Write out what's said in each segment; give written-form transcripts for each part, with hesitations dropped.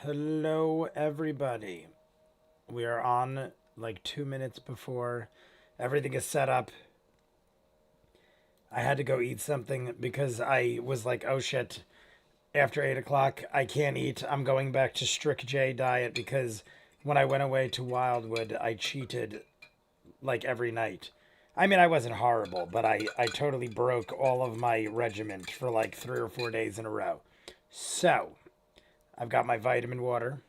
Hello, everybody. We are on like 2 minutes before everything is set up. I had to go eat something because I was like, oh shit, after 8 o'clock, I can't eat. I'm going back to strict J diet because when I went away to Wildwood, I cheated like every night. I mean, I wasn't horrible, but I totally broke all of my regiment for like 3 or 4 days in a row. So, I've got my vitamin water.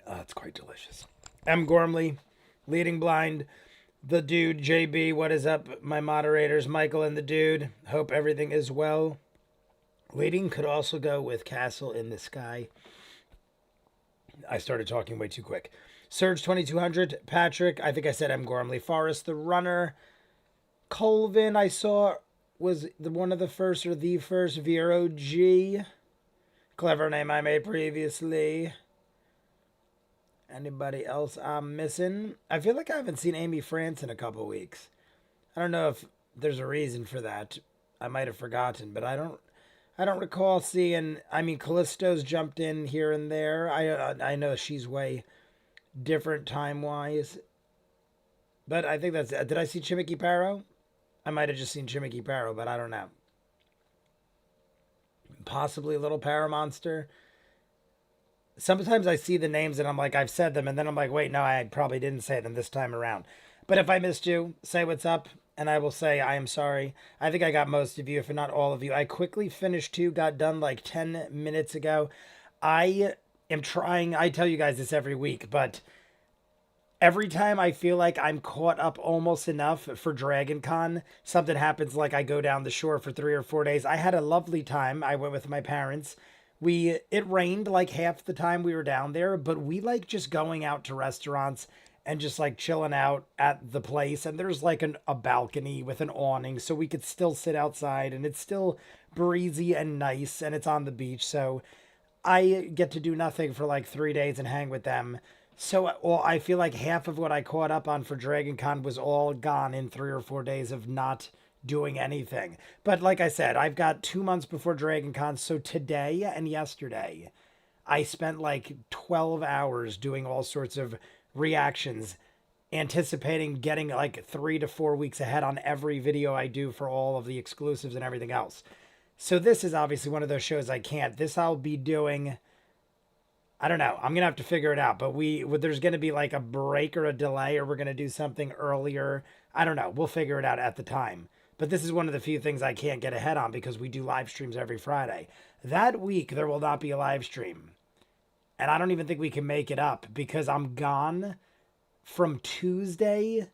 It's quite delicious. M. Gormley, leading blind. The dude, JB, what is up? My moderators, Michael and the dude. Hope everything is well. Leading could also go with Castle in the Sky. I started talking way too quick. Surge 2200, Patrick, I think I said M. Gormley. Forrest the Runner. Colvin, I saw, was one of the first or the first. Vero G. Clever name I made previously. Anybody else I'm missing? I feel like I haven't seen Amy France in a couple weeks. I don't know if there's a reason for that. I might have forgotten, but I don't recall seeing. I mean, Callisto's jumped in here and there. I know she's way different time wise, but I think that's. Did I see Chimiki Paro? I might have just seen Chimiki Paro, but I don't know. Possibly Little Paramonster. Sometimes I see the names and I'm like, I've said them, and then I'm like, wait, no, I probably didn't say them this time around. But if I missed you, say what's up, and I will say I am sorry. I think I got most of you, if not all of you. I quickly finished two, got done like 10 minutes ago. I am trying, I tell you guys this every week, but every time I feel like I'm caught up almost enough for Dragon Con, something happens like I go down the shore for 3 or 4 days. I had a lovely time. I went with my parents. It rained like half the time we were down there, but we like just going out to restaurants and just like chilling out at the place. And there's like a balcony with an awning, so we could still sit outside and it's still breezy and nice and it's on the beach. So I get to do nothing for like 3 days and hang with them. So well, I feel like half of what I caught up on for Dragon Con was all gone in 3 or 4 days of not doing anything. But like I said, I've got 2 months before Dragon Con, so today and yesterday, I spent like 12 hours doing all sorts of reactions, anticipating getting like 3 to 4 weeks ahead on every video I do for all of the exclusives and everything else. So this is obviously one of those shows I can't. This I'll be doing. I don't know. I'm gonna have to figure it out. But there's gonna be like a break or a delay, or we're gonna do something earlier. I don't know. We'll figure it out at the time. But this is one of the few things I can't get ahead on because we do live streams every Friday. That week there will not be a live stream, and I don't even think we can make it up because I'm gone from Tuesday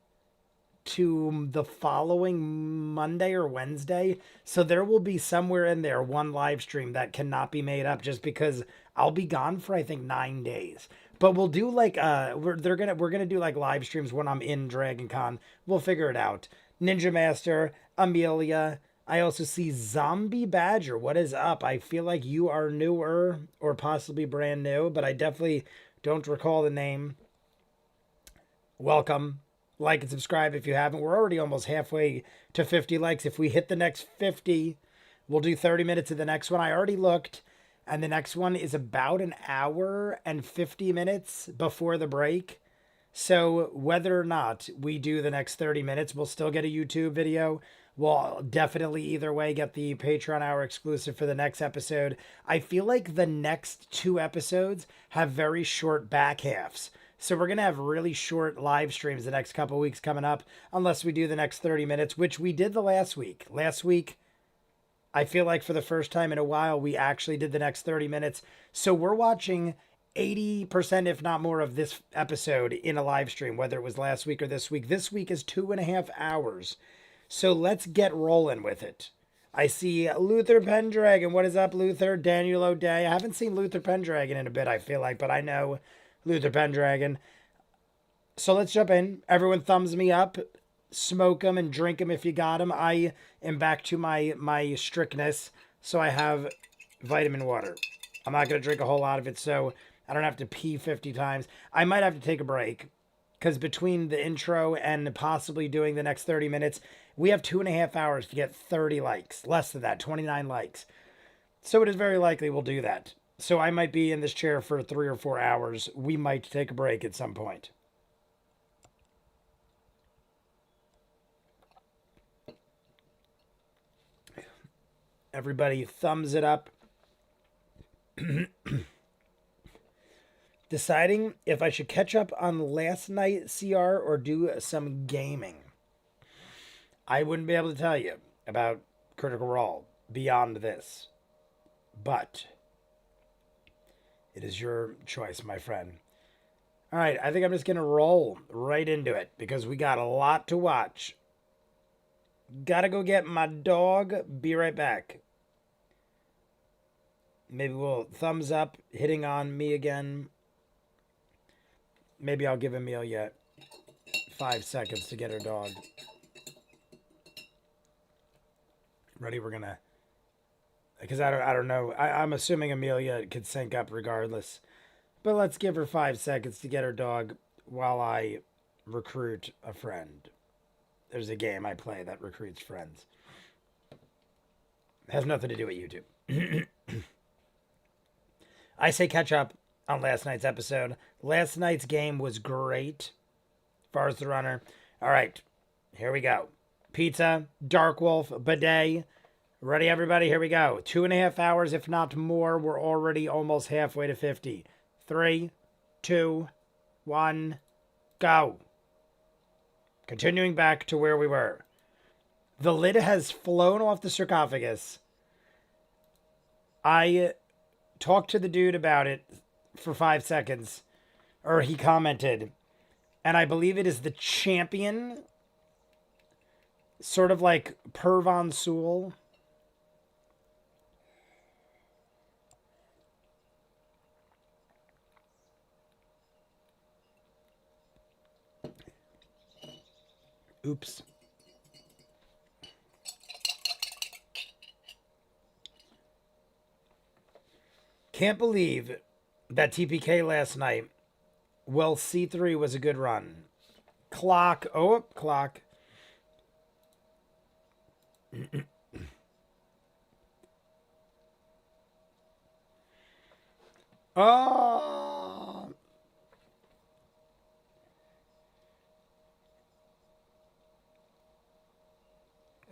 to the following Monday or Wednesday. So there will be somewhere in there one live stream that cannot be made up just because I'll be gone for I think 9 days. But we'll do like we're gonna do like live streams when I'm in Dragon Con. We'll figure it out. Ninja Master, Amelia. I also see Zombie Badger. What is up? I feel like you are newer or possibly brand new, but I definitely don't recall the name. Welcome. Like and subscribe if you haven't. We're already almost halfway to 50 likes. If we hit the next 50, we'll do 30 minutes of the next one. I already looked, and the next one is about an hour and 50 minutes before the break. So whether or not we do the next 30 minutes, we'll still get a YouTube video. We'll definitely either way get the Patreon hour exclusive for the next episode. I feel like the next 2 episodes have very short back halves. So we're going to have really short live streams the next couple weeks coming up, unless we do the next 30 minutes, which we did the last week. Last week, I feel like for the first time in a while, we actually did the next 30 minutes. So we're watching 80%, if not more, of this episode in a live stream, whether it was last week or this week. This week is 2.5 hours. So let's get rolling with it. I see Luther Pendragon. What is up, Luther? Daniel O'Day. I haven't seen Luther Pendragon in a bit, I feel like, but I know Luther Pendragon. So let's jump in. Everyone thumbs me up. Smoke them and drink them if you got them. I am back to my strictness. So I have vitamin water. I'm not going to drink a whole lot of it, so I don't have to pee 50 times. I might have to take a break. because between the intro and possibly doing the next 30 minutes, we have 2.5 hours to get 30 likes. Less than that, 29 likes. So it is very likely we'll do that. So I might be in this chair for 3 or 4 hours. We might take a break at some point. Everybody thumbs it up. Deciding if I should catch up on last night CR or do some gaming. I wouldn't be able to tell you about Critical Role beyond this. But it is your choice, my friend. All right, I think I'm just going to roll right into it because we got a lot to watch. Gotta go get my dog. Be right back. Maybe we'll thumbs up, hitting on me again. Maybe I'll give Amelia 5 seconds to get her dog. Ready? We're gonna, because I don't know. I'm assuming Amelia could sync up regardless, but let's give her 5 seconds to get her dog while I recruit a friend. There's a game I play that recruits friends. It has nothing to do with YouTube. I say catch up on last night's episode. Last night's game was great. As far as the runner. All right, here we go. Pizza, Dark Wolf, Bidet. Ready, everybody? Here we go. 2.5 hours, if not more. We're already almost halfway to 50. 3, 2, 1, go. Continuing back to where we were. The lid has flown off the sarcophagus. I talked to the dude about it for 5 seconds, or he commented, and I believe it is the champion, sort of like Pervon Sewell. Oops. Can't believe that TPK last night. Well, C3 was a good run. Clock. Oh, clock. Oh.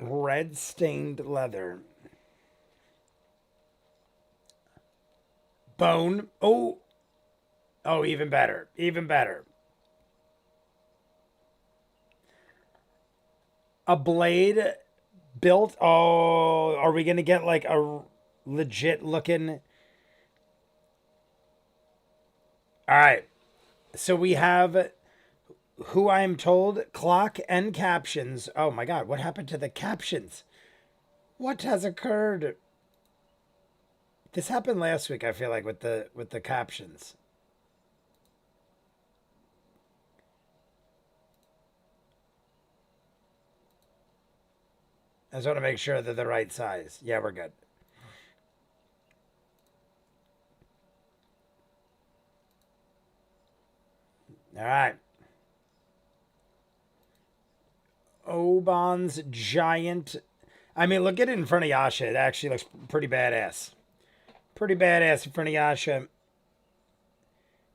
Red stained leather. Bone. Oh. Oh, even better. Even better. A blade built. Oh, are we going to get like a legit looking? All right. So we have who I am told clock and captions. Oh my God. What happened to the captions? What has occurred? This happened last week, I feel like, with the captions. I just want to make sure they're the right size. Yeah, we're good. All right. Oban's giant. I mean, look at it in front of Yasha. It actually looks pretty badass. Pretty badass in front of Yasha.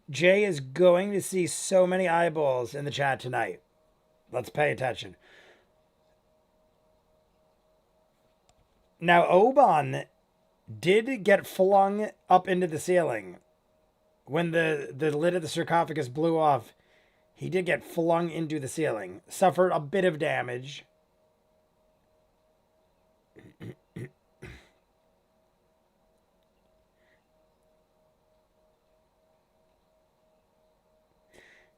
Jay is going to see so many eyeballs in the chat tonight. Let's pay attention. Now, Oban did get flung up into the ceiling. When the lid of the sarcophagus blew off, he did get flung into the ceiling. Suffered a bit of damage.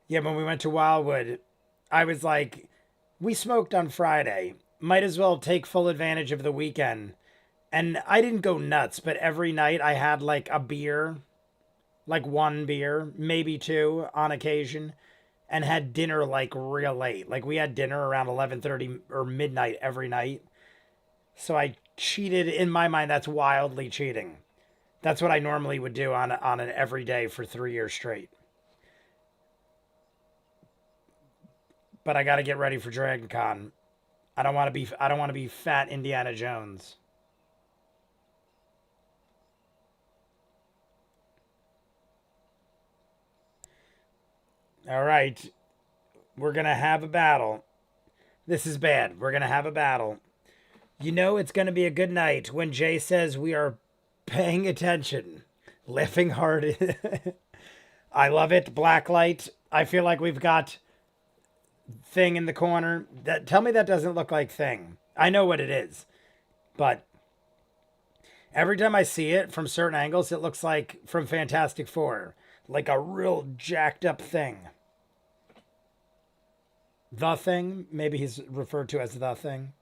Yeah, when we went to Wildwood, I was like, we smoked on Friday. Might as well take full advantage of the weekend. And I didn't go nuts, but every night I had like a beer, like one beer, maybe two on occasion, and had dinner like real late. Like we had dinner around 11:30 or midnight every night. So I cheated. In my mind, that's wildly cheating. That's what I normally would do on an every day for 3 years straight. but I got to get ready for Dragon Con. I don't want to be fat Indiana Jones. All right. We're going to have a battle. This is bad. We're going to have a battle. You know it's going to be a good night when Jay says we are paying attention. Laughing hard. I love it. Blacklight. I feel like we've got Thing in the corner. Tell me that doesn't look like Thing. I know what it is. But every time I see it from certain angles, it looks like from Fantastic Four. Like a real jacked up Thing. The Thing. Maybe he's referred to as The Thing.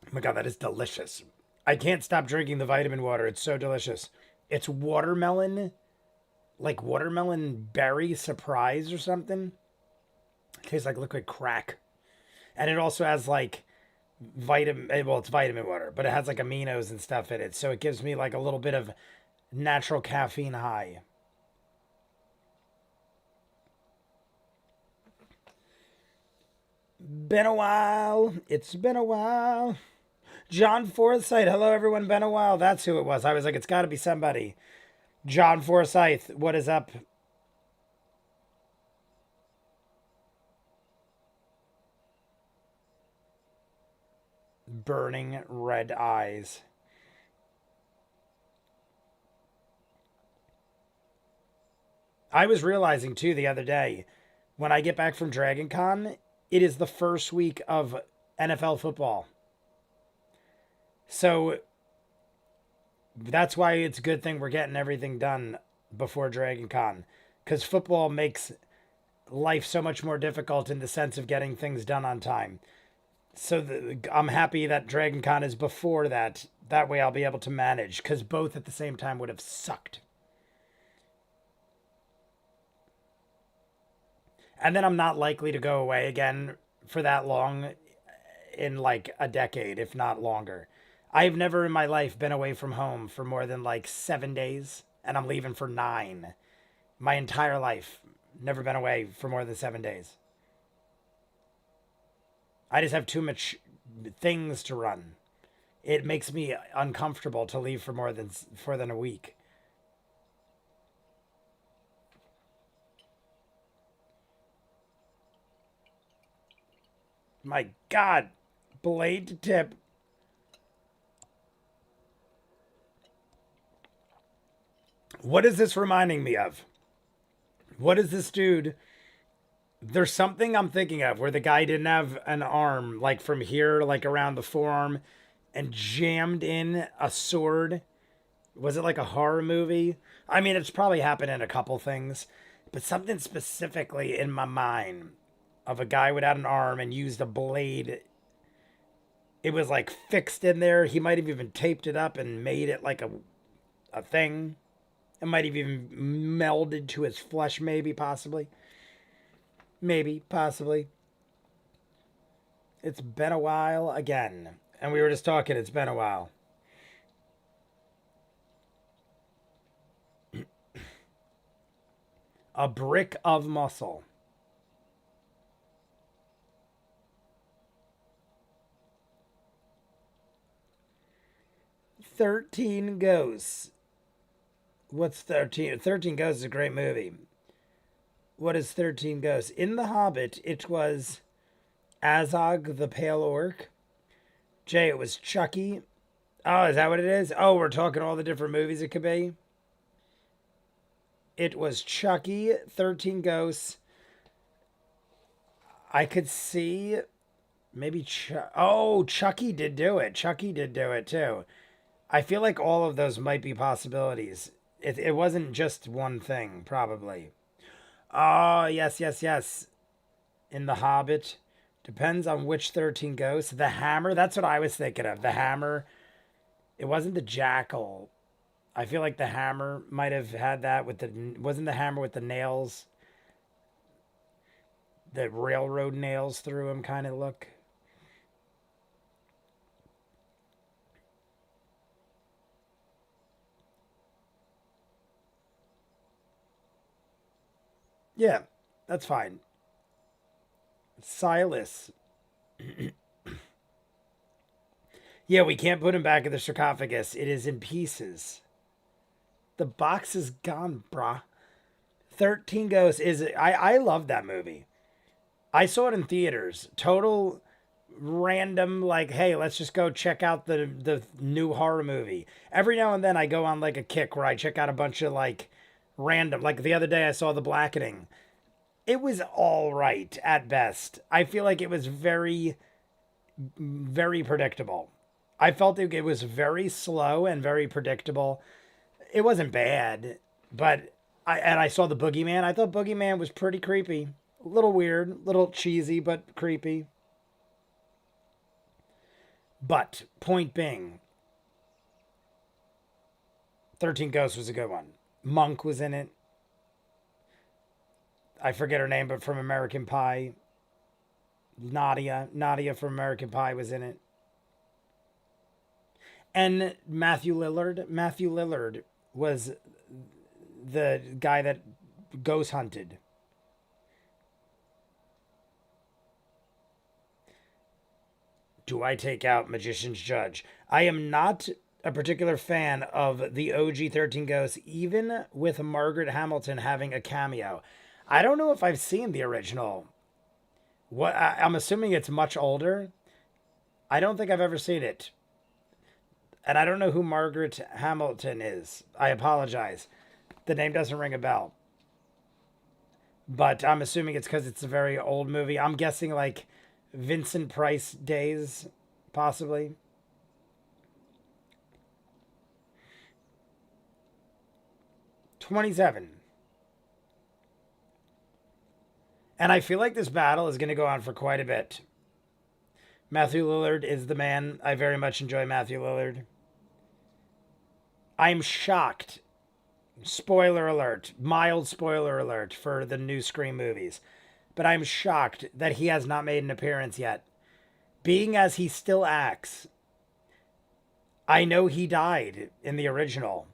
Oh my God, that is delicious. I can't stop drinking the vitamin water. It's so delicious. It's watermelon, like watermelon berry surprise or something. It tastes like liquid crack. And it also has like vitamin, well, it's vitamin water, but it has like aminos and stuff in it. So it gives me like a little bit of natural caffeine high. Been a while. It's been a while. John Forsyth. Hello, everyone. Been a while. That's who it was. I was like, it's got to be somebody. John Forsyth. What is up? Burning red eyes. I was realizing too the other day, when I get back from Dragon Con, it is the first week of NFL football. So that's why it's a good thing we're getting everything done before Dragon Con. Because football makes life so much more difficult in the sense of getting things done on time. So I'm happy that Dragon Con is before that. That way I'll be able to manage. Because both at the same time would have sucked. And then I'm not likely to go away again for that long in like a decade, if not longer. I've never in my life been away from home for more than like 7 days, and I'm leaving for 9. My entire life, never been away for more than 7 days. I just have too much things to run. It makes me uncomfortable to leave for more than a week. My God, blade tip. What is this reminding me of? What is this dude? There's something I'm thinking of where the guy didn't have an arm, like from here, like around the forearm, and jammed in a sword. Was it like a horror movie? I mean, it's probably happened in a couple things, but something specifically in my mind of a guy without an arm and used a blade. It was like fixed in there. He might have even taped it up and made it like a thing. It might have even melded to his flesh, maybe, possibly. Maybe, possibly. It's been a while again. And we were just talking, it's been a while. A brick of muscle. "13 Ghosts." What's 13? 13 Ghosts is a great movie. What is 13 Ghosts? In The Hobbit, it was Azog the Pale Orc. Jay, it was Chucky. Oh, is that what it is? Oh, we're talking all the different movies it could be. It was Chucky, 13 Ghosts. I could see maybe Chucky did do it. Chucky did do it too. I feel like all of those might be possibilities. It wasn't just one thing, probably. Oh, yes, yes, yes. In The Hobbit. Depends on which 13 Ghosts. The Hammer, that's what I was thinking of. The Hammer. It wasn't the Jackal. I feel like the Hammer might have had that with the... Wasn't the Hammer with the nails? The railroad nails through him kind of look. Yeah, that's fine. Silas. Yeah, we can't put him back in the sarcophagus. It is in pieces. The box is gone, brah. 13 Ghosts is I love that movie. I saw it in theaters. Total random, like, hey, let's just go check out the new horror movie. Every now and then I go on like a kick where I check out a bunch of like random, like the other day I saw The Blackening. It was all right at best. I feel like it was very, very predictable. I felt it was very slow and very predictable. It wasn't bad, but I saw The Boogeyman. I thought Boogeyman was pretty creepy. A little weird, a little cheesy, but creepy. But point being, 13 Ghosts was a good one. Monk was in it. I forget her name, but from American Pie. Nadia from American Pie was in it. And Matthew Lillard was the guy that ghost hunted. Do I take out Magician's Judge? I am not a particular fan of the OG 13 Ghosts, even with Margaret Hamilton having a cameo. I don't know if I've seen the original. I'm assuming it's much older. I don't think I've ever seen it. And I don't know who Margaret Hamilton is. I apologize. The name doesn't ring a bell. But I'm assuming it's because it's a very old movie. I'm guessing like Vincent Price days, possibly. $27. And I feel like this battle is going to go on for quite a bit. Matthew Lillard is the man. I very much enjoy Matthew Lillard. I'm shocked. Spoiler alert. Mild spoiler alert for the new Scream movies. But I'm shocked that he has not made an appearance yet. Being as he still acts, I know he died in the original,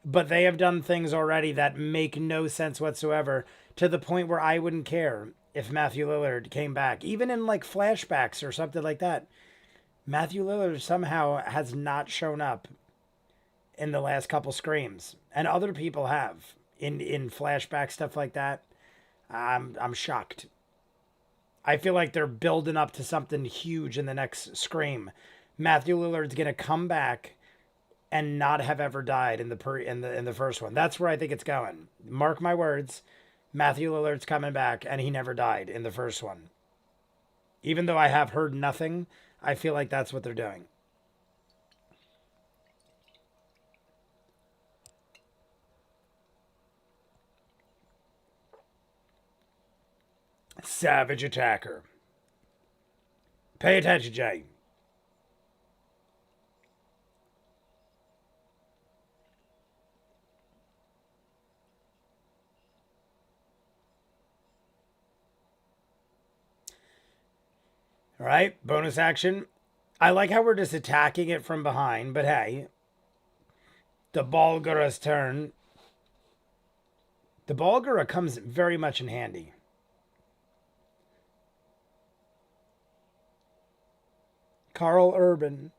but they have done things already that make no sense whatsoever, to the point where I wouldn't care if Matthew Lillard came back, even in like flashbacks or something like that. Matthew Lillard somehow has not shown up in the last couple Screams, and other people have in flashback stuff like that. I'm shocked. I feel like they're building up to something huge in the next Scream. Matthew Lillard's gonna come back and not have ever died in the first one. That's where I think it's going. Mark my words. Matthew Lillard's coming back, and he never died in the first one. Even though I have heard nothing, I feel like that's what they're doing. Savage Attacker. Pay attention, Jay. All right, bonus action. I like how we're just attacking it from behind, but hey, the Balgura's turn. The Balgura comes very much in handy. Carl Urban.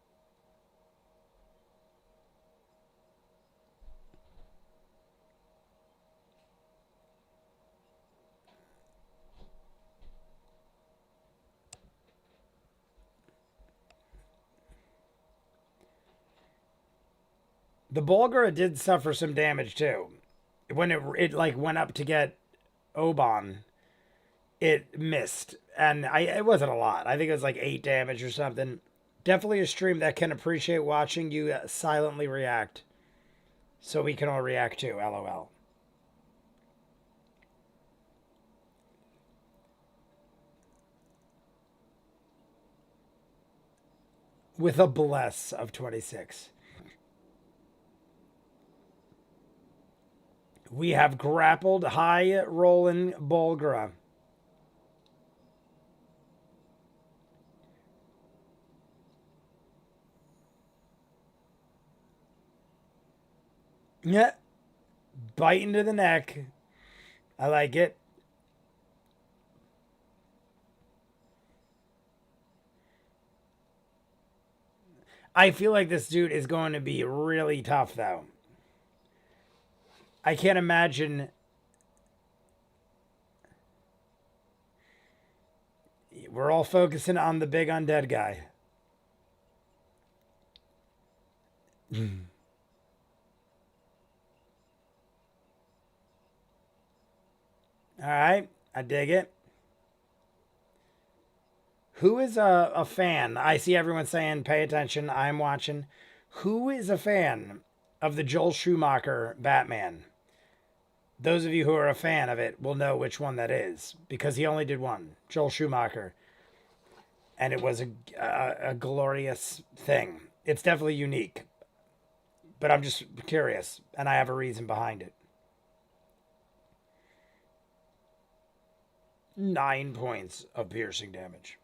The Bulgara did suffer some damage too. When it like went up to get Oban, it missed, and it wasn't a lot. I think it was like 8 damage or something. Definitely a stream that can appreciate watching you silently react, so we can all react too. LOL. With a bless of 26. We have grappled high rolling Bulgara. Yeah. Bite into the neck. I like it. I feel like this dude is going to be really tough, though. I can't imagine. We're all focusing on the big undead guy. All right, I dig it. Who is a fan? I see everyone saying pay attention. I'm watching. Who is a fan of the Joel Schumacher Batman? Those of you who are a fan of it will know which one that is because he only did one, Joel Schumacher, and it was a glorious thing. It's definitely unique, but I'm just curious, and I have a reason behind it. 9 points of piercing damage.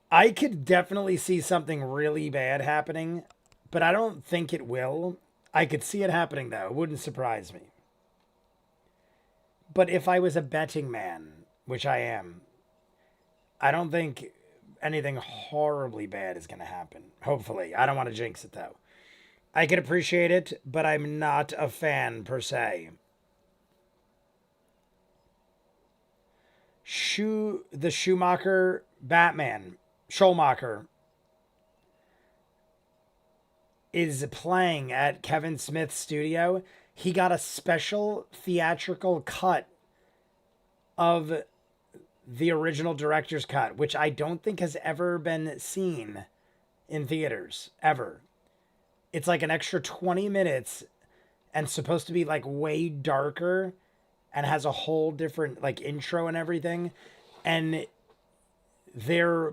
I could definitely see something really bad happening, but I don't think it will. I could see it happening though. It wouldn't surprise me. But if I was a betting man, which I am, I don't think anything horribly bad is going to happen. Hopefully. I don't want to jinx it though. I can appreciate it, but I'm not a fan per se. The Schumacher Batman, Schulmacher, is playing at Kevin Smith's studio. He got a special theatrical cut of the original director's cut, which I don't think has ever been seen in theaters, ever. It's like an extra 20 minutes and supposed to be like way darker and has a whole different like intro and everything. And they're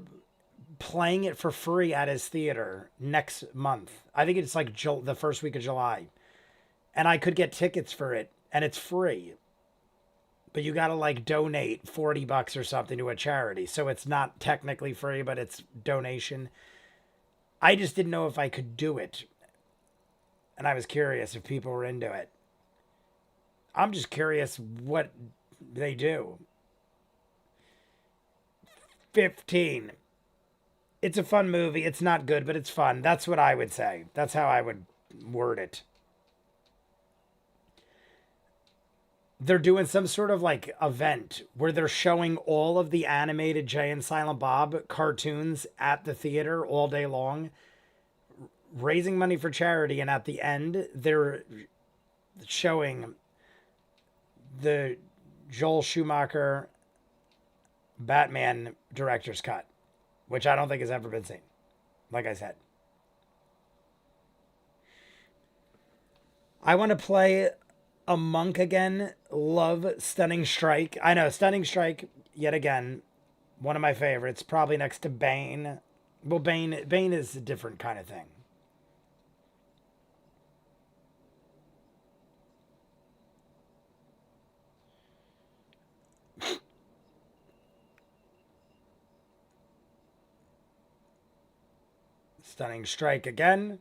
playing it for free at his theater next month. I think it's like the first week of July. And I could get tickets for it and it's free. But you got to like donate $40 or something to a charity. So it's not technically free, but it's donation. I just didn't know if I could do it. And I was curious if people were into it. I'm just curious what they do. 15. It's a fun movie. It's not good, but it's fun. That's what I would say. That's how I would word it. They're doing some sort of like event where they're showing all of the animated Jay and Silent Bob cartoons at the theater all day long, raising money for charity. And at the end, they're showing the Joel Schumacher Batman director's cut, which I don't think has ever been seen. Like I said, I want to play a monk again. Love Stunning Strike. I know, Stunning Strike, yet again, one of my favorites, probably next to Bane. Well, Bane is a different kind of thing. Stunning Strike again.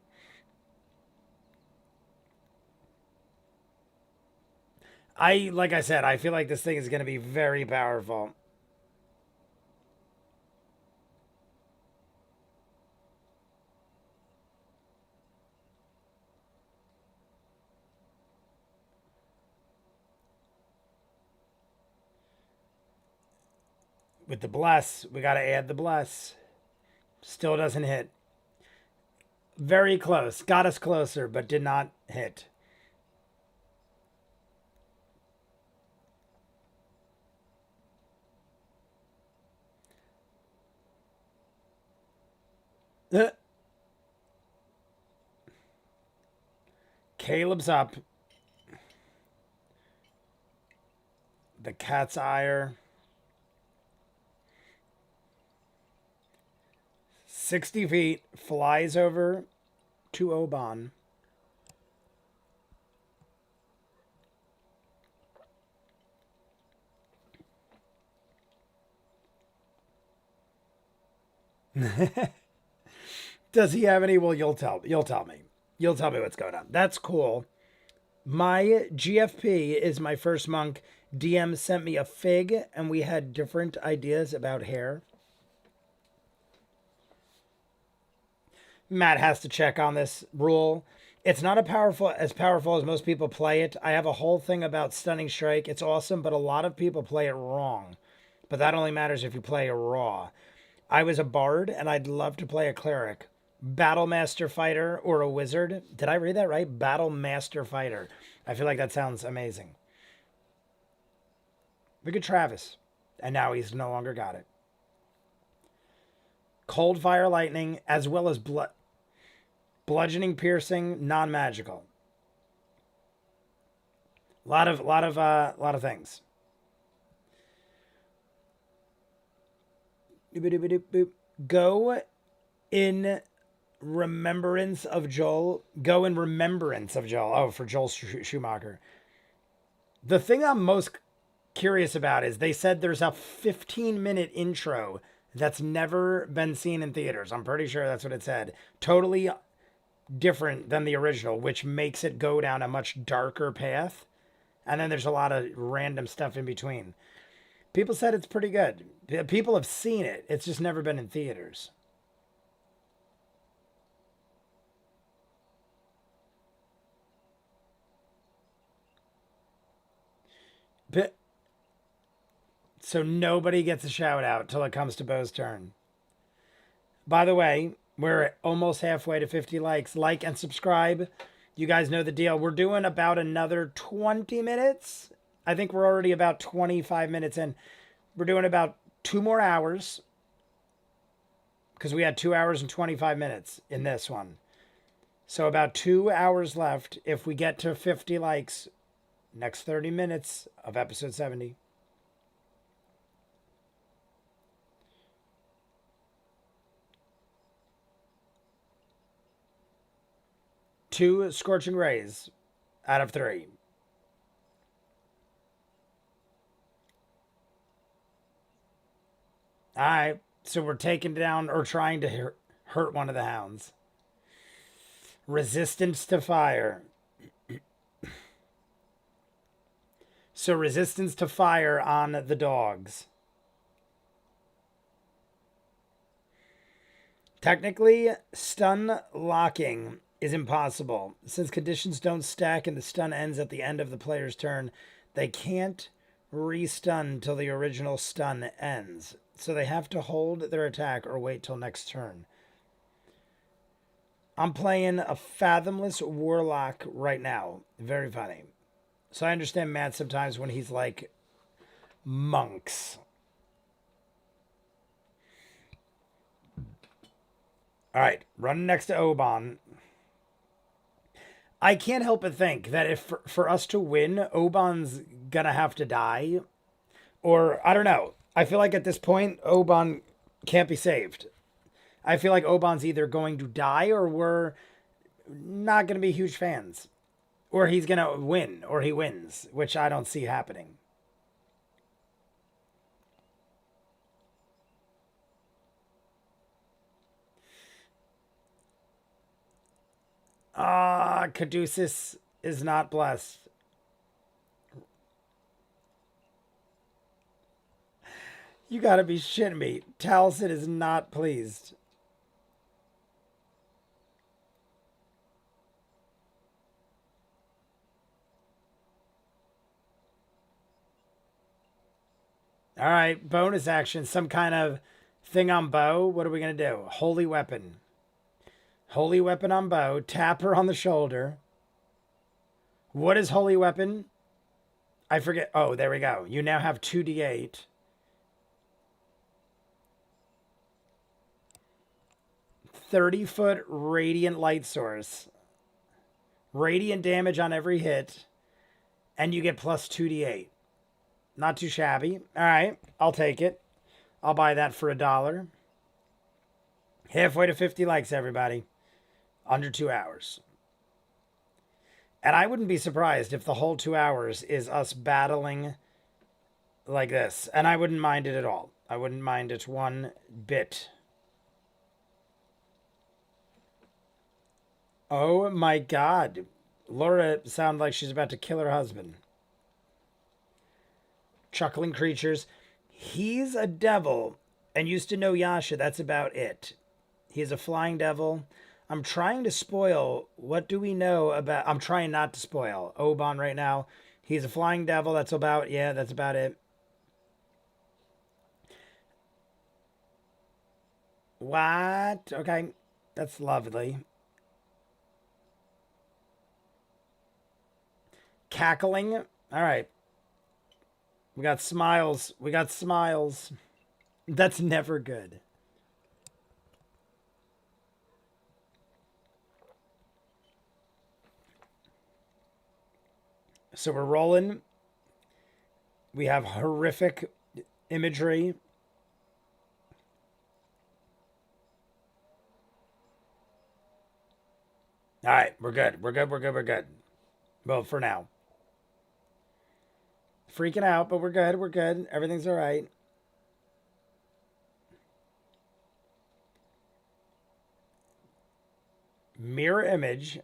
Like I said, I feel like this thing is going to be very powerful. With the bless, we got to add the bless. Still doesn't hit. Very close. Got us closer, but did not hit. Caleb's up. The cat's ire. 60 feet, flies over to Oban. Does he have any? Well, you'll tell me. You'll tell me what's going on. That's cool. My GFP is my first monk DM sent me a fig and we had different ideas about hair. Matt has to check on this rule. It's not as powerful as most people play it. I have a whole thing about Stunning Strike. It's awesome, but a lot of people play it wrong. But that only matters if you play a raw. I was a bard and I'd love to play a cleric. Battle Master Fighter or a wizard. Did I read that right? Battle Master Fighter. I feel like that sounds amazing. Look at Travis. And now he's no longer got it. Cold Fire Lightning, as well as bludgeoning, piercing, non-magical. Lot of things. Go in remembrance of Joel. Go in remembrance of Joel. Oh, for Joel Schumacher. The thing I'm most curious about is they said there's a 15-minute intro that's never been seen in theaters. I'm pretty sure that's what it said. Totally different than the original, which makes it go down a much darker path. And then there's a lot of random stuff in between. People said it's pretty good. People have seen it. It's just never been in theaters. But so nobody gets a shout out till it comes to Bo's turn. By the way, we're almost halfway to 50 likes. Like and subscribe. You guys know the deal. We're doing about another 20 minutes. I think we're already about 25 minutes in. We're doing about 2 more hours because we had 2 hours and 25 minutes in this one. So about 2 hours left. If we get to 50 likes, next 30 minutes of episode 70. Two Scorching Rays out of 3. All right, so we're taking down or trying to hurt one of the hounds. Resistance to fire. So resistance to fire on the dogs. Technically, stun locking is impossible. Since conditions don't stack and the stun ends at the end of the player's turn, they can't re-stun till the original stun ends. So they have to hold their attack or wait till next turn. I'm playing a Fathomless Warlock right now. Very funny. So I understand Matt sometimes when he's like, monks. All right, running next to Oban. I can't help but think that if for us to win, Oban's gonna have to die. Or, I don't know. I feel like at this point, Oban can't be saved. I feel like Oban's either going to die or we're not going to be huge fans. Or he's going to win, or he wins, which I don't see happening. Caduceus is not blessed. You gotta be shitting me. Taliesin is not pleased. All right, bonus action. Some kind of thing on Bo. What are we going to do? Holy Weapon. Holy Weapon on Bo. Tap her on the shoulder. What is Holy Weapon? I forget. Oh, there we go. You now have 2d8. "30-foot radiant light source. Radiant damage on every hit. And you get plus 2d8. Not too shabby. All right, I'll take it. I'll buy that for $1. Halfway to 50 likes, everybody. Under 2 hours. And I wouldn't be surprised if the whole 2 hours is us battling like this. And I wouldn't mind it at all. I wouldn't mind it one bit. Oh my God. Laura sounds like she's about to kill her husband. chuckling creatures. He's a devil and used to know Yasha. That's about it. He's a flying devil. I'm trying to spoil. What do we know about? I'm trying not to spoil Oban right now. He's a flying devil. That's about, yeah, that's about it. What? Okay. That's lovely. Cackling. All right. We got smiles. We got smiles. That's never good. So we're rolling. We have horrific imagery. All right, we're good. We're good. We're good. We're good. Well, for now. Freaking out, but we're good. We're good. Everything's all right. Mirror image.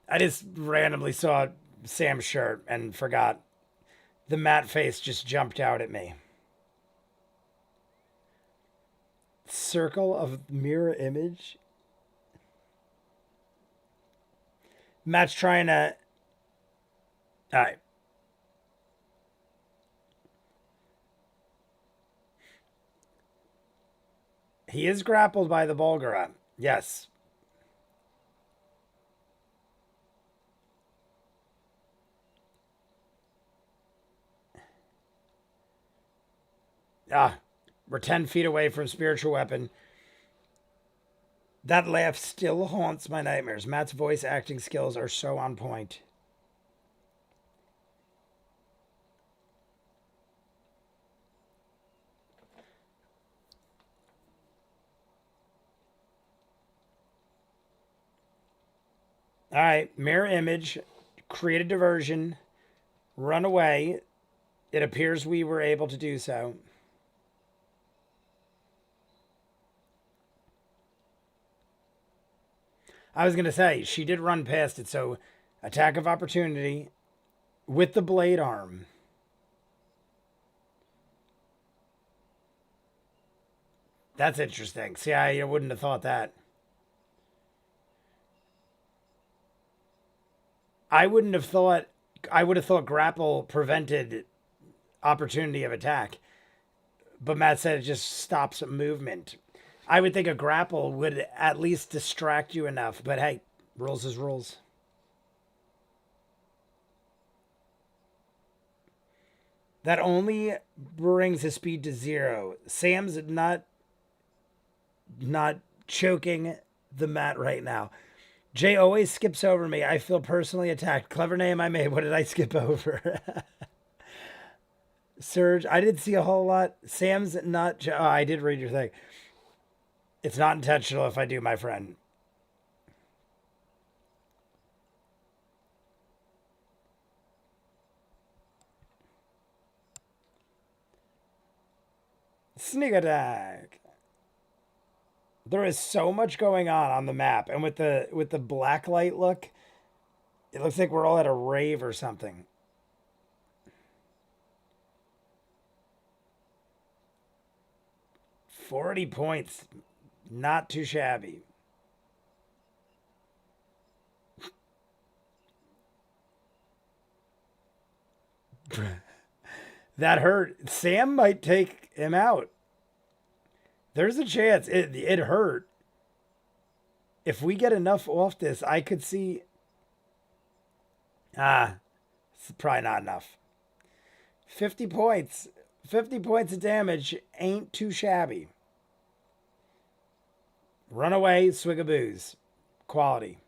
I just randomly saw Sam's shirt and forgot. The matte face just jumped out at me. Circle of mirror image. Matt's trying to. All right. He is grappled by the Bulgara. Yes. Ah, we're 10 feet away from spiritual weapon. That laugh still haunts my nightmares. Matt's voice acting skills are so on point. All right, mirror image, create a diversion, run away. It appears we were able to do so. I was going to say, she did run past it, so attack of opportunity with the blade arm. That's interesting. See, I wouldn't have thought that. I wouldn't have thought. I would have thought grapple prevented opportunity of attack, but Matt said it just stops movement. I would think a grapple would at least distract you enough, but hey, rules is rules. That only brings his speed to 0. Sam's not choking the mat right now. Jay always skips over me. I feel personally attacked. Clever name I made. What did I skip over? Surge. I did see a whole lot. Sam's not. Oh, I did read your thing. It's not intentional if I do, my friend. Sneak attack. There is so much going on the map, and with the black light look, it looks like we're all at a rave or something. $40, not too shabby. That hurt. Sam might take him out. There's a chance. It hurt. If we get enough off this, I could see. It's probably not enough. 50 points. 50 points of damage ain't too shabby. Run away, swig of booze. Quality.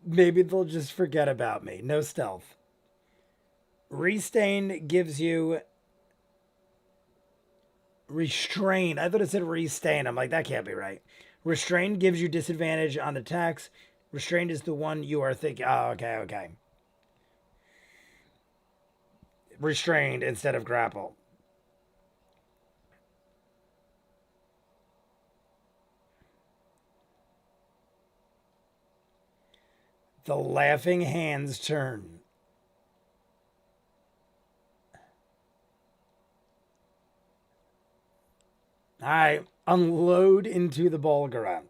Maybe they'll just forget about me. No stealth. Restain gives you restrain. I thought it said restain. I'm like, that can't be right. Restrain gives you disadvantage on attacks. Restrained is the one you are thinking. Oh, okay, okay. Restrained instead of grapple. The laughing hand's turn. All right, unload into the Bulgara.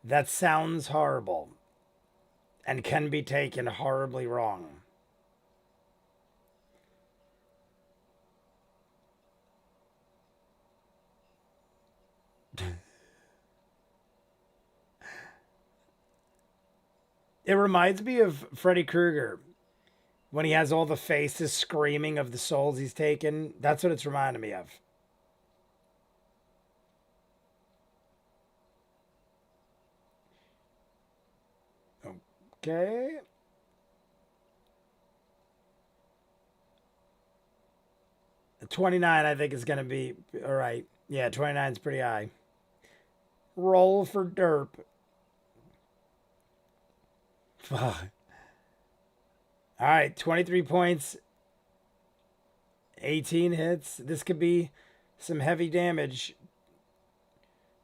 That sounds horrible and can be taken horribly wrong. It reminds me of Freddy Krueger when he has all the faces screaming of the souls he's taken. That's what it's reminding me of. Okay. The 29, I think, is going to be all right. Yeah, 29 is pretty high. Roll for derp. Fuck. All right, 23 points, 18 hits. This could be some heavy damage.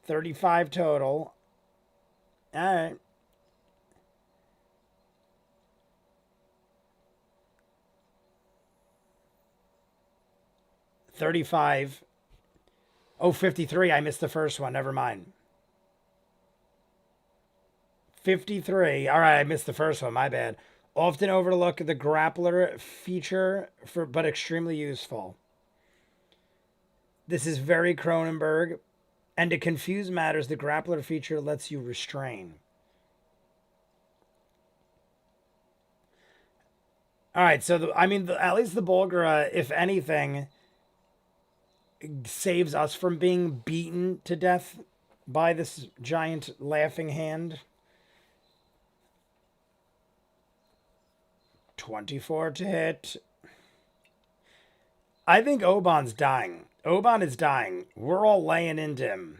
35 total. All right. $35. Oh, 53. I missed the first one. Never mind. 53. All right, I missed the first one. My bad. Often overlook the grappler feature, but extremely useful. This is very Cronenberg. And to confuse matters, the grappler feature lets you restrain. All right, so at least the Bulgara, if anything, saves us from being beaten to death by this giant laughing hand. 24 to hit. I think Oban's dying. Oban is dying. We're all laying into him.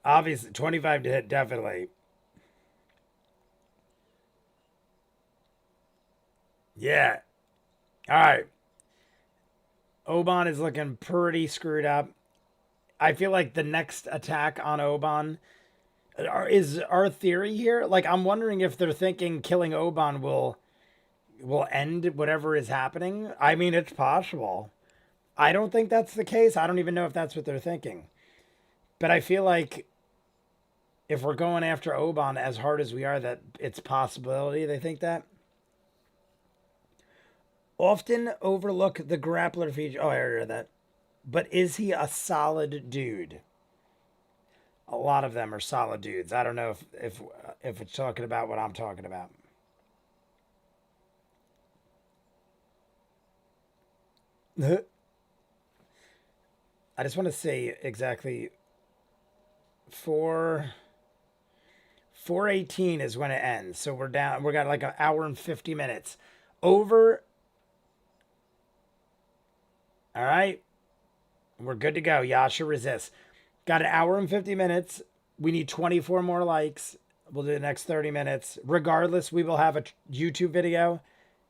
Obviously, 25 to hit, definitely. Yeah. All right. Oban is looking pretty screwed up. I feel like the next attack on Oban is our theory here. Like, I'm wondering if they're thinking killing Oban will end whatever is happening. I mean, it's possible. I don't think that's the case. I don't even know if that's what they're thinking. But I feel like if we're going after Oban as hard as we are, that it's possibility they think that. Often overlook the grappler feature. Oh, I heard that. But is he a solid dude? A lot of them are solid dudes. I don't know if it's talking about what I'm talking about. I just want to say exactly 4:18 is when it ends. So we're down. We got like an hour and 50 minutes. Over. All right. We're good to go. Yasha resists. Got an hour and 50 minutes. We need 24 more likes. We'll do the next 30 minutes. Regardless, we will have a YouTube video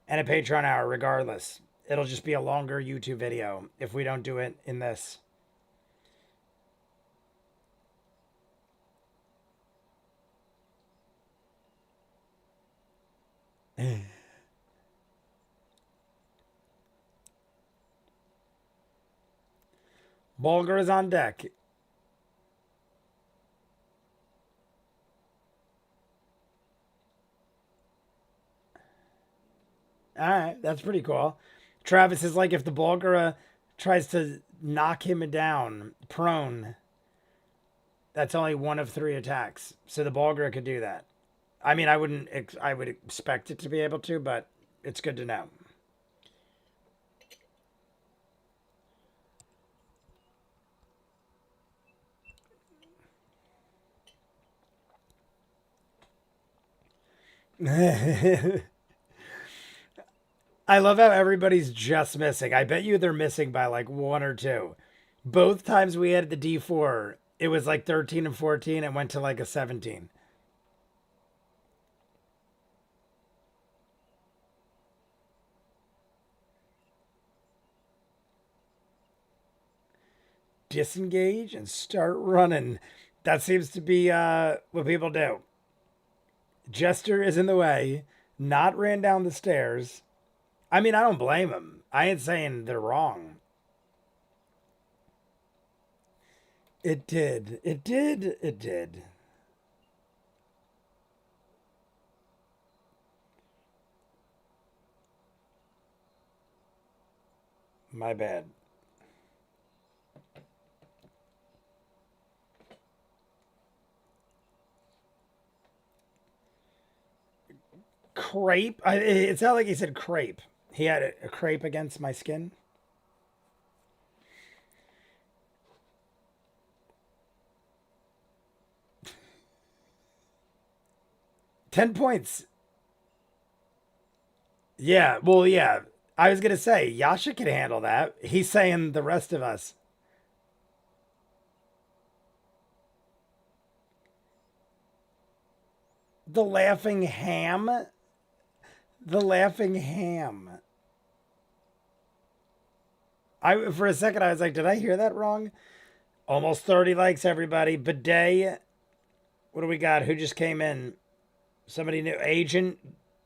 and a Patreon hour. Regardless, it'll just be a longer YouTube video if we don't do it in this. Bulgar is on deck. All right, that's pretty cool. Travis is like, if the Bulgara tries to knock him down prone, that's only one of 3 attacks. So the Bulgara could do that. I mean, I would expect it to be able to, but it's good to know. I love how everybody's just missing. I bet you they're missing by like 1 or 2. Both times we had the D4, it was like 13 and 14 and went to like a 17. disengage and start running. That seems to be what people do. Jester is in the way, not ran down the stairs. I mean, I don't blame him. I ain't saying they're wrong. It did. It did. It did. My bad. Crepe? It sounded like he said crepe. He had a crepe against my skin. $10. Yeah, well, yeah. I was gonna say Yasha can handle that. He's saying the rest of us. The laughing ham. The laughing ham. I for a second I was like, did I hear that wrong? Almost 30 likes, everybody. Bidet. What do we got? Who just came in? Somebody new. Agent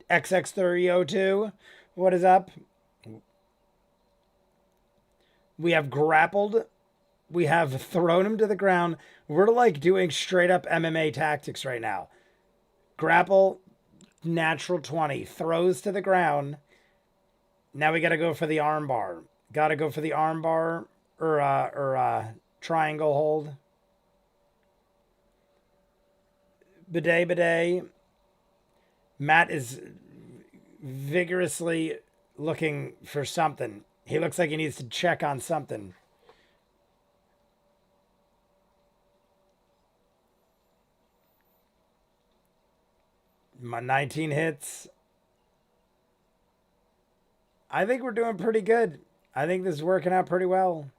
XX3002. What is up? We have grappled. We have thrown him to the ground. We're like doing straight up MMA tactics right now. Grapple, natural 20. Throws to the ground. Now we got to go for the arm bar. Got to go for the arm bar or triangle hold. Bidet. Matt is vigorously looking for something. He looks like he needs to check on something. My 19 hits. I think we're doing pretty good. I think this is working out pretty well.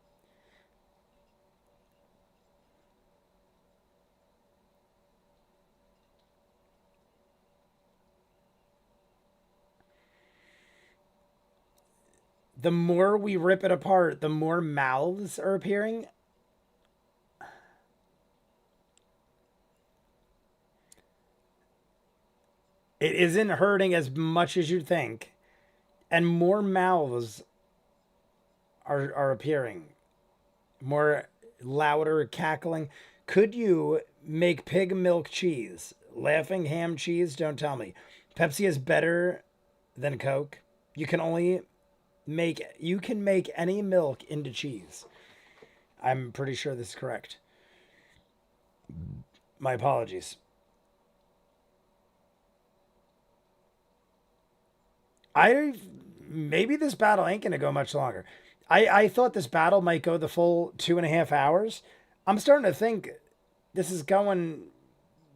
The more we rip it apart, the more mouths are appearing. It isn't hurting as much as you'd think. And more mouths are appearing. More louder cackling. Could you make pig milk cheese? Laughing ham cheese? Don't tell me. Pepsi is better than Coke. You can make any milk into cheese. I'm pretty sure this is correct. My apologies. Maybe this battle ain't gonna go much longer. I thought this battle might go the full 2.5 hours. I'm starting to think this is going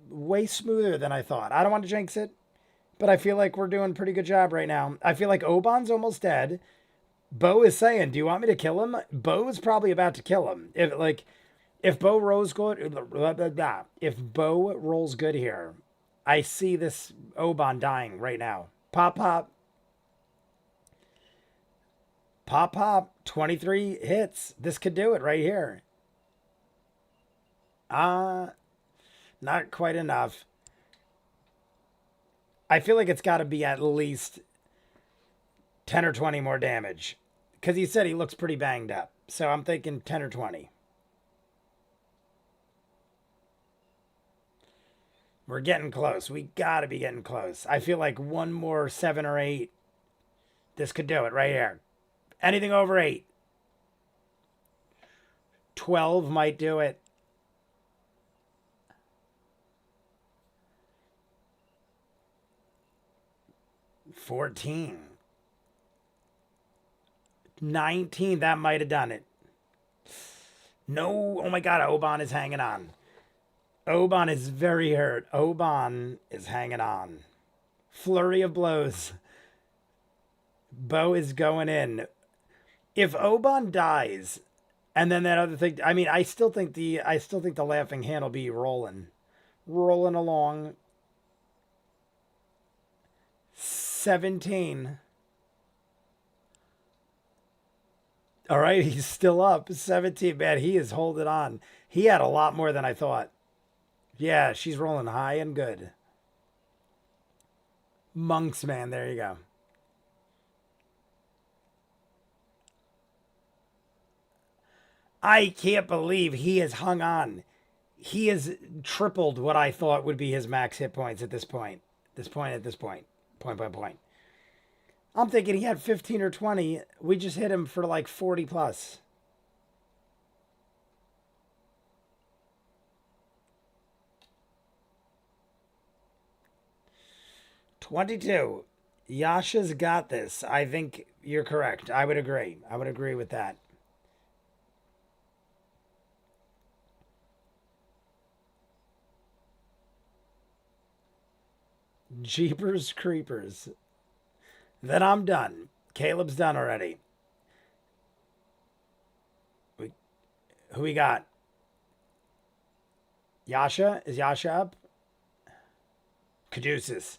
way smoother than I thought. I don't want to jinx it, but I feel like we're doing a pretty good job right now. I feel like Oban's almost dead. Bo is saying, "Do you want me to kill him?" Bo is probably about to kill him. If Bo rolls good, if Bo rolls good here, I see this Oban dying right now. Pop. 23 hits. This could do it right here. Not quite enough. I feel like it's got to be at least 10 or 20 more damage. Because he said he looks pretty banged up. So I'm thinking 10 or 20. We're getting close. We got to be getting close. I feel like one more 7 or 8. This could do it right here. Anything over 8. 12 might do it. 14. 19. That might have done it. No. Oh my God. Oban is hanging on. Oban is very hurt. Oban is hanging on. Flurry of blows. Bo is going in. If Oban dies, and then that other thing, I mean, I still think the laughing hand will be rolling along. 17. All right, he's still up. 17, man, he is holding on. He had a lot more than I thought. Yeah, she's rolling high and good. Monks, man, there you go. I can't believe he has hung on. He has tripled what I thought would be his max hit points at this point. At this point. Point. I'm thinking he had 15 or 20. We just hit him for like 40 plus. $22. Yasha's got this. I think you're correct. I would agree. I would agree with that. Jeepers creepers. Then I'm done. Caleb's done already. Who we got? Yasha? Is Yasha up? Caduceus.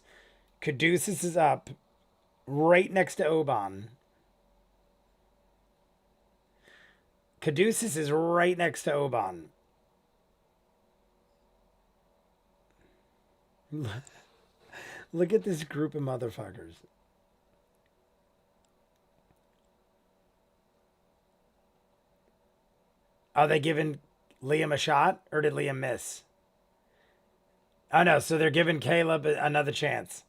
Caduceus is up right next to Oban. Caduceus is right next to Oban. Look at this group of motherfuckers. Are they giving Liam a shot or did Liam miss? Oh no, so they're giving Caleb another chance.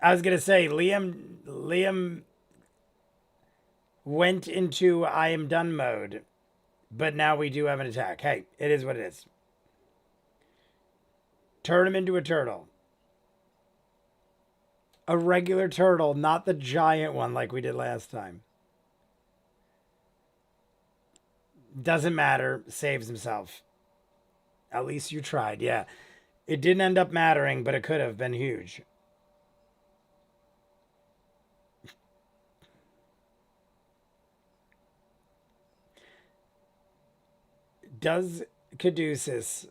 I was gonna say Liam went into I am done mode, but now we do have an attack. Hey, it is what it is. Turn him into a turtle. A regular turtle, not the giant one like we did last time. Doesn't matter. Saves himself. At least you tried, yeah. It didn't end up mattering, but it could have been huge. Does Caduceus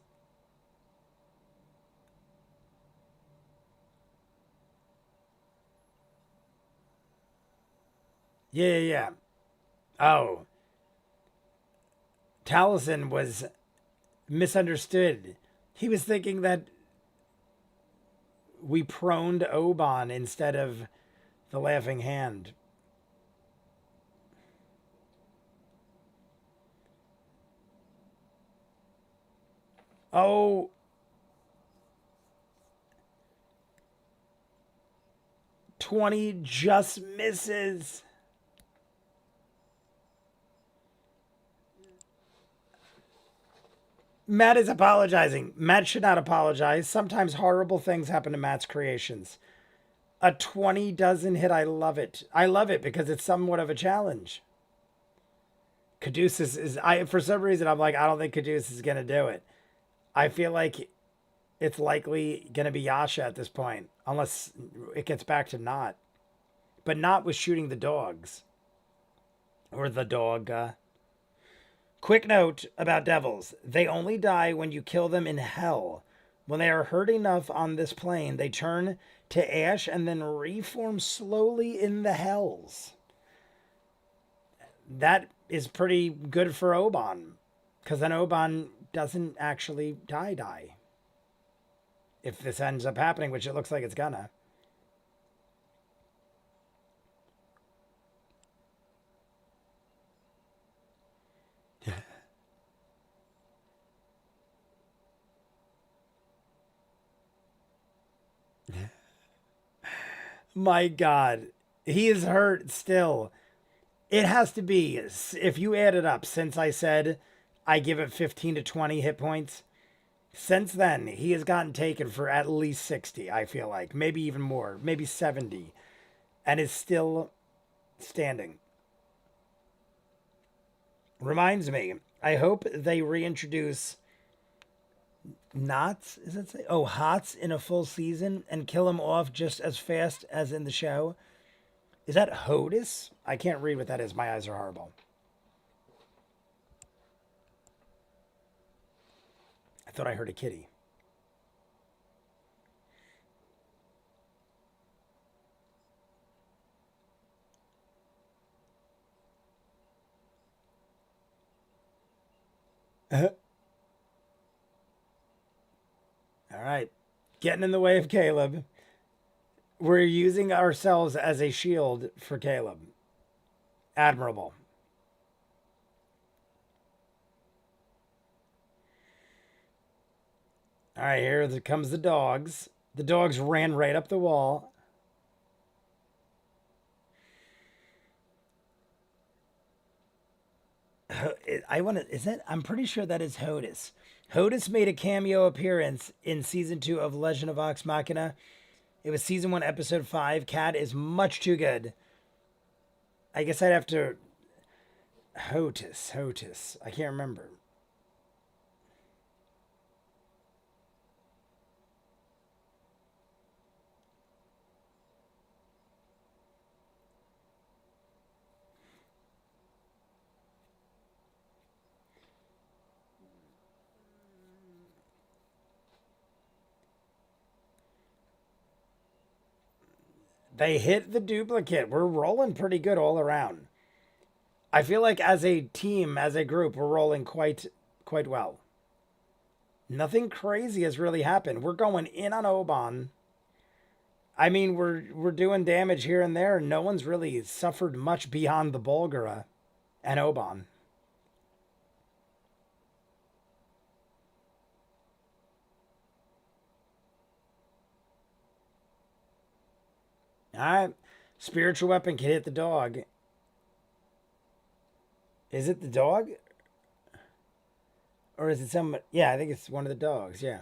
Yeah. Oh, Taliesin was misunderstood. He was thinking that we proned Oban instead of the laughing hand. Oh, 20 just misses. Matt is apologizing. Matt should not apologize. Sometimes horrible things happen to Matt's creations. A 20 doesn't hit. I love it. I love it because it's somewhat of a challenge. Caduceus is I for some reason I'm like, I don't think Caduceus is gonna do it. I feel like it's likely gonna be Yasha at this point, unless it gets back to Not. But Not was shooting the dogs. Or the dog. Quick note about devils. They only die when you kill them in hell. When they are hurt enough on this plane, they turn to ash and then reform slowly in the hells. That is pretty good for Oban. Because then Oban doesn't actually die. If this ends up happening, which it looks like it's gonna. My God. He is hurt still. It has to be, if you add it up, since I said I give it 15 to 20 hit points, since then, he has gotten taken for at least 60, I feel like. Maybe even more. Maybe 70. And is still standing. Reminds me, I hope they reintroduce Knots, is it say? Oh, Hots in a full season and kill him off just as fast as in the show. Is that Hodis? I can't read what that is. My eyes are horrible. I thought I heard a kitty. All right. Getting in the way of Caleb. We're using ourselves as a shield for Caleb. Admirable. All right, here comes the dogs. The dogs ran right up the wall. I'm pretty sure that is Hodis. Hodis made a cameo appearance in season 2 of Legend of Vox Machina. It was season 1, episode 5. Cat is much too good. I guess I'd have to. Hotis. I can't remember. They hit the duplicate. We're rolling pretty good all around. I feel like as a team, as a group, we're rolling quite well. Nothing crazy has really happened. We're going in on Oban. I mean, we're doing damage here and there. No one's really suffered much beyond the Bulgara and Oban. All right. Spiritual weapon can hit the dog. Is it the dog? Or is it some... Yeah, I think it's one of the dogs. Yeah.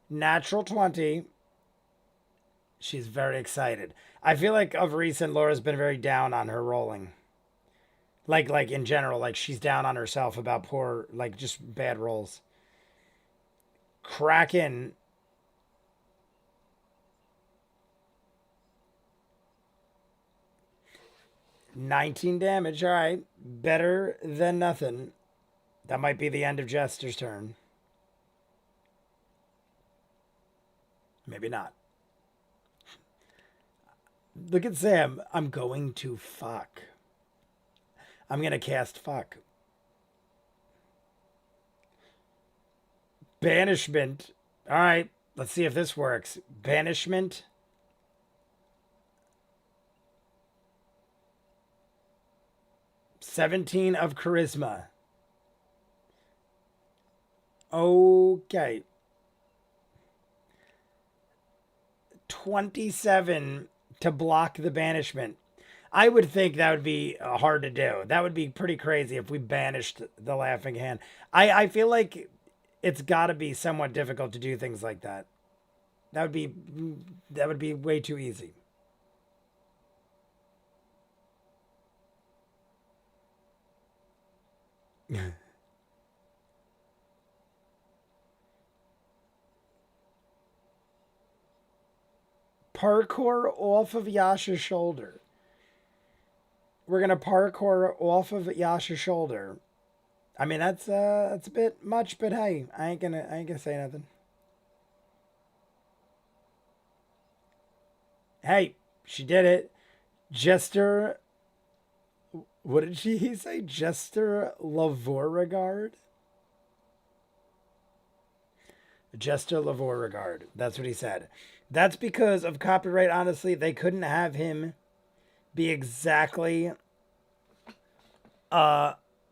Natural 20. She's very excited. I feel like of recent, Laura's been very down on her rolling. Like in general, like she's down on herself about poor, like just bad rolls. Kraken. 19 damage. All right. Better than nothing. That might be the end of Jester's turn. Maybe not. Look at Sam. I'm going to fuck. I'm going to cast fuck. Banishment. All right. Let's see if this works. Banishment. $17 of charisma. Okay. 27 to block the banishment. I would think that would be hard to do. That would be pretty crazy if we banished the laughing hand. I feel like it's got to be somewhat difficult to do things like that. That would be way too easy. Parkour off of Yasha's shoulder. We're gonna parkour off of Yasha's shoulder. I mean that's a bit much, but hey, I ain't gonna say nothing. Hey, she did it. Jester, what did he say? Jester Lavorregard? Jester Lavorregard. That's what he said. That's because of copyright, honestly. They couldn't have him be exactly Rakashasha.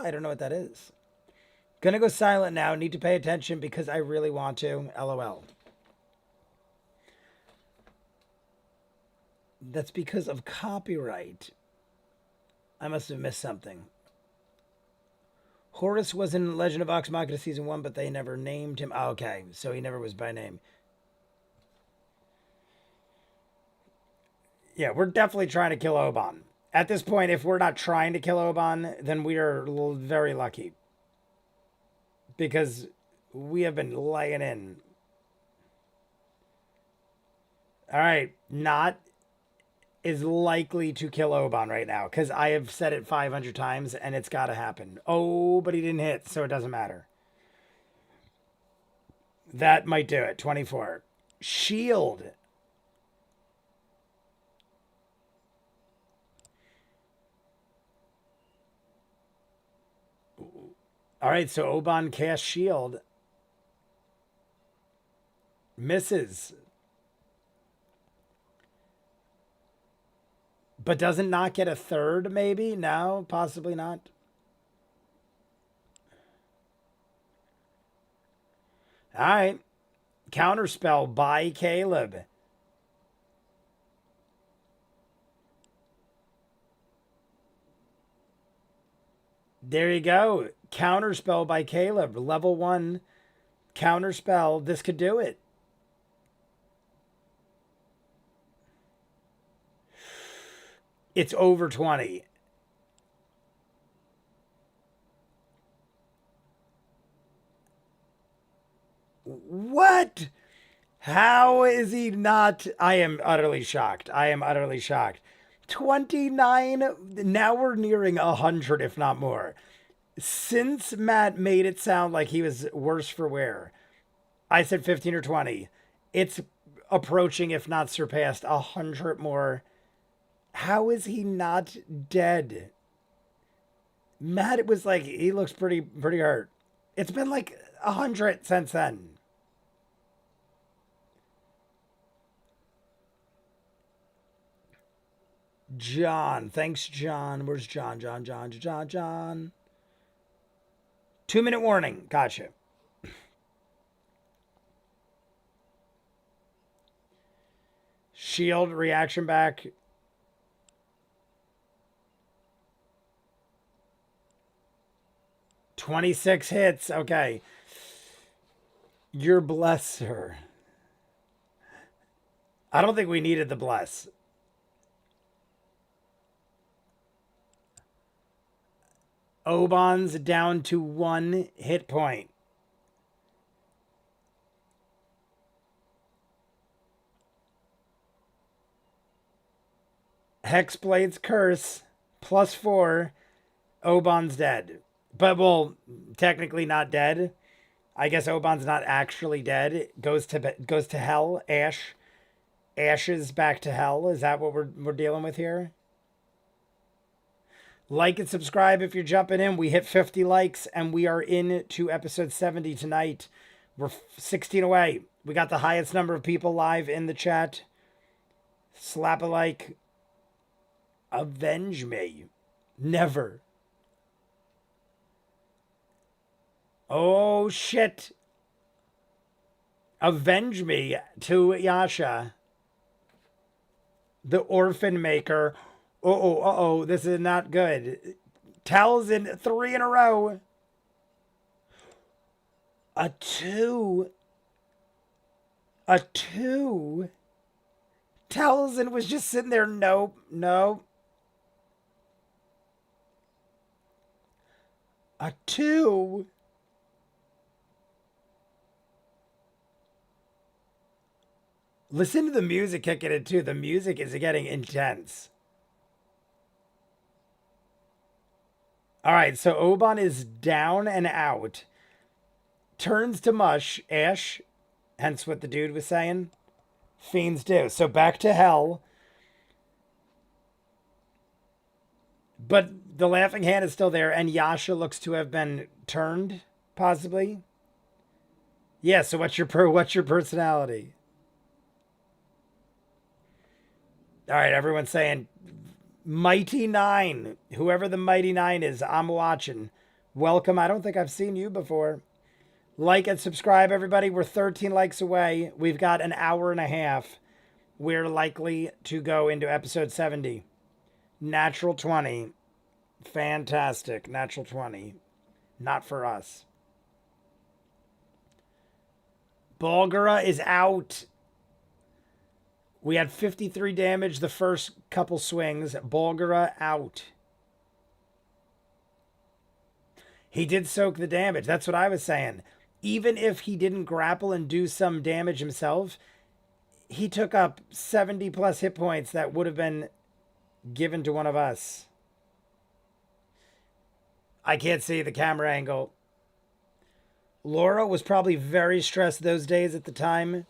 I don't know what that is. Gonna go silent now. Need to pay attention because I really want to. LOL. That's because of copyright. I must have missed something. Horus was in Legend of Vox Machina season 1, but they never named him. Oh, okay, so he never was by name. Yeah, we're definitely trying to kill Oban. At this point, if we're not trying to kill Oban, then we are very lucky. Because we have been laying in. All right, not is likely to kill Oban right now because I have said it 500 times and it's got to happen. Oh, but he didn't hit, so it doesn't matter. That might do it. 24. Shield. All right, so Oban cast shield. Misses. But doesn't not get a third, maybe? No, possibly not. All right. Counterspell by Caleb. There you go. Counterspell by Caleb. Level 1 counterspell. This could do it. It's over 20. What? How is he not? I am utterly shocked. I am utterly shocked. 29. Now we're nearing 100, if not more. Since Matt made it sound like he was worse for wear, I said 15 or 20. It's approaching, if not surpassed, 100 more. How is he not dead? Matt, it was like he looks pretty hurt. It's been like 100 since then. John. Thanks, John. Where's John? John. 2-minute warning. Gotcha. Shield reaction back. "26 hits." Okay. Your blesser. I don't think we needed the bless. Oban's down to 1 hit point. Hexblade's curse +4. Oban's dead. But, well, technically not dead. I guess Oban's not actually dead. Goes to hell. Ashes back to hell. Is that what we're dealing with here? Like and subscribe if you're jumping in. We hit 50 likes and we are into episode 70 tonight. We're 16 away. We got the highest number of people live in the chat. Slap a like. Avenge me. Never. Oh, shit. Avenge me to Yasha. The orphan maker. Uh-oh. This is not good. Tal'dorei 3 in a row. A 2. Tal'dorei was just sitting there. Nope. A 2. Listen to the music kicking in too. The music is getting intense. All right, so Oban is down and out. Turns to mush. Ash, hence what the dude was saying. Fiends do. So back to hell. But the laughing hand is still there, and Yasha looks to have been turned, possibly. Yeah, so what's your personality? All right, everyone's saying Mighty Nine. Whoever the Mighty Nine is, I'm watching. Welcome. I don't think I've seen you before. Like and subscribe, everybody. We're 13 likes away. We've got an hour and a half. We're likely to go into episode 70. Natural 20. Fantastic. Natural 20. Not for us. Bulgara is out. We had 53 damage the first couple swings. Bulgara out. He did soak the damage. That's what I was saying. Even if he didn't grapple and do some damage himself, he took up 70 plus hit points that would have been given to one of us. I can't see the camera angle. Laura was probably very stressed those days at the time.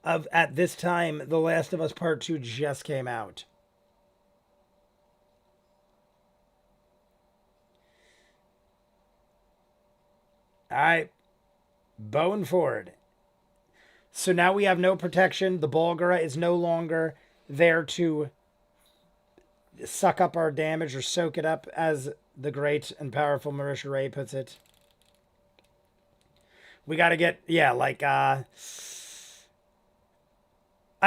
At this time, The Last of Us Part 2 just came out. All right. Bone forward. So now we have no protection. The Bulgara is no longer there to suck up our damage or soak it up, as the great and powerful Marisha Ray puts it. We got to get, yeah, like, I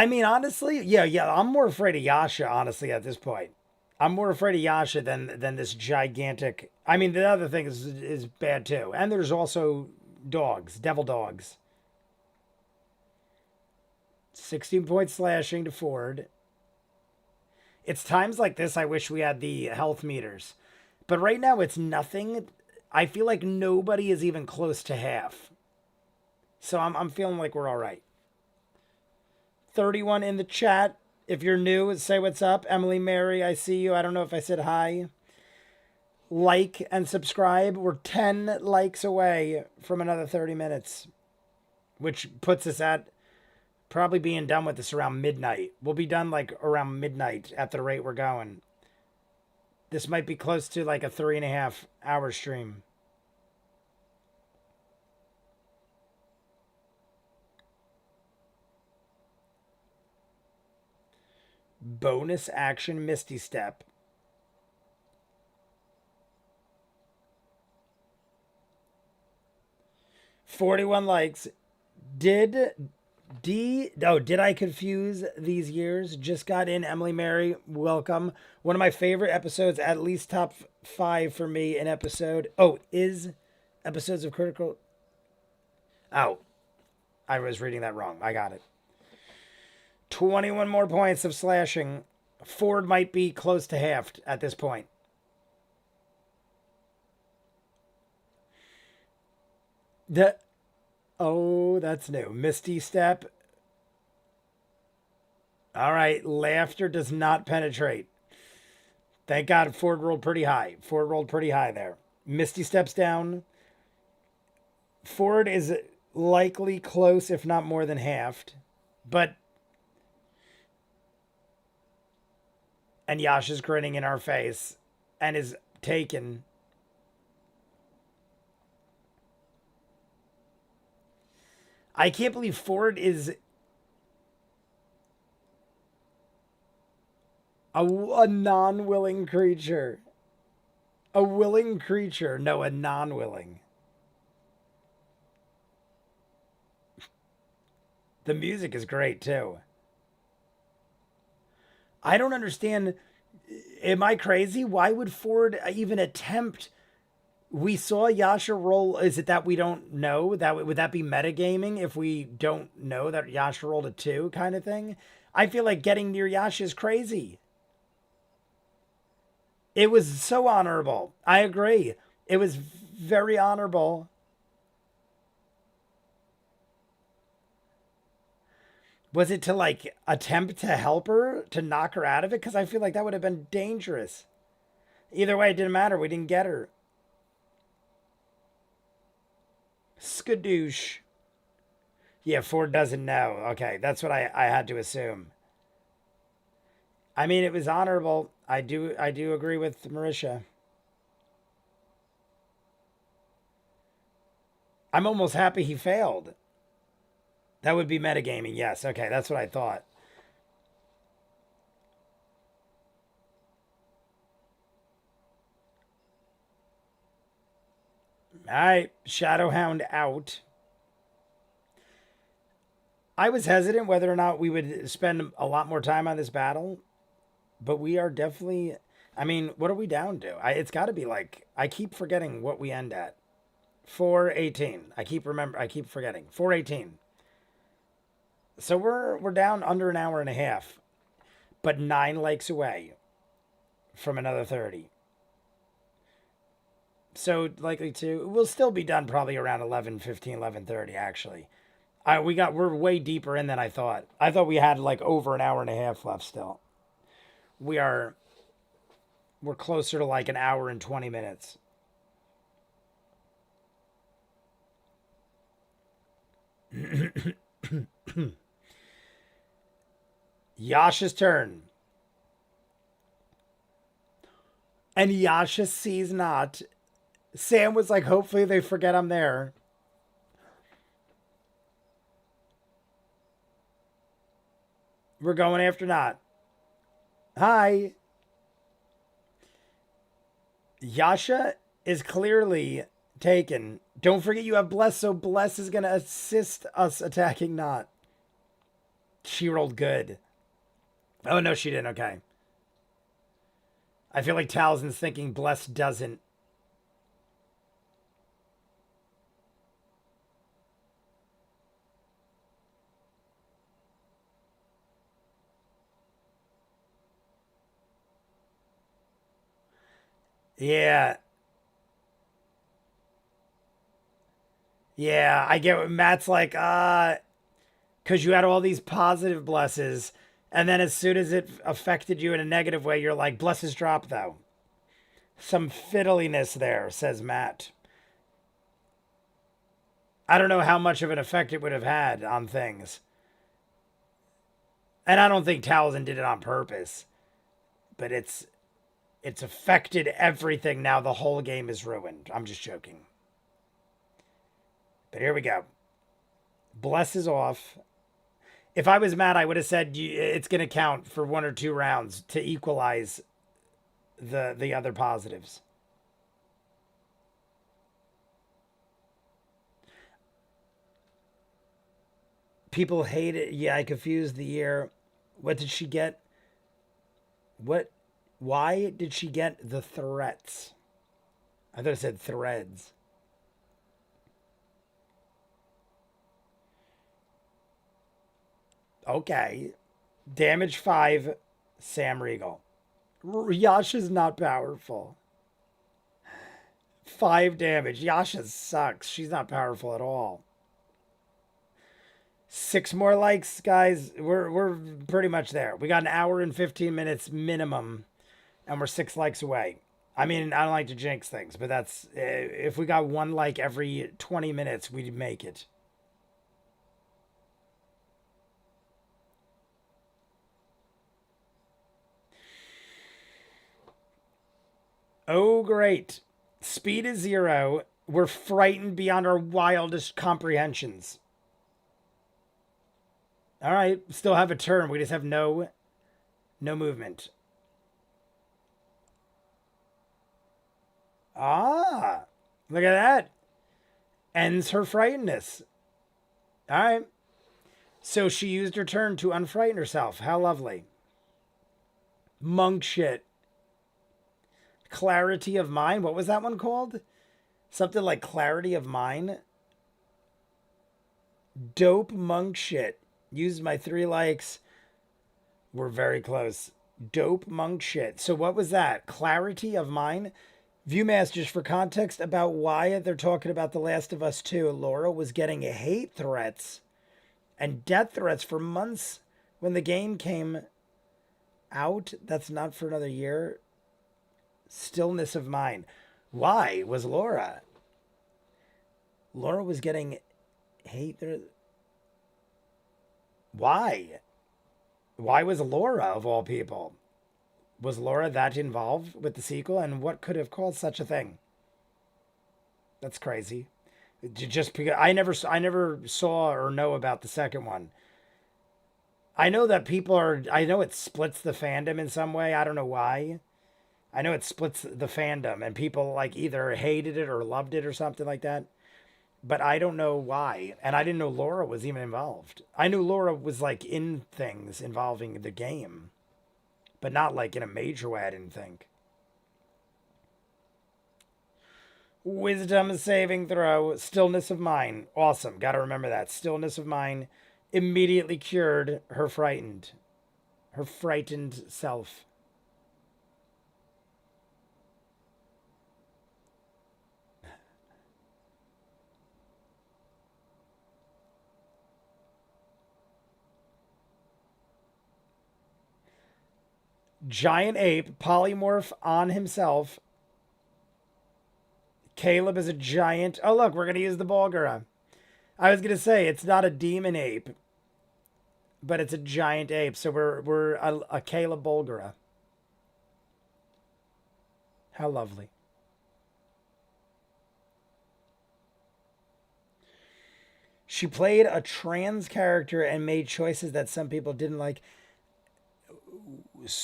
mean, honestly, yeah, I'm more afraid of Yasha, honestly, at this point. I'm more afraid of Yasha than this gigantic. I mean, the other thing is bad too. And there's also dogs, devil dogs. 16 point slashing to Ford. It's times like this I wish we had the health meters. But right now it's nothing. I feel like nobody is even close to half. So I'm feeling like we're all right. 31 in the chat. If you're new, say what's up. Emily Mary, I see you. I don't know if I said hi. Like and subscribe. We're 10 likes away from another 30 minutes, which puts us at probably being done with this around midnight. We'll be done like around midnight at the rate we're going. This might be close to like a 3.5 hour stream. Bonus action Misty Step. $41 likes. Did I confuse these years? Just got in, Emily Mary. Welcome. One of my favorite episodes, at least top 5 for me, an episode. Oh, is episodes of Critical. Oh, I was reading that wrong. I got it. 21 more points of slashing. Ford might be close to halved at this point. Oh, that's new. Misty Step. All right. Laughter does not penetrate. Thank God Ford rolled pretty high. Ford rolled pretty high there. Misty Steps down. Ford is likely close, if not more than halved. But and Yasha's grinning in our face and is taken. I can't believe Ford is a non-willing creature. A willing creature. No, a non-willing. The music is great too. I don't understand. Am I crazy? Why would Ford even attempt? We saw Yasha roll. Is it that we don't know? That would that be metagaming if we don't know that Yasha rolled a 2 kind of thing? I feel like getting near Yasha is crazy. It was so honorable. I agree. It was very honorable. Was it to like attempt to help her to knock her out of it? Because I feel like that would have been dangerous. Either way, it didn't matter. We didn't get her. Skadoosh. Yeah, Ford doesn't know. Okay, that's what I had to assume. I mean, it was honorable. I do agree with Marisha. I'm almost happy he failed. That would be metagaming. Yes. Okay, that's what I thought. All right, Shadowhound out. I was hesitant whether or not we would spend a lot more time on this battle, but we are definitely. I mean, what are we down to? It's got to be like I keep forgetting what we end at. 418. I keep forgetting. 418. So we're down under an hour and a half, but 9 likes away from another 30. So likely to we'll still be done probably around 11:15, 11:30 actually. We're way deeper in than I thought. I thought we had like over an hour and a half left still. We're closer to like an hour and 20 minutes. Yasha's turn. And Yasha sees not. Sam was like, hopefully they forget I'm there. We're going after not. Hi. Yasha is clearly taken. Don't forget you have Bless, so Bless is going to assist us attacking not. She rolled good. Oh, no, she didn't. Okay. I feel like Talzin's thinking Bless doesn't. Yeah. Yeah, I get what Matt's like, because you had all these positive blesses, and then as soon as it affected you in a negative way, you're like, blesses drop though. Some fiddliness there, says Matt. I don't know how much of an effect it would have had on things. And I don't think Talzin did it on purpose. But it's affected everything now. The whole game is ruined. I'm just joking. But here we go. Bless is off. If I was Matt, I would have said it's going to count for 1 or 2 rounds to equalize the other positives. People hate it. Yeah, I confused the year. What did she get? What? Why did she get the threats? I thought it said threads. Okay. Damage 5, Sam Regal. Yasha's not powerful. 5 damage. Yasha sucks. She's not powerful at all. 6 more likes, guys. We're pretty much there. We got an hour and 15 minutes minimum, and we're 6 likes away. I mean, I don't like to jinx things, but that's if we got 1 like every 20 minutes, we'd make it. Oh, great. Speed is 0. We're frightened beyond our wildest comprehensions. All right, still have a turn. We just have no movement. Ah, look at that. Ends her frightenedness. All right. So she used her turn to unfrighten herself. How lovely. Monk shit. Clarity of mind. What was that one called? Something like clarity of mind. Dope monk shit. Used my 3 likes. We're very close. Dope monk shit. So what was that? Clarity of mind? ViewMasters, for context about why they're talking about The Last of Us 2, Laura was getting hate threats and death threats for months when the game came out. That's not for another year. Stillness of mind. Why was Laura? Laura was getting hate. Why? Why was Laura, of all people? Was Laura that involved with the sequel? And what could have caused such a thing? That's crazy. Just because I never saw or know about the second one. I know that people are. I know it splits the fandom in some way. I don't know why. I know it splits the fandom, and people like either hated it or loved it or something like that. But I don't know why. And I didn't know Laura was even involved. I knew Laura was like in things involving the game, but not like in a major way, I didn't think. Wisdom saving throw. Stillness of mind. Awesome. Got to remember that. Stillness of mind immediately cured her frightened self. Giant ape, polymorph on himself. Caleb is a giant. Oh, look, we're going to use the Bulgara. I was going to say, it's not a demon ape, but it's a giant ape. So we're a Caleb Bulgara. How lovely. She played a trans character and made choices that some people didn't like.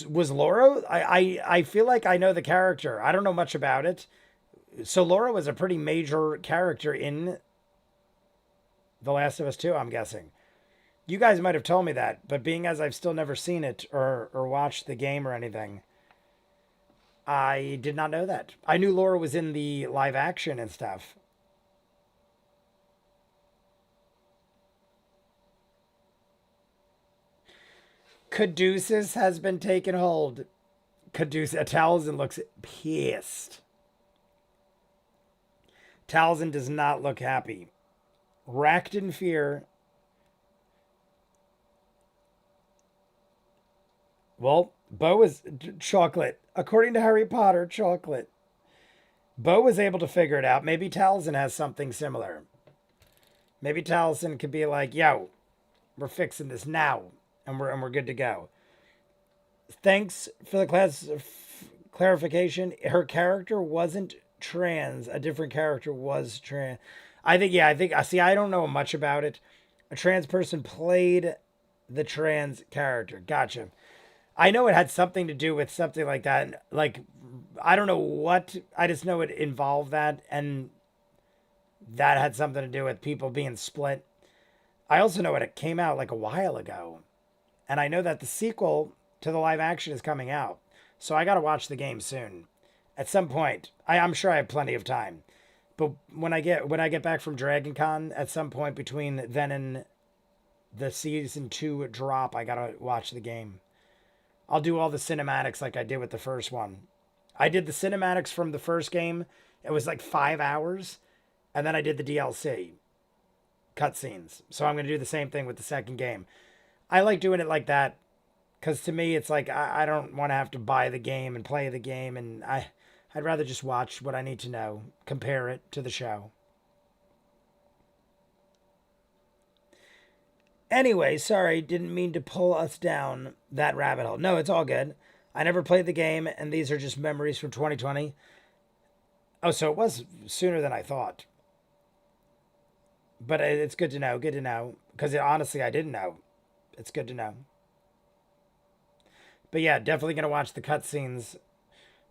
Was Laura? I feel like I know the character. I don't know much about it. So Laura was a pretty major character in The Last of Us 2, I'm guessing. You guys might have told me that, but being as I've still never seen it or watched the game or anything, I did not know that. I knew Laura was in the live action and stuff. Caduceus has been taken hold. Caduceus, Talzin looks pissed. Talzin does not look happy. Racked in fear. Well, Bo is chocolate. According to Harry Potter, chocolate. Bo was able to figure it out. Maybe Talzin has something similar. Maybe Talzin could be like, yo, we're fixing this now. And we're good to go. Thanks for the clarification. Her character wasn't trans. A different character was trans. I see, I don't know much about it. A trans person played the trans character. Gotcha. I know it had something to do with something like that. Like, I don't know what. I just know it involved that. And that had something to do with people being split. I also know it came out like a while ago. And I know that the sequel to the live action is coming out. So I got to watch the game soon. At some point. I'm sure I have plenty of time. But when I get back from Dragon Con, at some point between then and the season 2 drop, I got to watch the game. I'll do all the cinematics like I did with the first one. I did the cinematics from the first game. It was like 5 hours. And then I did the DLC. Cutscenes. So I'm going to do the same thing with the second game. I like doing it like that. Because to me, it's like I don't want to have to buy the game and play the game. And I'd rather just watch what I need to know. Compare it to the show. Anyway, sorry, didn't mean to pull us down that rabbit hole. No, it's all good. I never played the game, and these are just memories from 2020. Oh, so it was sooner than I thought. But it's good to know, Because honestly, I didn't know. It's good to know. But yeah, definitely going to watch the cutscenes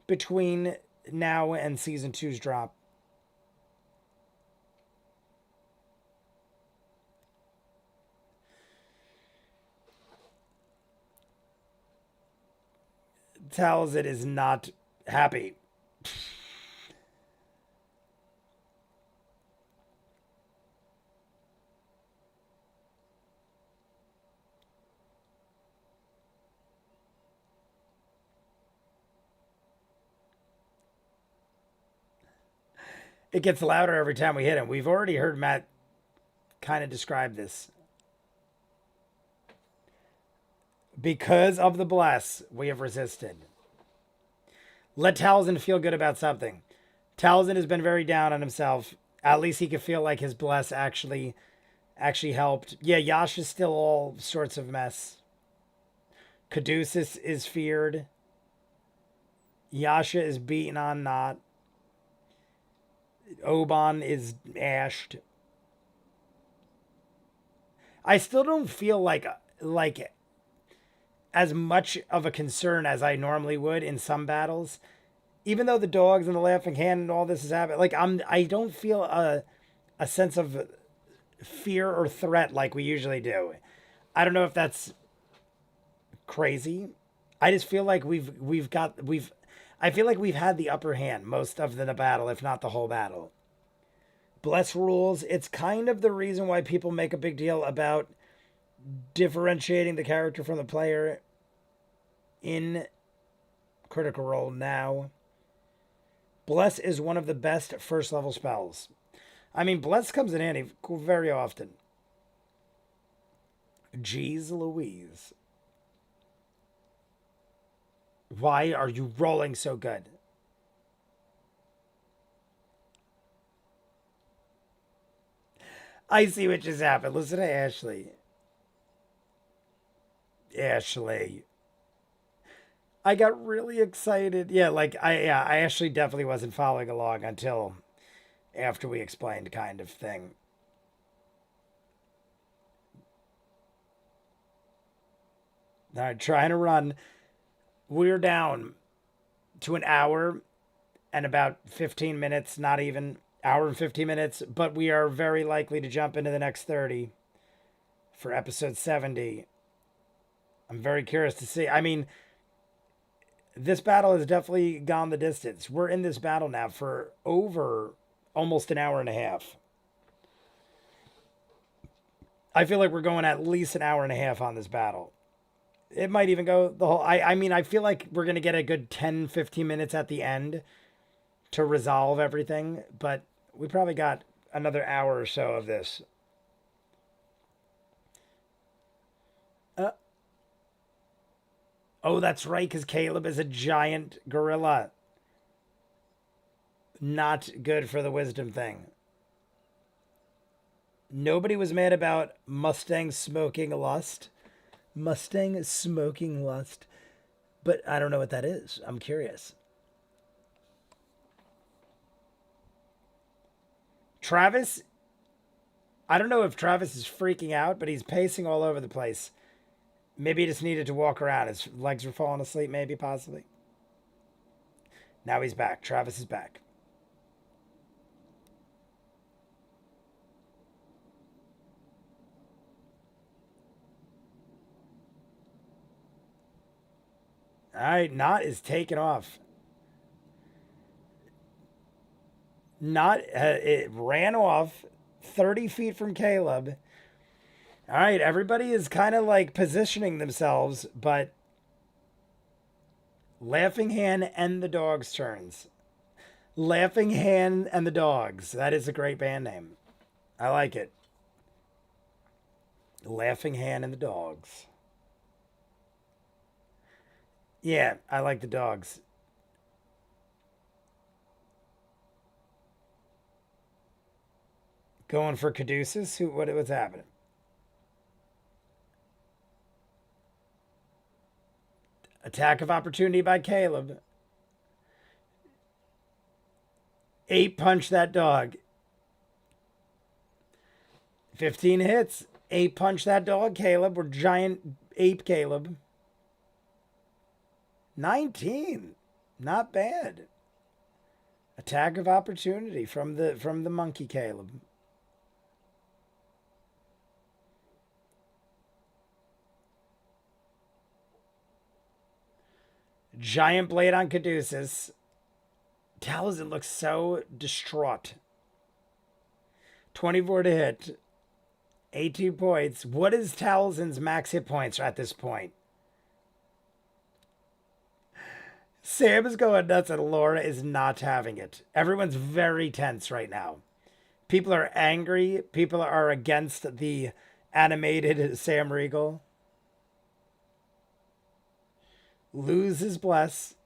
between now and Season 2's drop. Tells it is not happy. It gets louder every time we hit him. We've already heard Matt kind of describe this. Because of the bless, we have resisted. Let Talzin feel good about something. Talzin has been very down on himself. At least he could feel like his bless actually helped. Yeah, Yasha's still all sorts of mess. Caduceus is feared. Yasha is beaten on not. Oban is ashed. I still don't feel like as much of a concern as I normally would in some battles. Even though the dogs and the laughing hand and all this is happening, like I don't feel a sense of fear or threat like we usually do. I don't know if that's crazy. I just feel like I feel like we've had the upper hand most of the battle, if not the whole battle. Bless rules. It's kind of the reason why people make a big deal about differentiating the character from the player in Critical Role now. Bless is one of the best first level spells. I mean, Bless comes in handy very often. Jeez Louise. Why are you rolling so good? I see what just happened. Listen to Ashley. Ashley. I got really excited. Yeah, I actually definitely wasn't following along until after we explained kind of thing. All right, trying to run. We're down to an hour and about 15 minutes, not even hour and 15 minutes, but we are very likely to jump into the next 30 for episode 70. I'm very curious to see. I mean, this battle has definitely gone the distance. We're in this battle now for over almost an hour and a half. I feel like we're going at least an hour and a half on this battle. It might even go the whole... I mean, I feel like we're going to get a good 10, 15 minutes at the end to resolve everything, but we probably got another hour or so of this. Oh, that's right, because Caleb is a giant gorilla. Not good for the wisdom thing. Nobody was mad about Mustang smoking lust. Mustang smoking lust. But I don't know what that is. I'm curious. Travis, I don't know if Travis is freaking out, but he's pacing all over the place. Maybe he just needed to walk around. His legs were falling asleep, maybe, possibly. Now he's back. Travis is back. All right, Knot is taking off. Knot, it ran off 30 feet from Caleb. All right, everybody is kind of like positioning themselves, but Laughing Hand and the Dogs turns. Laughing Hand and the Dogs. That is a great band name. I like it. Laughing Hand and the Dogs. Yeah, I like the Dogs. Going for Caduceus? What's happening? Attack of opportunity by Caleb. 8 punch that dog. 15 hits. 8 punch that dog, Caleb. We're giant ape Caleb. 19. Not bad. Attack of opportunity from the monkey Caleb. Giant blade on Caduceus. Taliesin looks so distraught. 24 to hit. 18 points. What is Taliesin's max hit points at this point? Sam is going nuts and Laura is not having it. Everyone's very tense right now. People are angry. People are against the animated Sam Riegel. Lose his bless.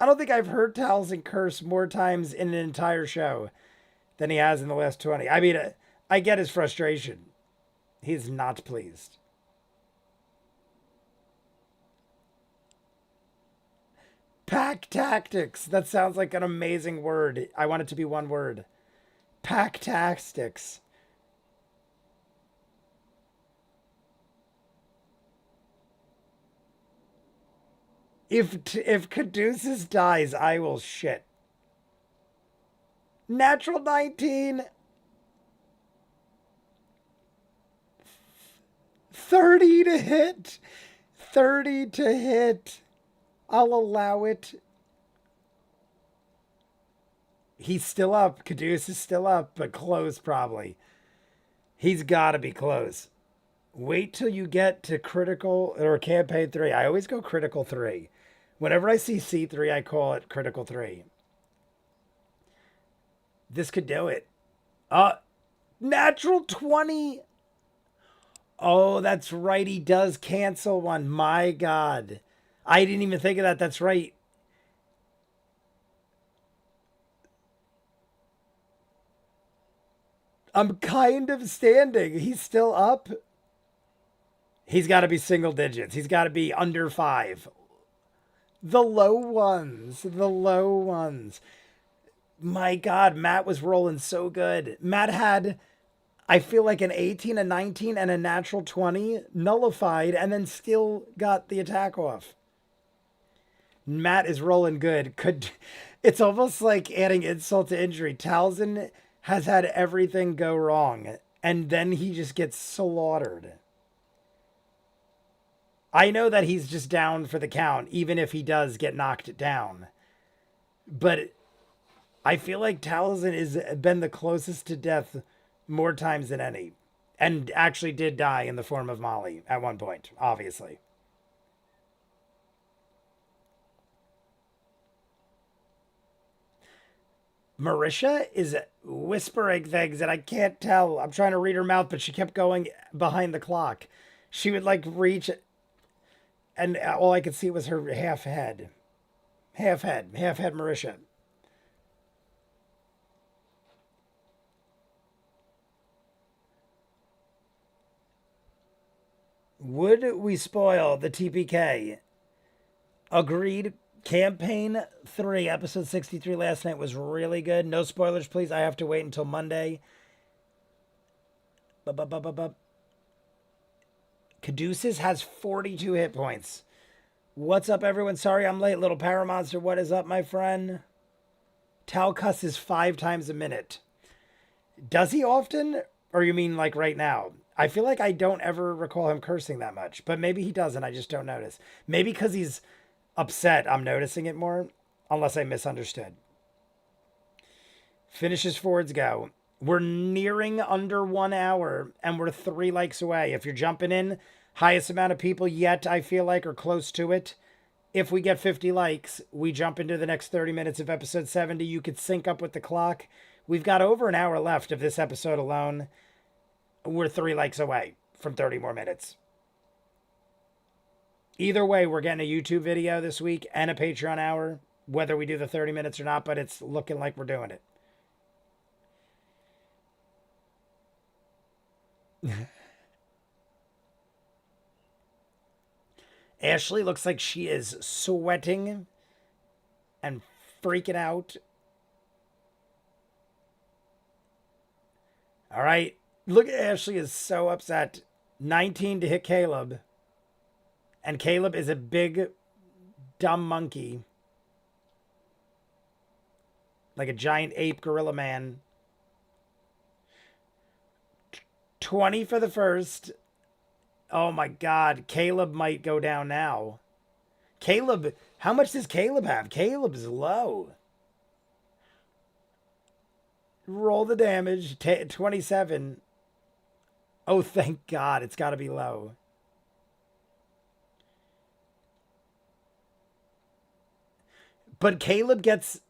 I don't think I've heard Taliesin curse more times in an entire show than he has in the last 20. I mean, I get his frustration. He's not pleased. Pack tactics. That sounds like an amazing word. I want it to be one word. Pack tactics. If Caduceus dies, I will shit. Natural 19. 30 to hit. 30 to hit. I'll allow it. He's still up. Caduceus is still up, but close probably. He's got to be close. Wait till you get to critical or campaign 3. I always go critical 3. Whenever I see C3, I call it critical 3. This could do it. Natural 20. Oh, that's right. He does cancel one. My God. I didn't even think of that. That's right. I'm kind of standing. He's still up. He's got to be single digits. He's got to be under 5. The low ones. The low ones. My God, Matt was rolling so good. Matt had I feel like an 18, a 19, and a natural 20 nullified and then still got the attack off. Matt is rolling good. It's almost like adding insult to injury. Talzin has had everything go wrong, and then he just gets slaughtered. I know that he's just down for the count, even if he does get knocked down. But I feel like Talzin has been the closest to death more times than any. And actually did die in the form of Molly at one point, obviously. Marisha is whispering things and I can't tell. I'm trying to read her mouth, but she kept going behind the clock. She would like reach, and all I could see was her half head. Half head Marisha. Would we spoil the TPK? Agreed. Campaign 3, episode 63 last night was really good. No spoilers, please. I have to wait until Monday. Caduceus has 42 hit points. What's up, everyone? Sorry I'm late. Little Paramonster, what is up, my friend? Tal cusses 5 times a minute. Does he often? Or you mean like right now? I feel like I don't ever recall him cursing that much. But maybe he doesn't. I just don't notice. Maybe because he's upset, I'm noticing it more. Unless I misunderstood. Finishes forwards go. We're nearing under 1 hour. And we're 3 likes away. If you're jumping in, highest amount of people yet, I feel like, or close to it. If we get 50 likes, we jump into the next 30 minutes of episode 70. You could sync up with the clock. We've got over an hour left of this episode alone. We're 3 likes away from 30 more minutes. Either way, we're getting a YouTube video this week and a Patreon hour, whether we do the 30 minutes or not, but it's looking like we're doing it. Ashley looks like she is sweating and freaking out. All right. Look at Ashley is so upset. 19 to hit Caleb. And Caleb is a big, dumb monkey. Like a giant ape gorilla man. 20 for the first. Oh my God. Caleb might go down now. Caleb, how much does Caleb have? Caleb is low. Roll the damage. 27. Oh, thank God. It's got to be low. But Caleb gets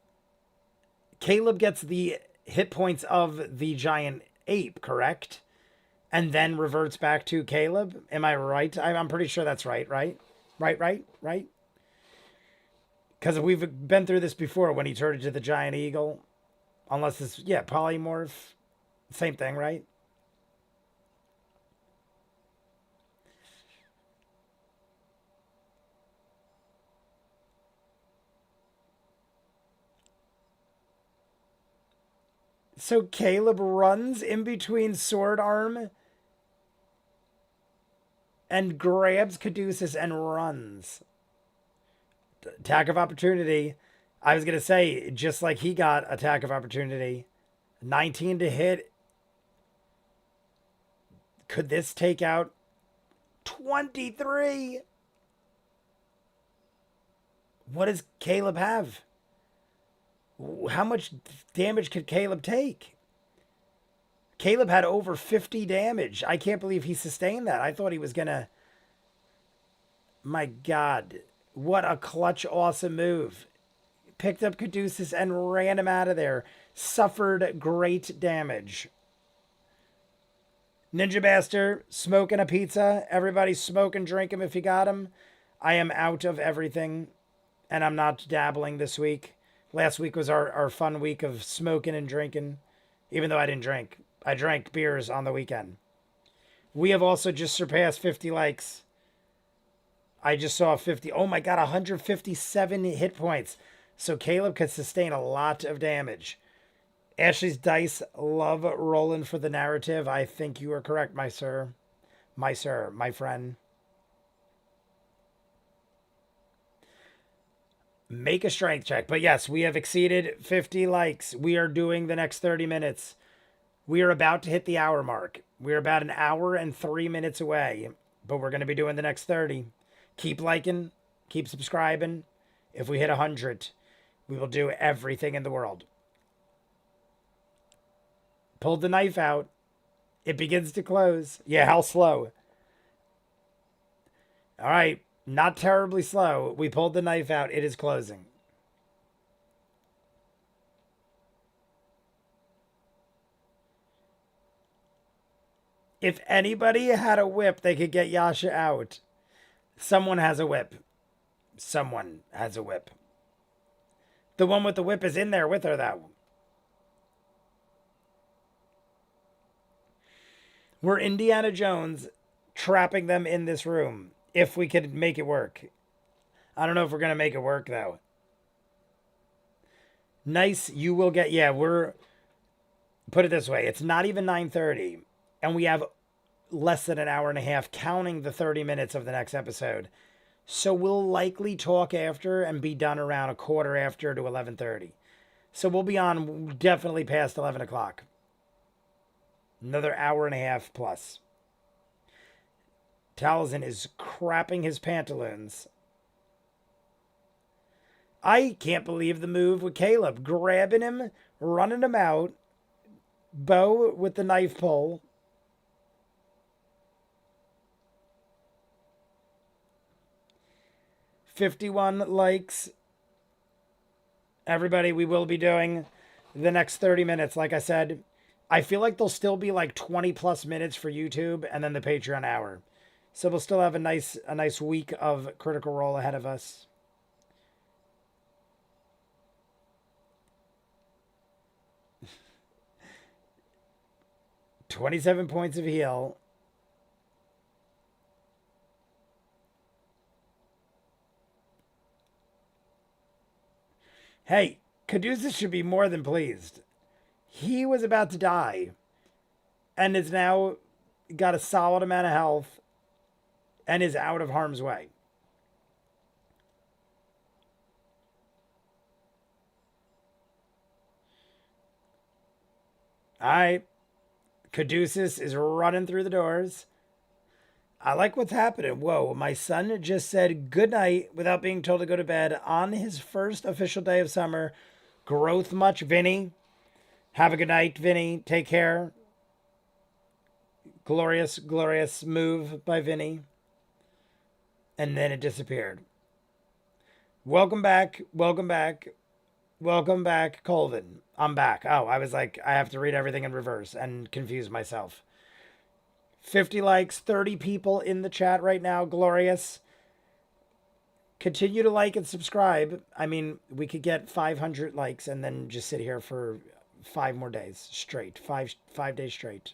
the hit points of the giant ape, correct? And then reverts back to Caleb. Am I right? I'm pretty sure that's right, right? Right? Because we've been through this before when he turned into the giant eagle. Unless it's, yeah, polymorph. Same thing, right? So Caleb runs in between sword arm and grabs Caduceus and runs. Attack of opportunity. I was going to say, just like he got attack of opportunity. 19 to hit. Could this take out 23? What does Caleb have? How much damage could Caleb take? Caleb had over 50 damage. I can't believe he sustained that. I thought he was going to... My God. What a clutch, awesome move. Picked up Caduceus and ran him out of there. Suffered great damage. Ninja Master, smoking a pizza. Everybody smoke and drink him if you got him. I am out of everything. And I'm not dabbling this week. Last week was our fun week of smoking and drinking. Even though I didn't drink. I drank beers on the weekend. We have also just surpassed 50 likes. I just saw 50. Oh my God, 157 hit points. So Caleb could sustain a lot of damage. Ashley's dice love rolling for the narrative. I think you are correct, my sir. My friend. Make a strength check. But yes, we have exceeded 50 likes. We are doing the next 30 minutes. We are about to hit the hour mark. We're about an hour and 3 minutes away, but we're going to be doing the next 30. Keep liking, keep subscribing. If we hit 100, we will do everything in the world. Pulled the knife out. It begins to close. Yeah, how slow? All right, not terribly slow. We pulled the knife out. It is closing. If anybody had a whip, they could get Yasha out. Someone has a whip. Someone has a whip. The one with the whip is in there with her, though. We're Indiana Jones trapping them in this room. If we could make it work. I don't know if we're going to make it work, though. Nice, you will get... Yeah, we're... Put it this way. It's not even 9:30. And we have less than an hour and a half, counting the 30 minutes of the next episode. So we'll likely talk after and be done around a quarter after to 11:30. So we'll be on definitely past 11 o'clock. Another hour and a half plus. Talzin is crapping his pantaloons. I can't believe the move with Caleb. Grabbing him, running him out. Bo with the knife pull. $51 likes. Everybody, we will be doing the next 30 minutes. Like I said, I feel like there'll still be like 20 plus minutes for YouTube and then the Patreon hour. So we'll still have a nice week of Critical Role ahead of us. $27 points of heal. Hey, Caduceus should be more than pleased. He was about to die and is now got a solid amount of health and is out of harm's way. All right. Caduceus is running through the doors. I like what's happening. Whoa, my son just said good night without being told to go to bed on his first official day of summer. Growth much, Vinny? Have a good night, Vinny. Take care. Glorious, glorious move by Vinny. And then it disappeared. Welcome back. Welcome back. Welcome back, Colvin. I'm back. Oh, I was like, I have to read everything in reverse and confuse myself. 50 likes, 30 people in the chat right now. Glorious. Continue to like and subscribe. I mean, we could get 500 likes and then just sit here for 5 more days straight. Five days straight.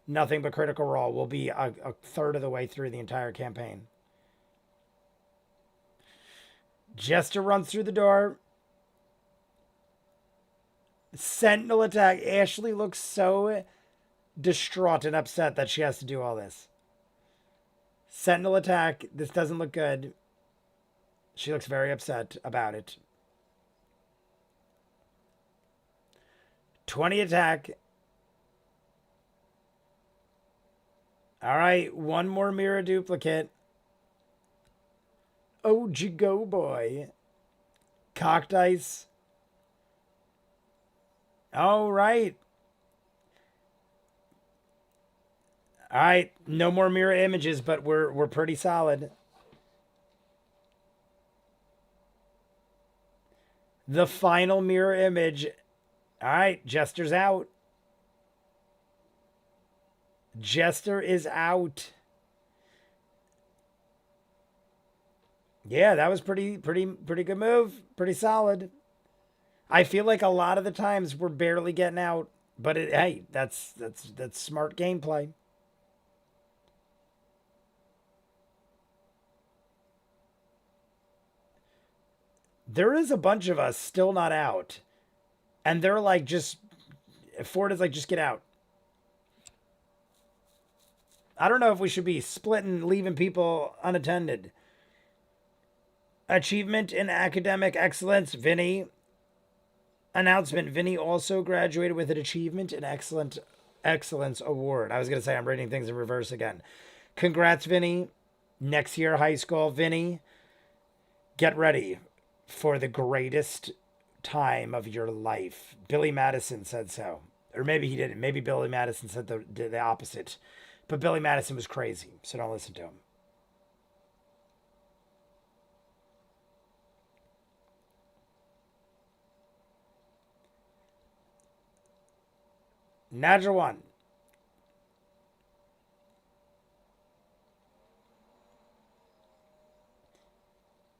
Nothing but Critical Role. We'll be a third of the way through the entire campaign. Jester runs through the door. Sentinel attack. Ashley looks so distraught and upset that she has to do all this. Sentinel attack. This doesn't look good. She looks very upset about it. 20 attack. All right, one more mirror duplicate. Oh, go boy. Cock dice. All right. All right, no more mirror images, but we're pretty solid. The final mirror image. All right, Jester's out. Jester is out. Yeah, that was pretty good move. Pretty solid. I feel like a lot of the times we're barely getting out, but hey, that's smart gameplay. There is a bunch of us still not out, and they're like just Ford is like, just get out. I don't know if we should be splitting, leaving people unattended. Achievement in academic excellence, Vinny. Announcement, Vinny also graduated with an Achievement in Excellence Award. I was going to say I'm reading things in reverse again. Congrats, Vinny. Next year, high school, Vinny. Get ready for the greatest time of your life. Billy Madison said so. Or maybe he didn't. Maybe Billy Madison said the opposite. But Billy Madison was crazy, so don't listen to him. Natural one.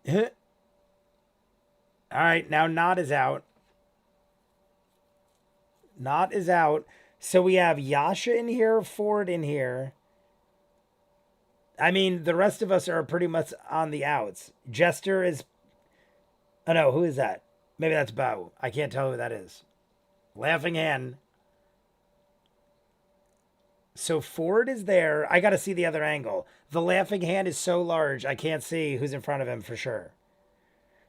All right, now Not is out. Not is out. So we have Yasha in here, Ford in here. I mean, the rest of us are pretty much on the outs. Jester is... Oh, no, who is that? Maybe that's Bo. I can't tell who that is. Laughing Hand. So Ford is there. I got to see the other angle. The Laughing Hand is so large, I can't see who's in front of him for sure.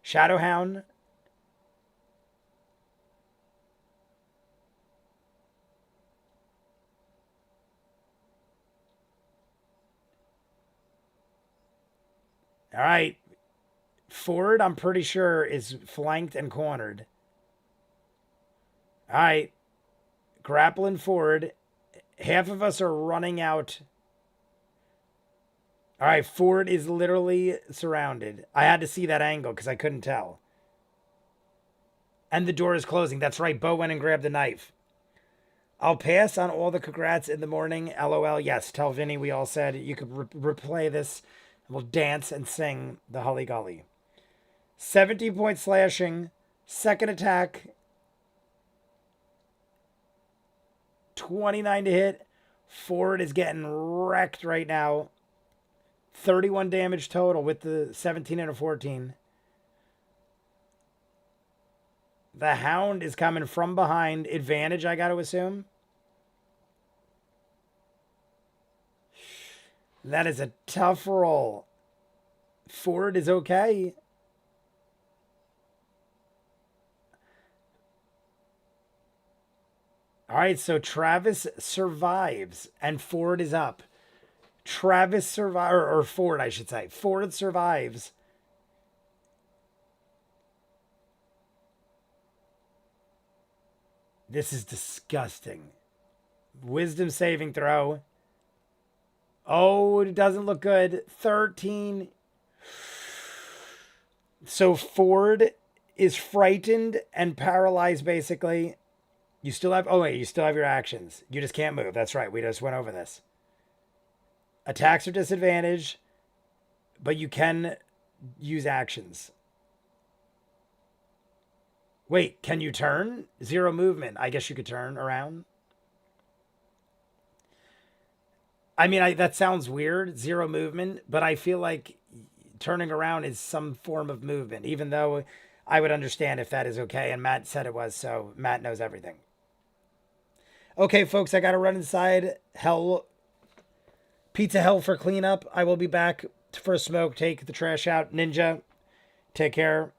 Shadowhound. All right. Ford, I'm pretty sure, is flanked and cornered. All right. Grappling Ford. Half of us are running out. All right. Ford is literally surrounded. I had to see that angle because I couldn't tell. And the door is closing. That's right. Bo went and grabbed the knife. I'll pass on all the congrats in the morning. LOL. Yes. Tell Vinny we all said you could replay this. We'll dance and sing the Holly Golly. 70-point slashing. Second attack. 29 to hit. Ford is getting wrecked right now. 31 damage total with the 17 and a 14. The Hound is coming from behind. Advantage, I got to assume. That is a tough roll. Ford is okay. All right, so Travis survives and Ford is up. Travis survives, or Ford, I should say. Ford survives. This is disgusting. Wisdom saving throw. Oh, it doesn't look good. 13. So Ford is frightened and paralyzed, basically. You still have... Oh, wait. You still have your actions. You just can't move. That's right. We just went over this. Attacks are disadvantaged, but you can use actions. Wait, can you turn? 0 movement. I guess you could turn around. I mean, that sounds weird, 0 movement, but I feel like turning around is some form of movement, even though I would understand if that is okay. And Matt said it was, so Matt knows everything. Okay, folks, I got to run inside. Pizza Hell for cleanup. I will be back for a smoke. Take the trash out. Ninja, take care.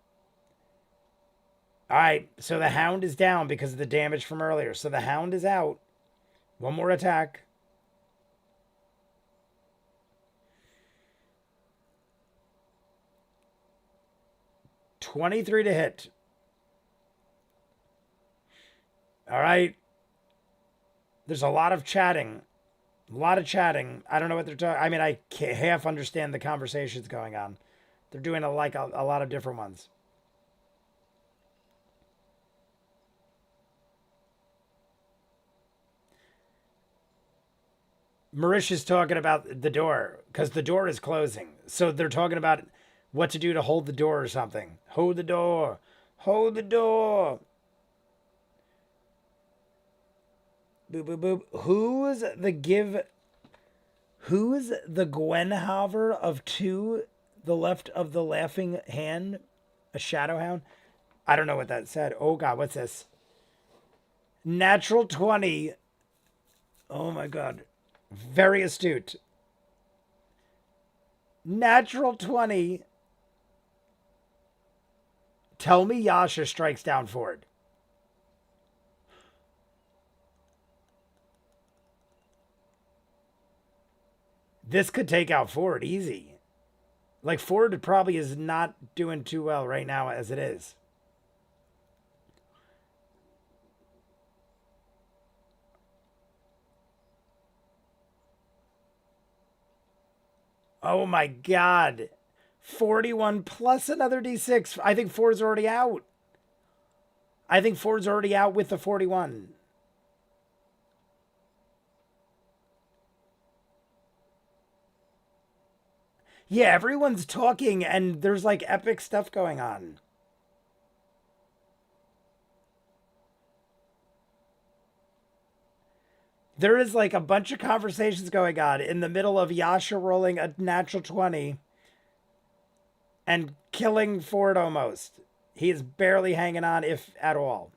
All right, so the Hound is down because of the damage from earlier. So the Hound is out. One more attack. $23 to hit. All right. There's a lot of chatting. A lot of chatting. I don't know what they're talking. I mean, I can't half understand the conversations going on. They're doing a lot of different ones. Marisha's talking about the door because the door is closing. So they're talking about what to do to hold the door or something. Hold the door. Hold the door. Boop, boop, boop. Who's the Gwenhaver of 2, the left of the Laughing Hand? A Shadowhound? I don't know what that said. Oh, God, what's this? Natural 20. Oh my god. Very astute. Natural 20. Tell me Yasha strikes down Ford. This could take out Ford easy. Like, Ford probably is not doing too well right now as it is. Oh my god. 41 plus another D6. I think Ford's already out. I think Ford's already out with the 41. Yeah, everyone's talking and there's like epic stuff going on. There is like a bunch of conversations going on in the middle of Yasha rolling a natural 20 and killing Ford almost. He is barely hanging on, if at all.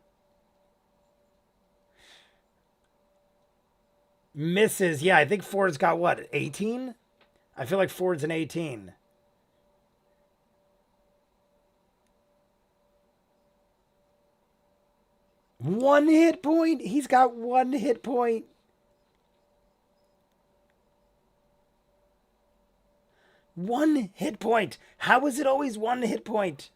Misses. Yeah, I think Ford's got what, 18? I feel like Ford's an 18. One hit point? He's got one hit point. One hit point. How is it always one hit point?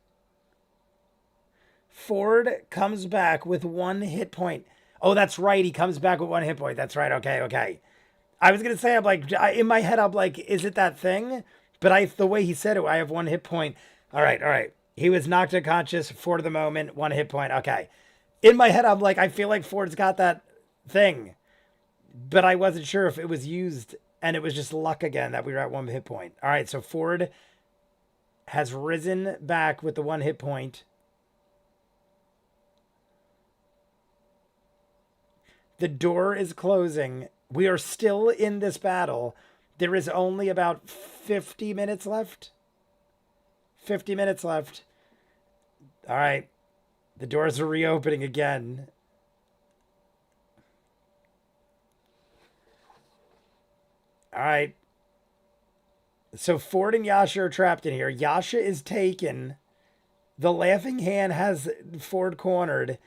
Ford comes back with one hit point. Oh, that's right. He comes back with one hit point. That's right. Okay, okay. I was gonna say, I'm like, in my head, I'm like, is it that thing? But the way he said it, I have one hit point. All right, all right. He was knocked unconscious for the moment, one hit point. Okay. In my head, I'm like, I feel like Ford's got that thing, but I wasn't sure if it was used, and it was just luck again that we were at one hit point. All right, so Ford has risen back with the one hit point. The door is closing. We are still in this battle. There is only about 50 minutes left. 50 minutes left. All right. The doors are reopening again. All right. So Ford and Yasha are trapped in here. Yasha is taken. The laughing hand has Ford cornered.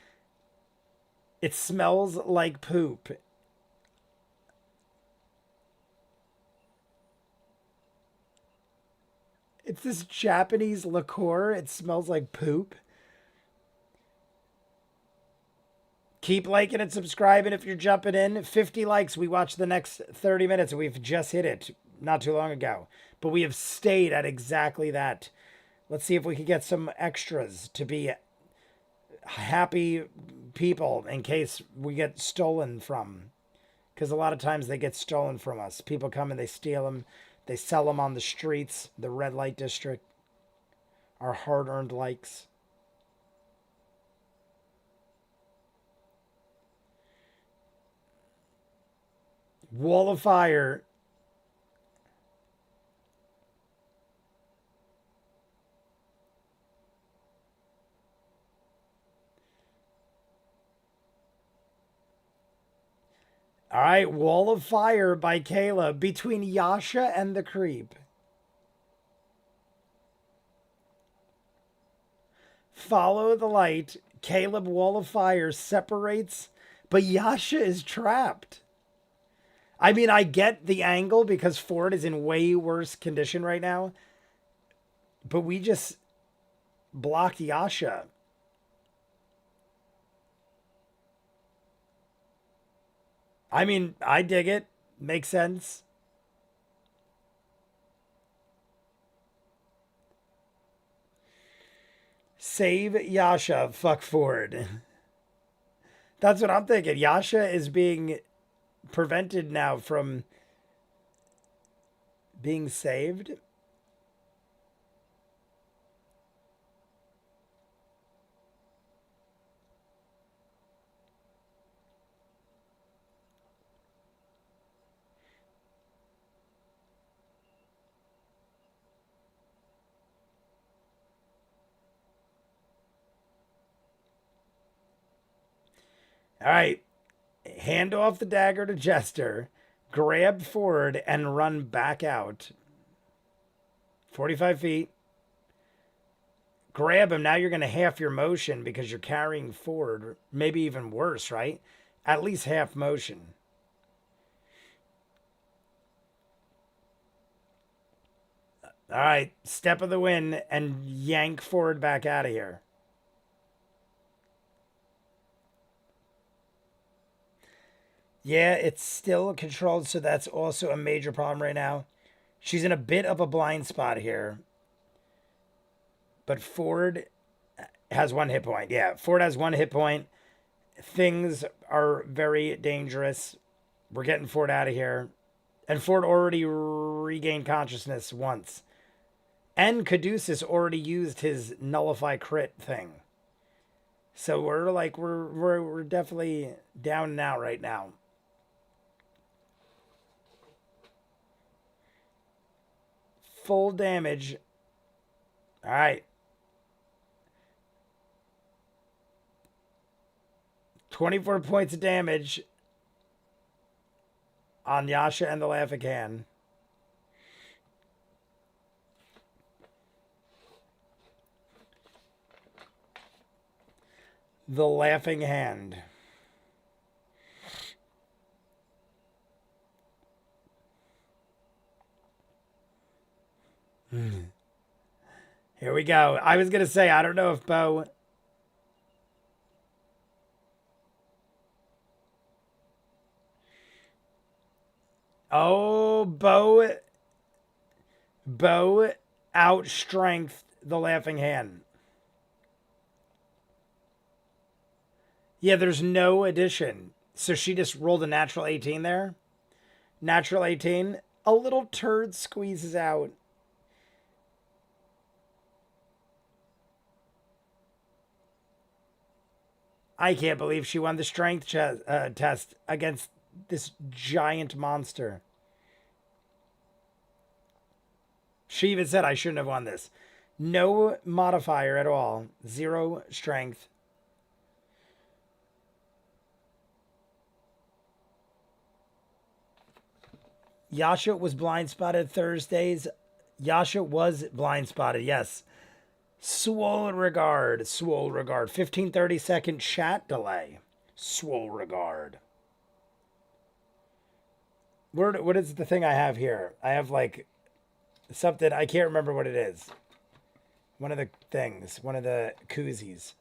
It smells like poop. It's this Japanese liqueur. It smells like poop. Keep liking and subscribing if you're jumping in. 50 likes. We watch the next 30 minutes. We've just hit it not too long ago. But we have stayed at exactly that. Let's see if we can get some extras to be happy people in case we get stolen from. Because a lot of times they get stolen from us. People come and they steal them. They sell them on the streets, the red light district. Our hard-earned likes. Wall of fire. All right, wall of fire by Caleb between Yasha and the creep. Follow the light. Caleb, wall of fire separates, but Yasha is trapped. I mean, I get the angle because Ford is in way worse condition right now, but we just blocked Yasha. I mean, I dig it. Makes sense. Save Yasha. Fuck Ford. That's what I'm thinking. Yasha is being prevented now from being saved. All right. Hand off the dagger to Jester. Grab forward and run back out. 45 feet. Grab him. Now you're going to half your motion because you're carrying forward. Maybe even worse, right? At least half motion. All right. Step of the wind and yank forward back out of here. Yeah, it's still controlled, so that's also a major problem right now. She's in a bit of a blind spot here. But Ford has 1 hit point. Yeah, Ford has 1 hit point. Things are very dangerous. We're getting Ford out of here. And Ford already regained consciousness once. And Caduceus already used his nullify crit thing. So we're definitely down and out right now. Full damage. All right. 24 points of damage on Yasha and the Laughing Hand. The Laughing Hand. Here we go. I was going to say, I don't know if Bo... Oh, Bo outstrengthed the Laughing Hand. Yeah, there's no addition. So she just rolled a natural 18 there. Natural 18. A little turd squeezes out. I can't believe she won the strength test against this giant monster. She even said I shouldn't have won this. No modifier at all. 0 strength. Yasha was blind spotted Thursdays. Yasha was blind spotted, yes. Swole regard. 15-30 second chat delay. Swole regard. What is the thing I have here? I have like something, I can't remember what it is. One of the things, one of the koozies.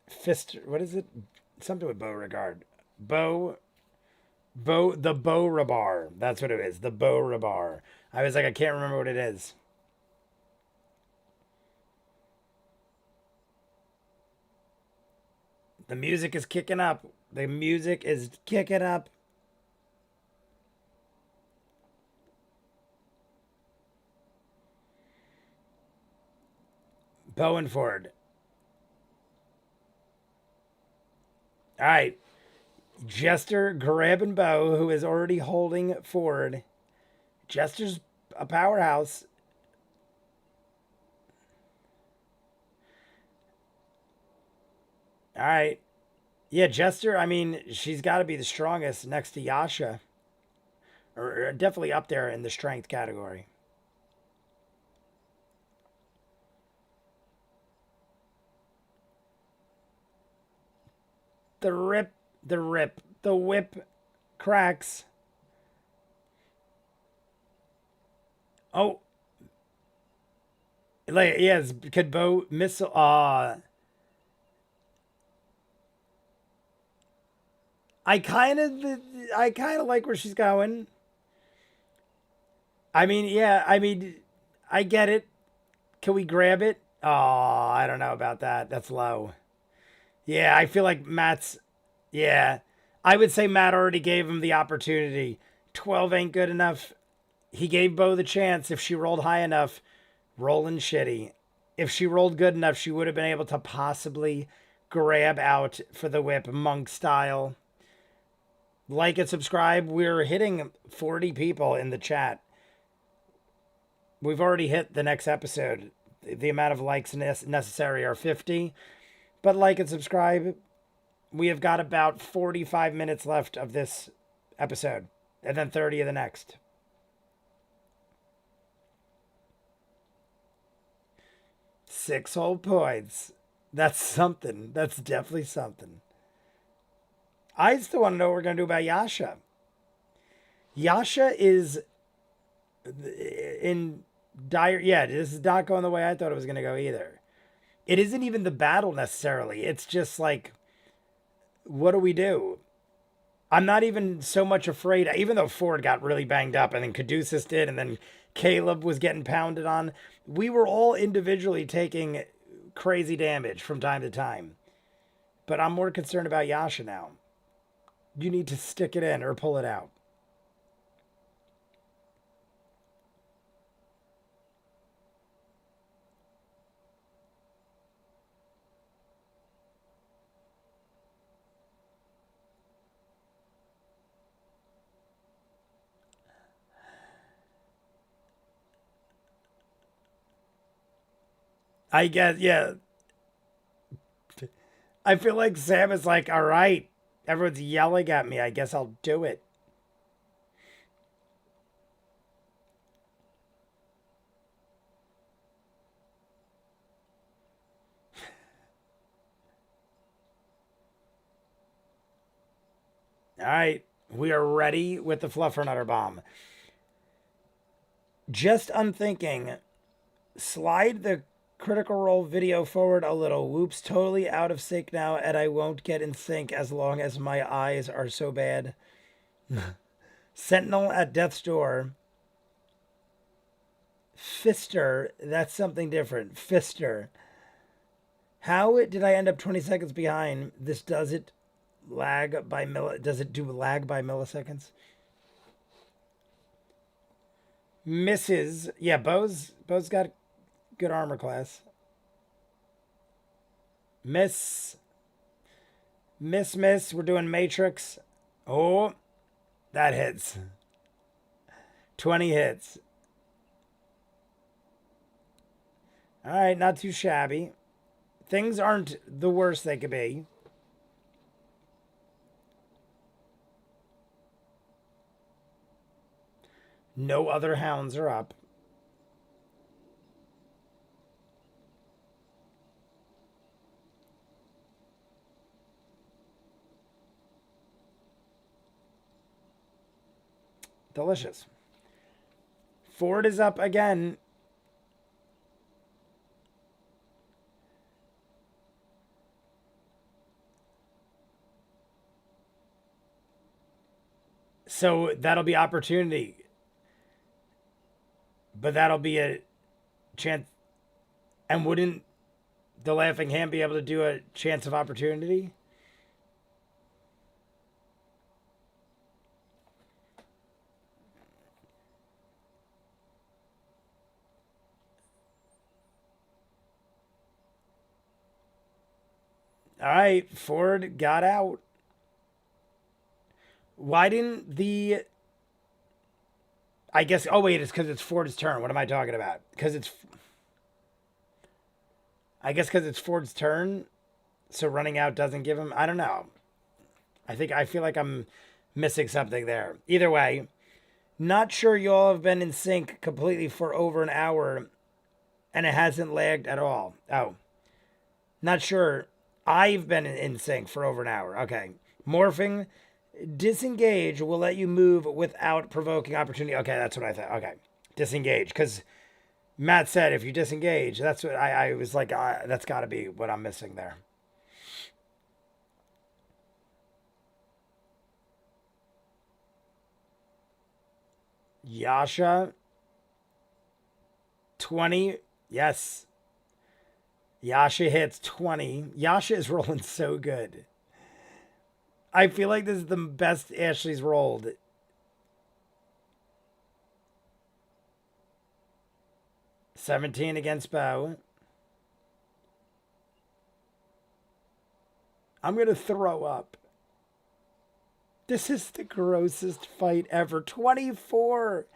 Fist, what is it? Something with Beauregard. The Beauregard. That's what it is. The Beauregard. I was like, I can't remember what it is. The music is kicking up. The music is kicking up. Bow and Ford. All right. Jester grabbing Bow, who is already holding Ford. Jester's a powerhouse. All right. Yeah, Jester, I mean, she's got to be the strongest next to Yasha. Or definitely up there in the strength category. The whip cracks. Oh. Like, yes, could Bo missile? I kind of like where she's going. I mean, yeah, I get it. Can we grab it? Oh, I don't know about that. That's low. Yeah, I feel like Matt's. Yeah, I would say Matt already gave him the opportunity. 12 ain't good enough. He gave Bo the chance. If she rolled high enough, rolling shitty. If she rolled good enough, she would have been able to possibly grab out for the whip, monk style. Like and subscribe. We're hitting 40 people in the chat. We've already hit the next episode. The amount of likes necessary are 50. But like and subscribe. We have got about 45 minutes left of this episode, and then 30 of the next. Six whole points. That's something. That's definitely something. I still want to know what we're going to do about Yasha. Yasha is in dire... Yeah, this is not going the way I thought it was going to go either. It isn't even the battle necessarily. It's just like, what do we do? I'm not even so much afraid, even though Ford got really banged up and then Caduceus did, and then Caleb was getting pounded on. We were all individually taking crazy damage from time to time. But I'm more concerned about Yasha now. You need to stick it in or pull it out. I guess, yeah. I feel like Sam is like, all right, everyone's yelling at me. I guess I'll do it. All right, we are ready with the Fluffernutter Bomb. Just unthinking, slide the Critical Role video forward a little. Whoops, totally out of sync now, and I won't get in sync as long as my eyes are so bad. Sentinel at death's door. Fister, that's something different. Fister. How did I end up 20 seconds behind? This does it lag by does it do lag by milliseconds? Misses. Yeah, Bo's got good armor class. Miss. We're doing Matrix. Oh, that hits. 20 hits. All right, not too shabby. Things aren't the worst they could be. No other hounds are up. Delicious. Ford is up again. So that'll be opportunity. But that'll be a chance. And wouldn't the Laughing Hand be able to do a chance of opportunity? All right, Ford got out. Why didn't the... I guess... Oh, wait, it's because it's Ford's turn. What am I talking about? Because it's... I guess because it's Ford's turn, so running out doesn't give him... I don't know. I feel like I'm missing something there. Either way, not sure you all have been in sync completely for over an hour, and it hasn't lagged at all. Oh. Not sure... I've been in sync for over an hour. Okay. Morphing. Disengage will let you move without provoking opportunity. Okay, that's what I thought. Okay. Disengage. Because Matt said if you disengage, that's what I was like, that's got to be what I'm missing there. Yasha. 20. Yes. Yasha hits 20. Yasha is rolling so good. I feel like this is the best Ashley's rolled. $17 against Bo. I'm going to throw up. This is the grossest fight ever. 24.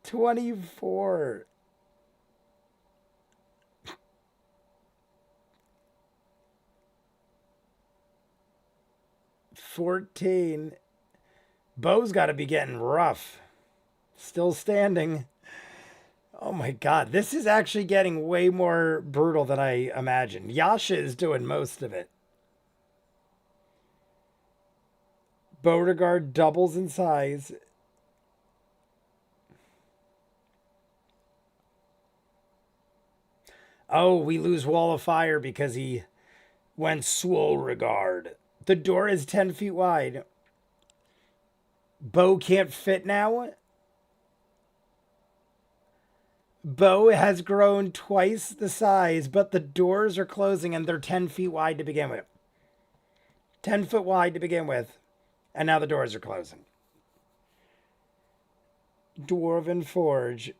24. 14. Bo's got to be getting rough. Still standing. Oh my god, this is actually getting way more brutal than I imagined. Yasha is doing most of it. Beauregard doubles in size. Oh, we lose Wall of Fire because he went swole regard. The door is 10 feet wide. Bo can't fit now. Bo has grown twice the size, but the doors are closing and they're 10 feet wide to begin with. 10 foot wide to begin with. And now the doors are closing. Dwarven Forge.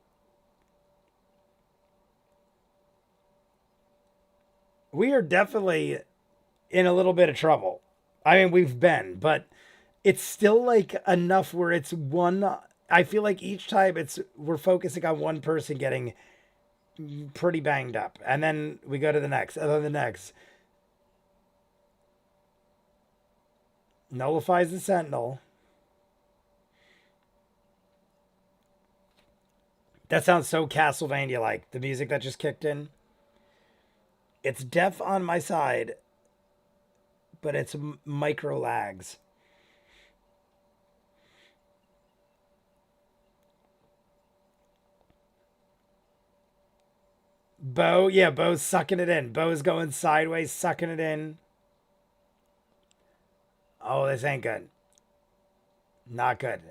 We are definitely in a little bit of trouble. I mean, we've been, but it's still like enough where it's one. I feel like each time we're focusing on one person getting pretty banged up, and then we go to the next, and then the next. Nullifies the Sentinel. That sounds so Castlevania-like, the music that just kicked in. It's deaf on my side, but it's micro lags. Bo, yeah, Bo's sucking it in. Bo's going sideways, sucking it in. Oh, this ain't good. Not good.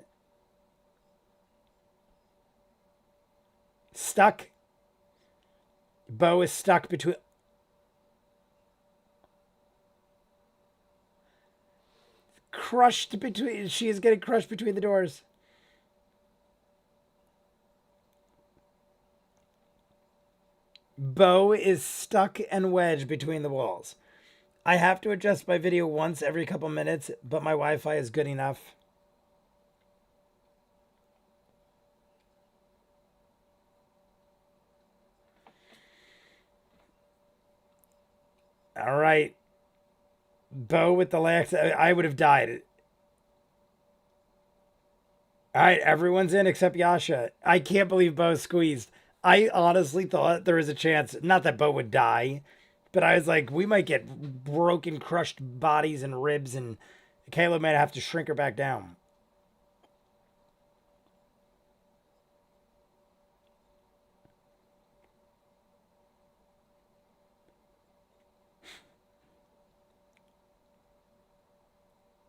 Stuck. Bo is stuck between... Crushed between... She is getting crushed between the doors. Bo is stuck and wedged between the walls. I have to adjust my video once every couple minutes, but my Wi-Fi is good enough. All right. Bo with the lax. I would have died. All right, everyone's in except Yasha. I can't believe Bo squeezed. I honestly thought there was a chance, not that Bo would die, but I was like, we might get broken, crushed bodies and ribs, and Caleb might have to shrink her back down.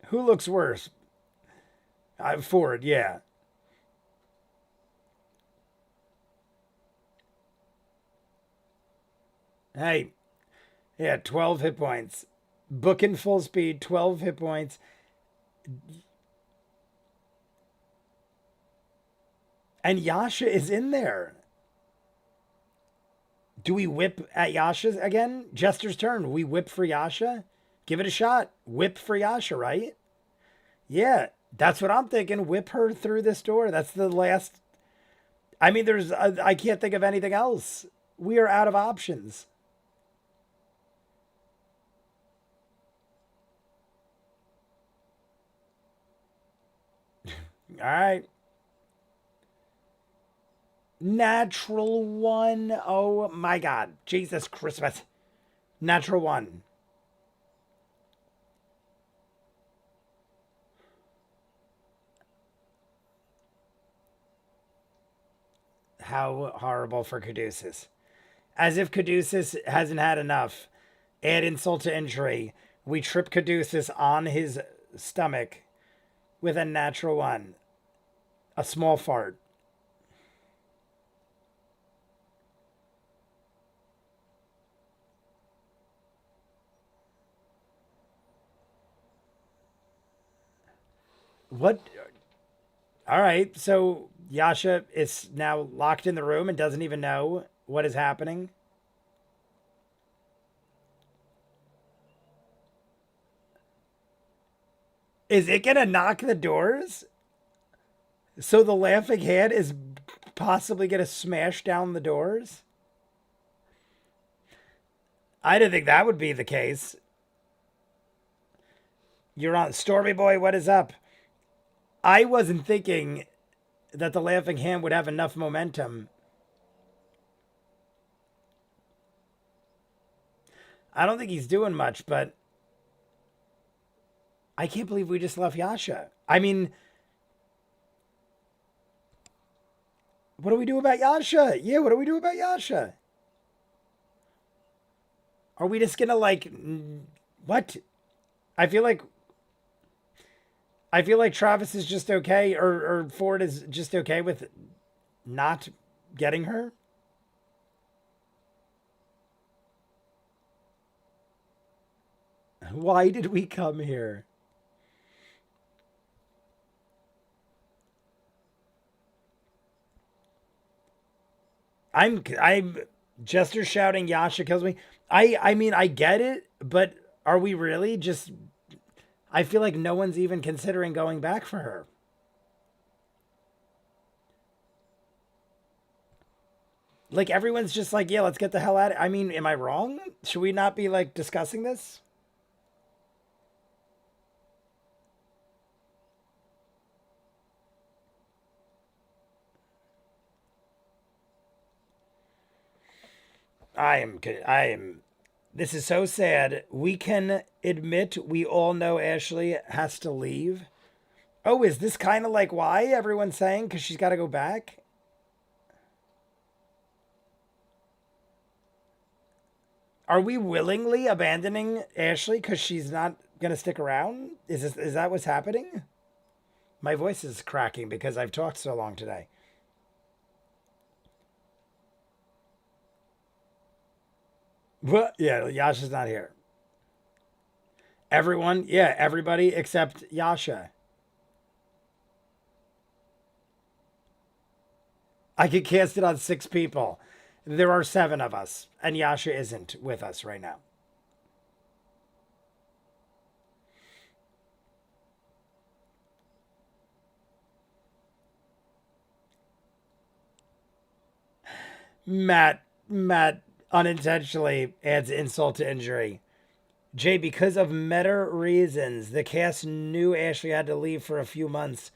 Who looks worse? Ford, yeah. Hey, yeah, 12 hit points. Booking full speed, 12 hit points. And Yasha is in there. Do we whip at Yasha again? Jester's turn. We whip for Yasha? Give it a shot. Whip for Yasha, right? Yeah, that's what I'm thinking. Whip her through this door. That's the last. I mean, I can't think of anything else. We are out of options. All right. Natural one. Oh my God. Jesus Christmas. Natural one. How horrible for Caduceus. As if Caduceus hasn't had enough. Add insult to injury. We trip Caduceus on his stomach with a natural one. A small fart. What? All right, so Yasha is now locked in the room and doesn't even know what is happening. Is it gonna knock the doors? So the laughing hand is possibly gonna smash down the doors? I didn't think that would be the case. You're on. Stormy Boy, what is up? I wasn't thinking that the Laughing Hand would have enough momentum. I don't think he's doing much, but I can't believe we just left Yasha. I mean, what do we do about Yasha? Yeah, what do we do about Yasha? Are we just gonna like what? I feel like Travis is just okay, or Ford is just okay with not getting her. Why did we come here? I'm Jester shouting Yasha kills me. I mean I get it, but are we really just I feel like no one's even considering going back for her. Like everyone's just like, yeah, let's get the hell out of it. I mean, am I wrong? Should we not be like discussing this? I am this is so sad. We can admit we all know Ashley has to leave. Oh, is this kind of like why everyone's saying cuz she's got to go back? Are we willingly abandoning Ashley cuz she's not going to stick around? Is that what's happening? My voice is cracking because I've talked so long today. What? Yeah, Yasha's not here. Everyone, yeah, everybody except Yasha. I could cast it on 6 people. There are 7 of us, and Yasha isn't with us right now. Matt unintentionally adds insult to injury. Jay, because of meta reasons, the cast knew Ashley had to leave for a few months.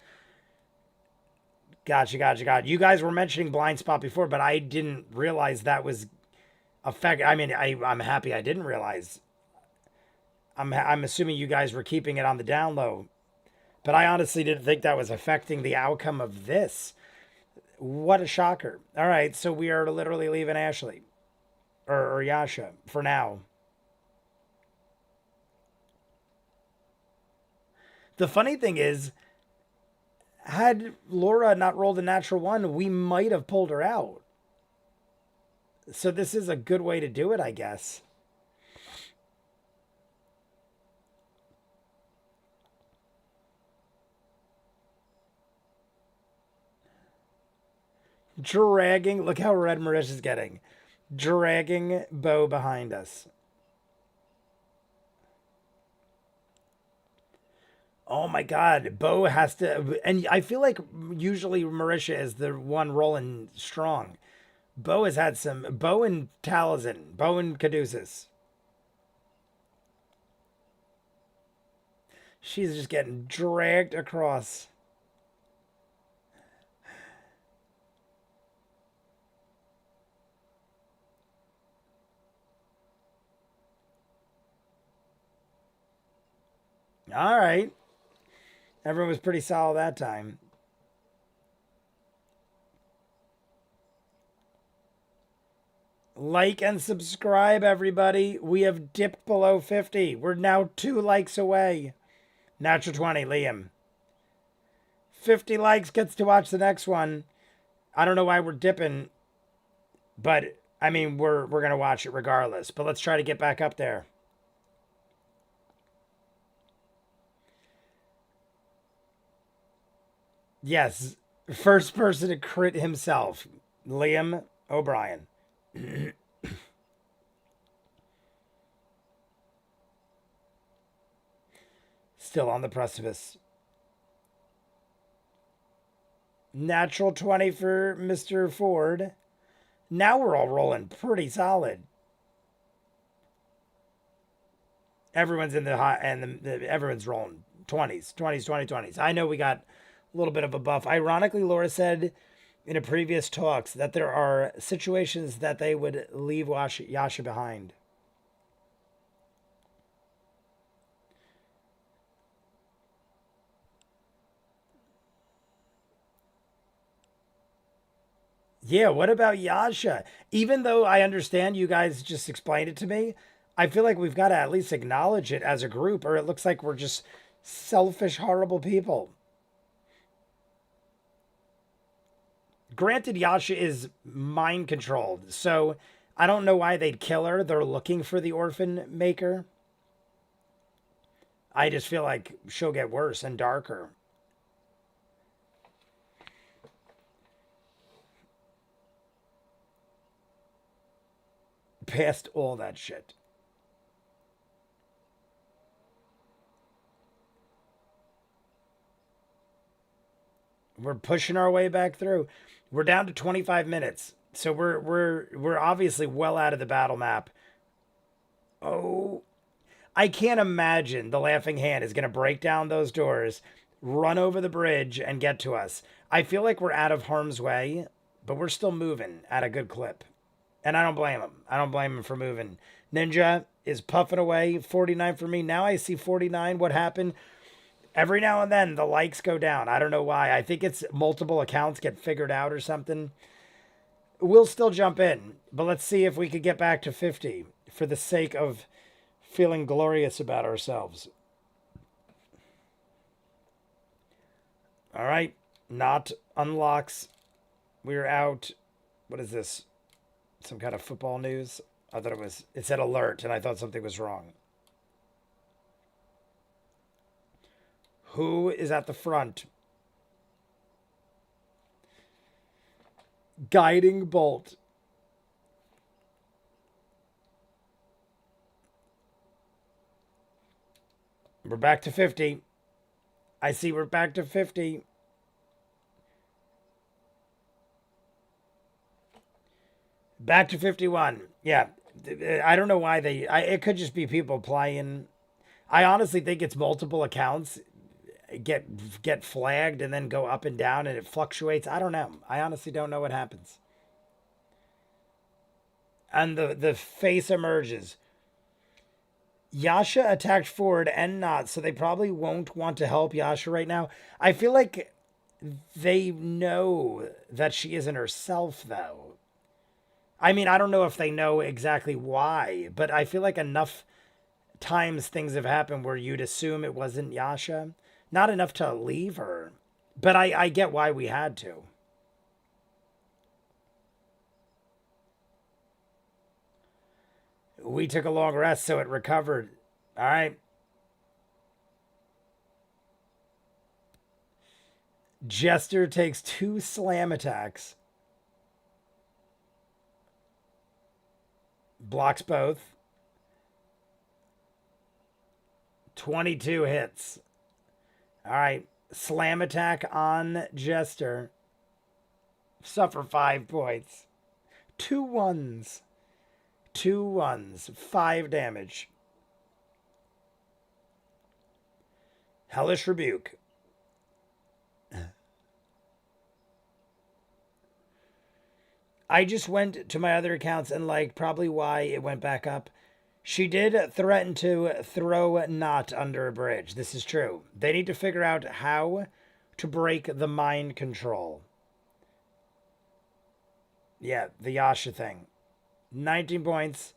Gotcha. You guys were mentioning blind spot before, but I didn't realize that was affect. I mean, I'm happy I didn't realize. I'm assuming you guys were keeping it on the down low, but I honestly didn't think that was affecting the outcome of this. What a shocker! All right, so we are literally leaving Ashley or Yasha for now. The funny thing is, had Laura not rolled a natural one, we might have pulled her out. So this is a good way to do it, I guess. Dragging, look how red Marish is getting. Dragging Bo behind us. Oh my God, Bo has to, and I feel like usually Marisha is the one rolling strong. Bo has had some, Bo and Talazin, Bo and Caduceus. She's just getting dragged across. All right. Everyone was pretty solid that time. Like and subscribe, everybody. We have dipped below 50. We're now 2 likes away. Natural 20, Liam. 50 likes gets to watch the next one. I don't know why we're dipping, but I mean we're gonna watch it regardless. But let's try to get back up there. Yes, first person to crit himself, Liam O'Brien. Still on the precipice. Natural 20 for Mr. Ford. Now we're all rolling pretty solid. Everyone's in the high, and everyone's rolling 20s, 20s, 20s. I know we got a little bit of a buff. Ironically, Laura said in a previous talks that there are situations that they would leave Yasha behind. Yeah, what about Yasha? Even though I understand you guys just explained it to me, I feel like we've got to at least acknowledge it as a group, or it looks like we're just selfish, horrible people. Granted, Yasha is mind controlled, so I don't know why they'd kill her. They're looking for the orphan maker. I just feel like she'll get worse and darker. Past all that shit. We're pushing our way back through. We're down to 25 minutes. So we're obviously well out of the battle map. Oh, I can't imagine the Laughing Hand is going to break down those doors, run over the bridge, and get to us. I feel like we're out of harm's way, but we're still moving at a good clip. And I don't blame him. I don't blame him for moving. Ninja is puffing away. 49 for me. Now I see 49. What happened? Every now and then the likes go down. I don't know why. I think it's multiple accounts get figured out or something. We'll still jump in, but let's see if we could get back to 50 for the sake of feeling glorious about ourselves. All right. Not unlocks. We're out. What is this? Some kind of football news? I thought it said alert, and I thought something was wrong. Who is at the front? Guiding bolt. We're back to 50. I see we're back to 50. Back to 51. Yeah. I don't know why it could just be people playing. I honestly think it's multiple accounts get flagged and then go up and down and it fluctuates. I don't know. I honestly don't know what happens. And the face emerges. Yasha attacked forward and not, so they probably won't want to help Yasha right now. I feel like they know that she isn't herself, though. I mean, I don't know if they know exactly why, but I feel like enough times things have happened where you'd assume it wasn't Yasha. Not enough to leave her, but I get why we had to. We took a long rest, so it recovered. All right. Jester takes 2 slam attacks. Blocks both. 22 hits. All right. Slam attack on Jester. Suffer 5 points. 2 ones. 2 ones. 5 damage. Hellish Rebuke. I just went to my other accounts and probably why it went back up. She did threaten to throw Not under a bridge. This is true. They need to figure out how to break the mind control. Yeah, the Yasha thing. 19 points.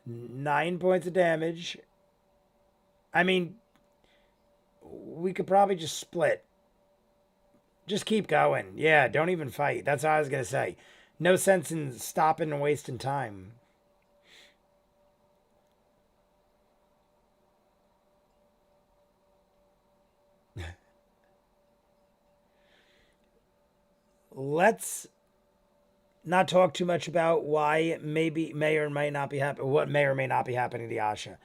9 points of damage. I mean, we could probably just split. Just keep going. Yeah, don't even fight. That's what I was going to say. No sense in stopping and wasting time. Let's not talk too much about why may or may not be happening, what may or may not be happening to Yasha.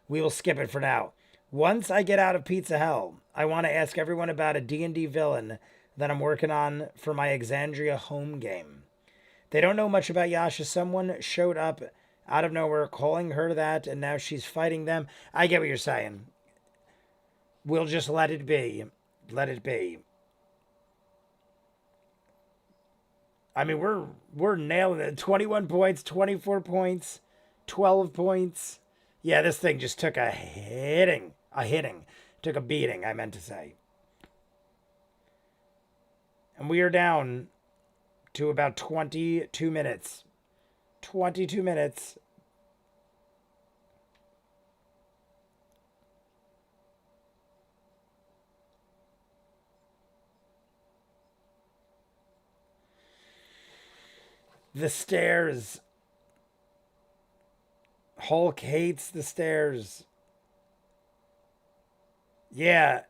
We will skip it for now. Once I get out of Pizza Hell, I want to ask everyone about a D&D villain that I'm working on for my Exandria home game. They don't know much about Yasha. Someone showed up Out of nowhere, calling her that, and now she's fighting them. I get what you're saying. We'll just let it be. Let it be. I mean, we're nailing it. 21 points, 24 points, 12 points. Yeah, this thing just took a hitting. A hitting. Took a beating, I meant to say. And we are down to about 22 minutes. 22 minutes. The stairs. Hulk hates the stairs. Yeah.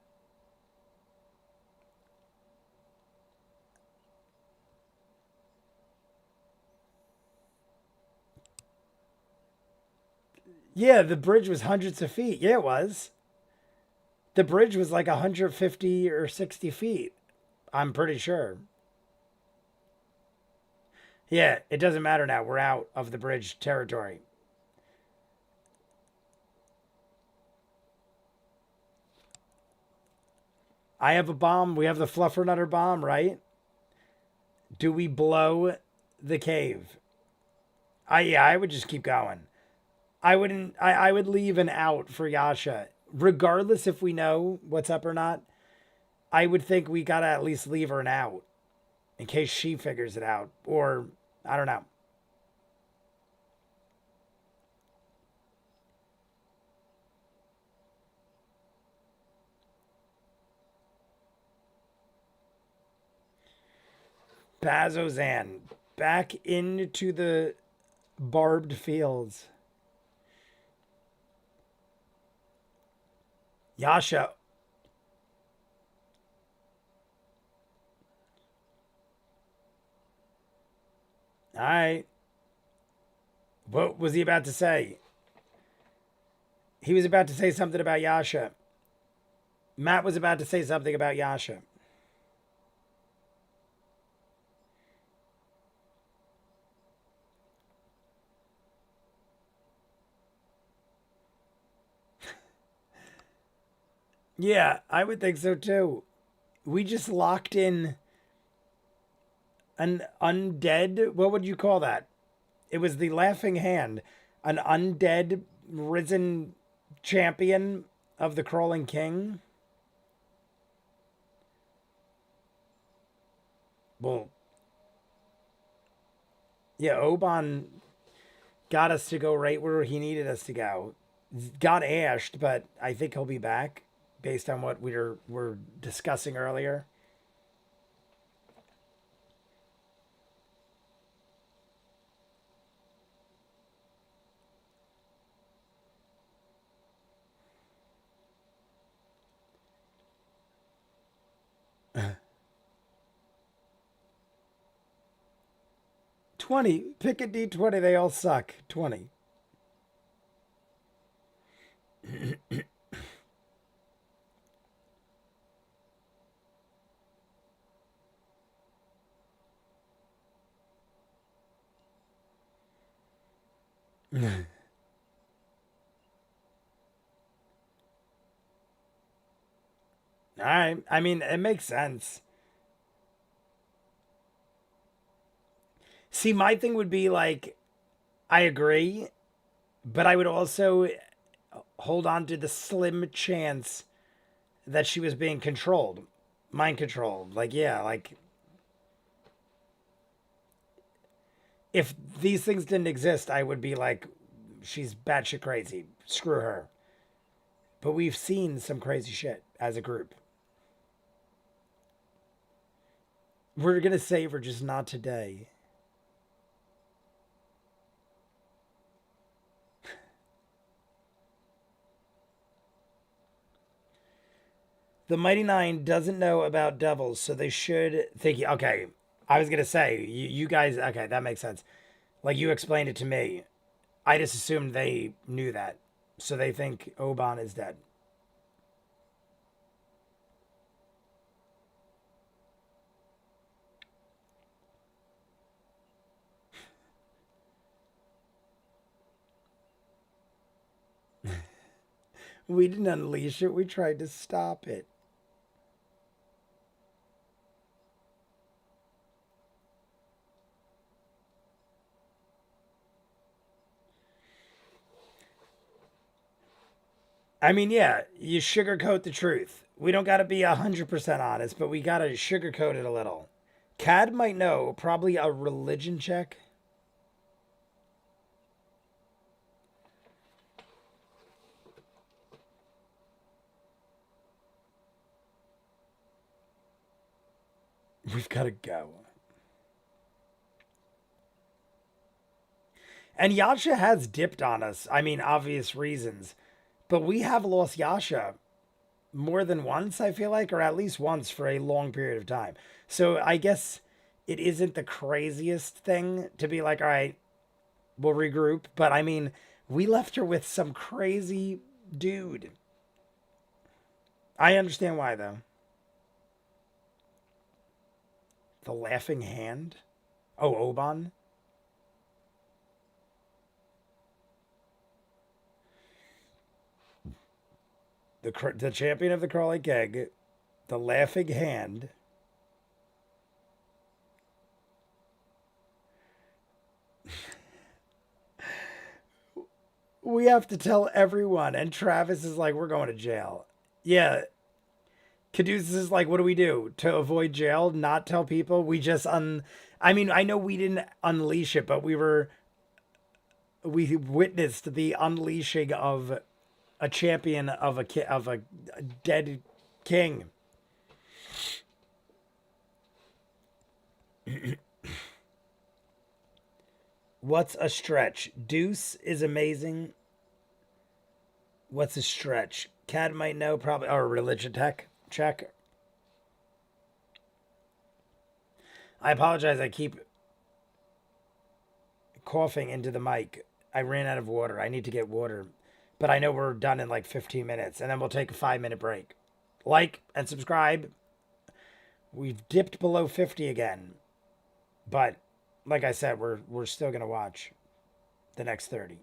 Yeah, the bridge was hundreds of feet. Yeah, it was. The bridge was like 150 or 60 feet. I'm pretty sure. Yeah, it doesn't matter now. We're out of the bridge territory. I have a bomb. We have the Fluffernutter bomb, right? Do we blow the cave? I would just keep going. I wouldn't. I would leave an out for Yasha, regardless if we know what's up or not. I would think we gotta at least leave her an out in case she figures it out, or I don't know. Bazozan back into the barbed fields. Yasha. All right. What was he about to say? He was about to say something about Yasha. Matt was about to say something about Yasha. Yeah, I would think so too. We just locked in an undead. What would you call that? It was the laughing hand, an undead risen champion of the crawling king. Well, yeah, Oban got us to go right where he needed us to go. Got ashed, but I think he'll be back based on what were discussing earlier. $20. Pick a D20. They all suck. 20. All right. I mean, it makes sense. See, my thing would be like, I agree, but I would also hold on to the slim chance that she was being controlled, mind controlled. Like, yeah, like if these things didn't exist, I would be like, she's batshit crazy. Screw her. But we've seen some crazy shit as a group. We're gonna save her, just not today. The Mighty Nine doesn't know about devils, so they should think. Okay, I was gonna say you guys. Okay, that makes sense. Like you explained it to me. I just assumed they knew that, so they think Oban is dead. We didn't unleash it. We tried to stop it. I mean, yeah, you sugarcoat the truth. We don't got to be 100% honest, but we got to sugarcoat it a little. Cad might know, probably a religion check. We've got to go. And Yasha has dipped on us. I mean, obvious reasons. But we have lost Yasha more than once, I feel like, or at least once for a long period of time. So I guess it isn't the craziest thing to be like, all right, we'll regroup. But I mean, we left her with some crazy dude. I understand why, though. The laughing hand? Oh, Oban? The champion of the crawling keg, the laughing hand. We have to tell everyone, and Travis is like, we're going to jail. Yeah, Caduceus is like, what do we do to avoid jail? Not tell people. We just I mean, I know we didn't unleash it, but we witnessed the unleashing of a champion of a dead king. What's a stretch? Deuce is amazing. What's a stretch? Cad might know probably. Or religion tech check. I apologize. I keep coughing into the mic. I ran out of water. I need to get water. But I know we're done in like 15 minutes. And then we'll take a 5-minute break. Like and subscribe. We've dipped below 50 again. But like I said, we're still going to watch the next 30.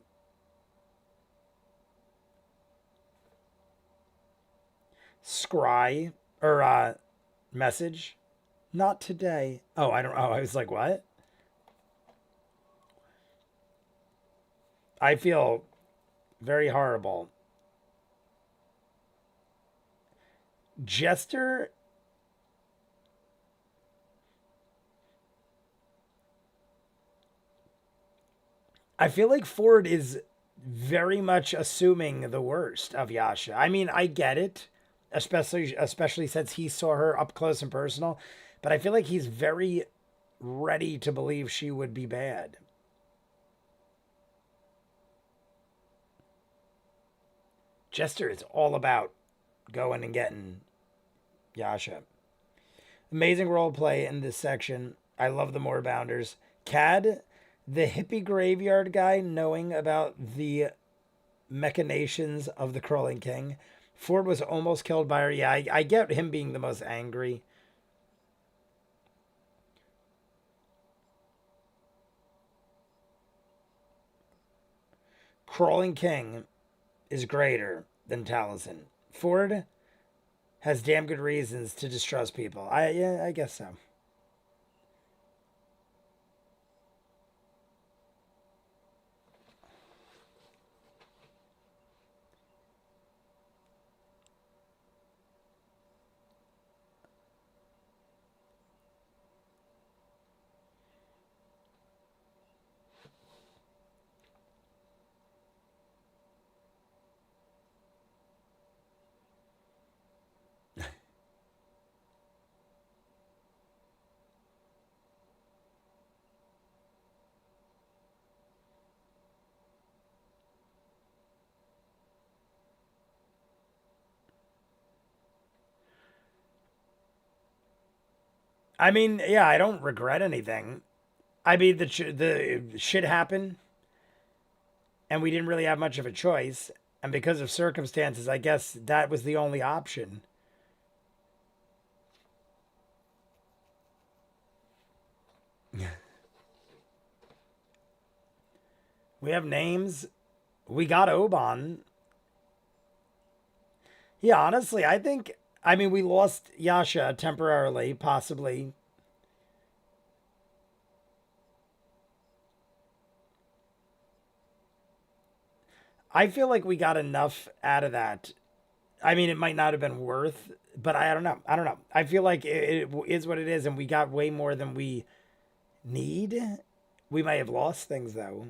Scry or message. Not today. Oh, I don't. Oh, I was like, what? I feel very horrible. Jester. I feel like Ford is very much assuming the worst of Yasha. I mean, I get it, especially since he saw her up close and personal, but I feel like he's very ready to believe she would be bad. Jester is all about going and getting Yasha. Amazing role play in this section. I love the Moorbounders. Cad, the hippie graveyard guy, knowing about the machinations of the Crawling King. Ford was almost killed by her. Yeah, I get him being the most angry. Crawling King is greater than Taliesin. Ford has damn good reasons to distrust people. I guess so. I mean, yeah, I don't regret anything. I mean, the shit happened, and we didn't really have much of a choice. And because of circumstances, I guess that was the only option. We have names. We got Oban. Yeah, honestly, I think, I mean, we lost Yasha temporarily, possibly. I feel like we got enough out of that. I mean, it might not have been worth, but I don't know. I don't know. I feel like it is what it is, and we got way more than we need. We might have lost things, though.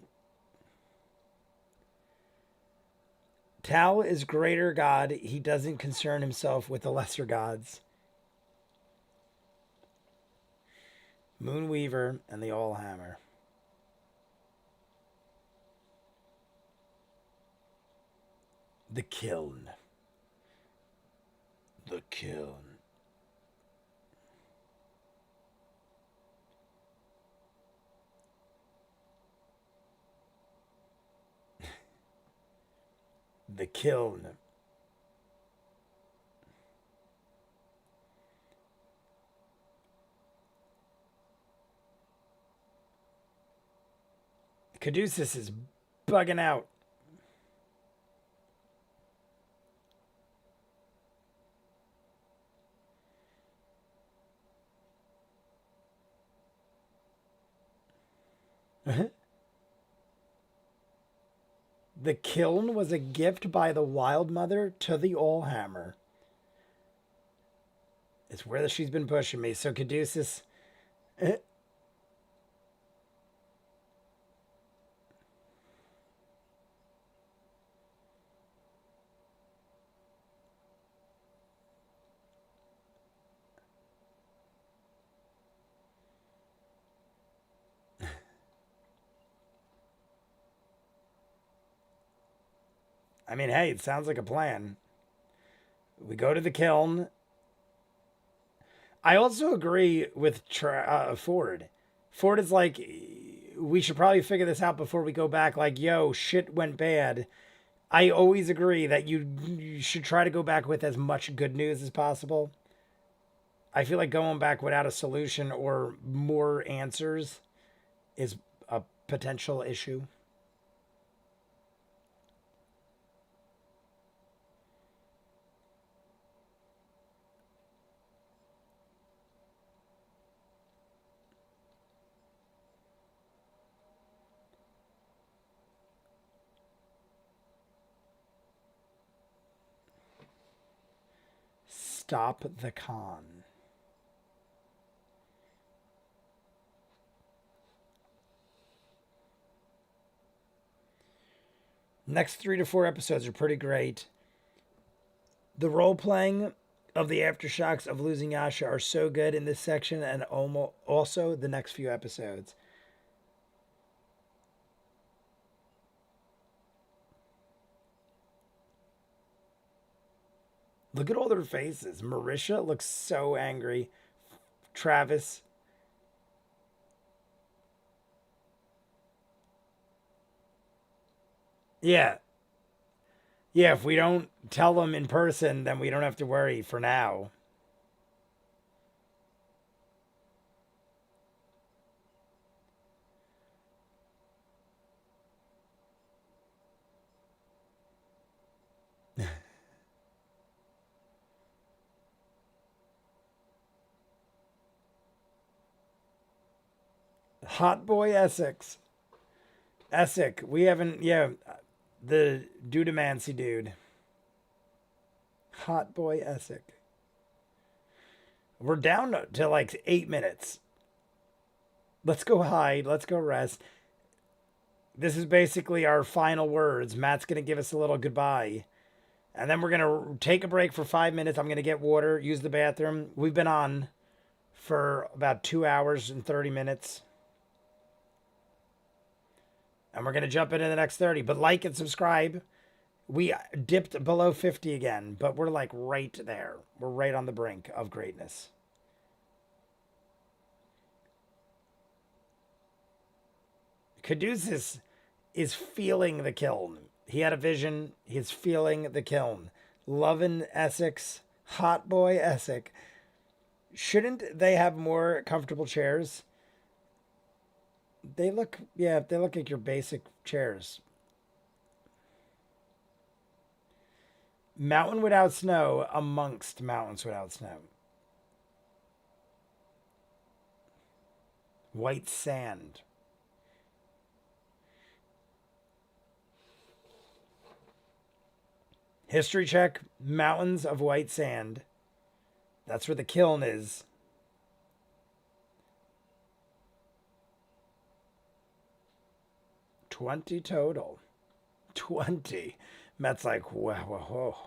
Tal is greater God. He doesn't concern himself with the lesser gods. Moonweaver and the Allhammer. The kiln. The kiln. The kiln. Caduceus is bugging out. The kiln was a gift by the Wild Mother to the Allhammer. It's where she's been pushing me. So Caduceus. I mean, hey, it sounds like a plan. We go to the kiln. I also agree with Ford. Ford is like, we should probably figure this out before we go back. Like, yo, shit went bad. I always agree that you should try to go back with as much good news as possible. I feel like going back without a solution or more answers is a potential issue. Stop the con. Next 3 to 4 episodes are pretty great. The role playing of the aftershocks of losing Yasha are so good in this section and also the next few episodes. Look at all their faces. Marisha looks so angry. Travis. Yeah. Yeah, if we don't tell them in person, then we don't have to worry for now. Hot boy Essex. Essex. We haven't, yeah, the Dudemancy dude. Hot boy Essex. We're down to like 8 minutes. Let's go hide. Let's go rest. This is basically our final words. Matt's going to give us a little goodbye. And then we're going to take a break for 5 minutes. I'm going to get water, use the bathroom. We've been on for about 2 hours and 30 minutes. And we're going to jump into the next 30. But like and subscribe. We dipped below 50 again, but we're like right there. We're right on the brink of greatness. Caduceus is feeling the kiln. He had a vision. He's feeling the kiln. Loving Essex. Hot boy Essex. Shouldn't they have more comfortable chairs? They look, yeah, they look like your basic chairs. Mountain without snow amongst mountains without snow. White sand. History check. Mountains of white sand. That's where the kiln is. $20 total. 20. Matt's like, whoa, whoa, whoa.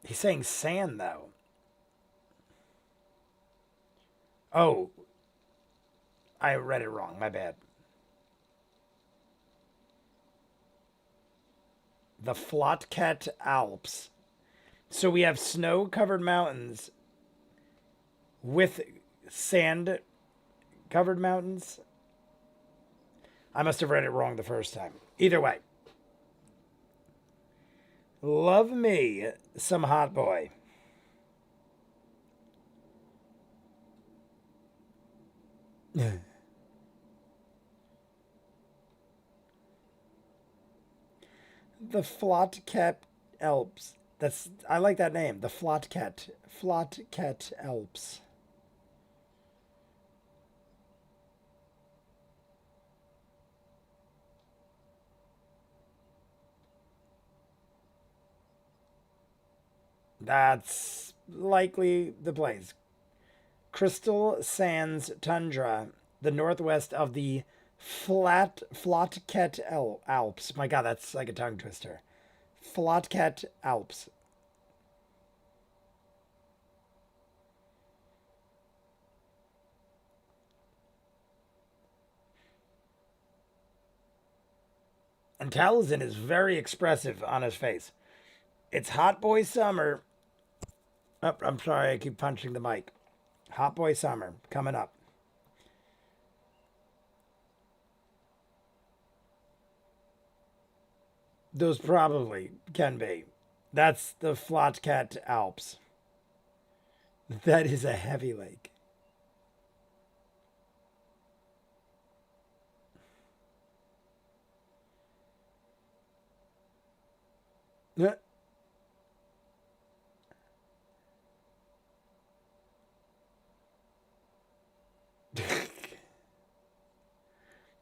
He's saying sand, though. Oh, I read it wrong. My bad. The Flotket Alps. So we have snow-covered mountains with sand-covered mountains. I must have read it wrong the first time. Either way. Love me some hot boy. The Flotket Alps. I like that name. The Flotket Alps. That's likely the place. Crystal Sands Tundra, the northwest of the Flotket Alps. My God, that's like a tongue twister. Flotket Alps. And Taliesin is very expressive on his face. It's hot boy summer. Oh, I'm sorry, I keep punching the mic. Hot boy summer coming up. Those probably can be. That's the Flotket Alps. That is a heavy lake.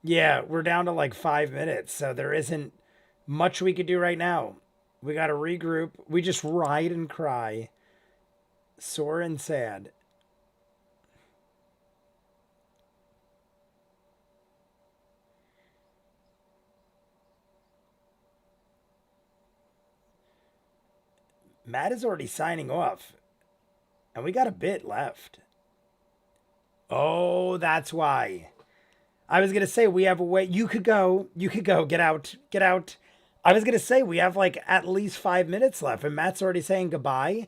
Yeah, we're down to like 5 minutes, so there isn't much we could do right now. We got to regroup. We just ride and cry, sore and sad. Matt is already signing off, and we got a bit left. Oh, that's why. I was gonna say we have a way. You could go. You could go. Get out. Get out. I was gonna say we have like at least 5 minutes left, and Matt's already saying goodbye.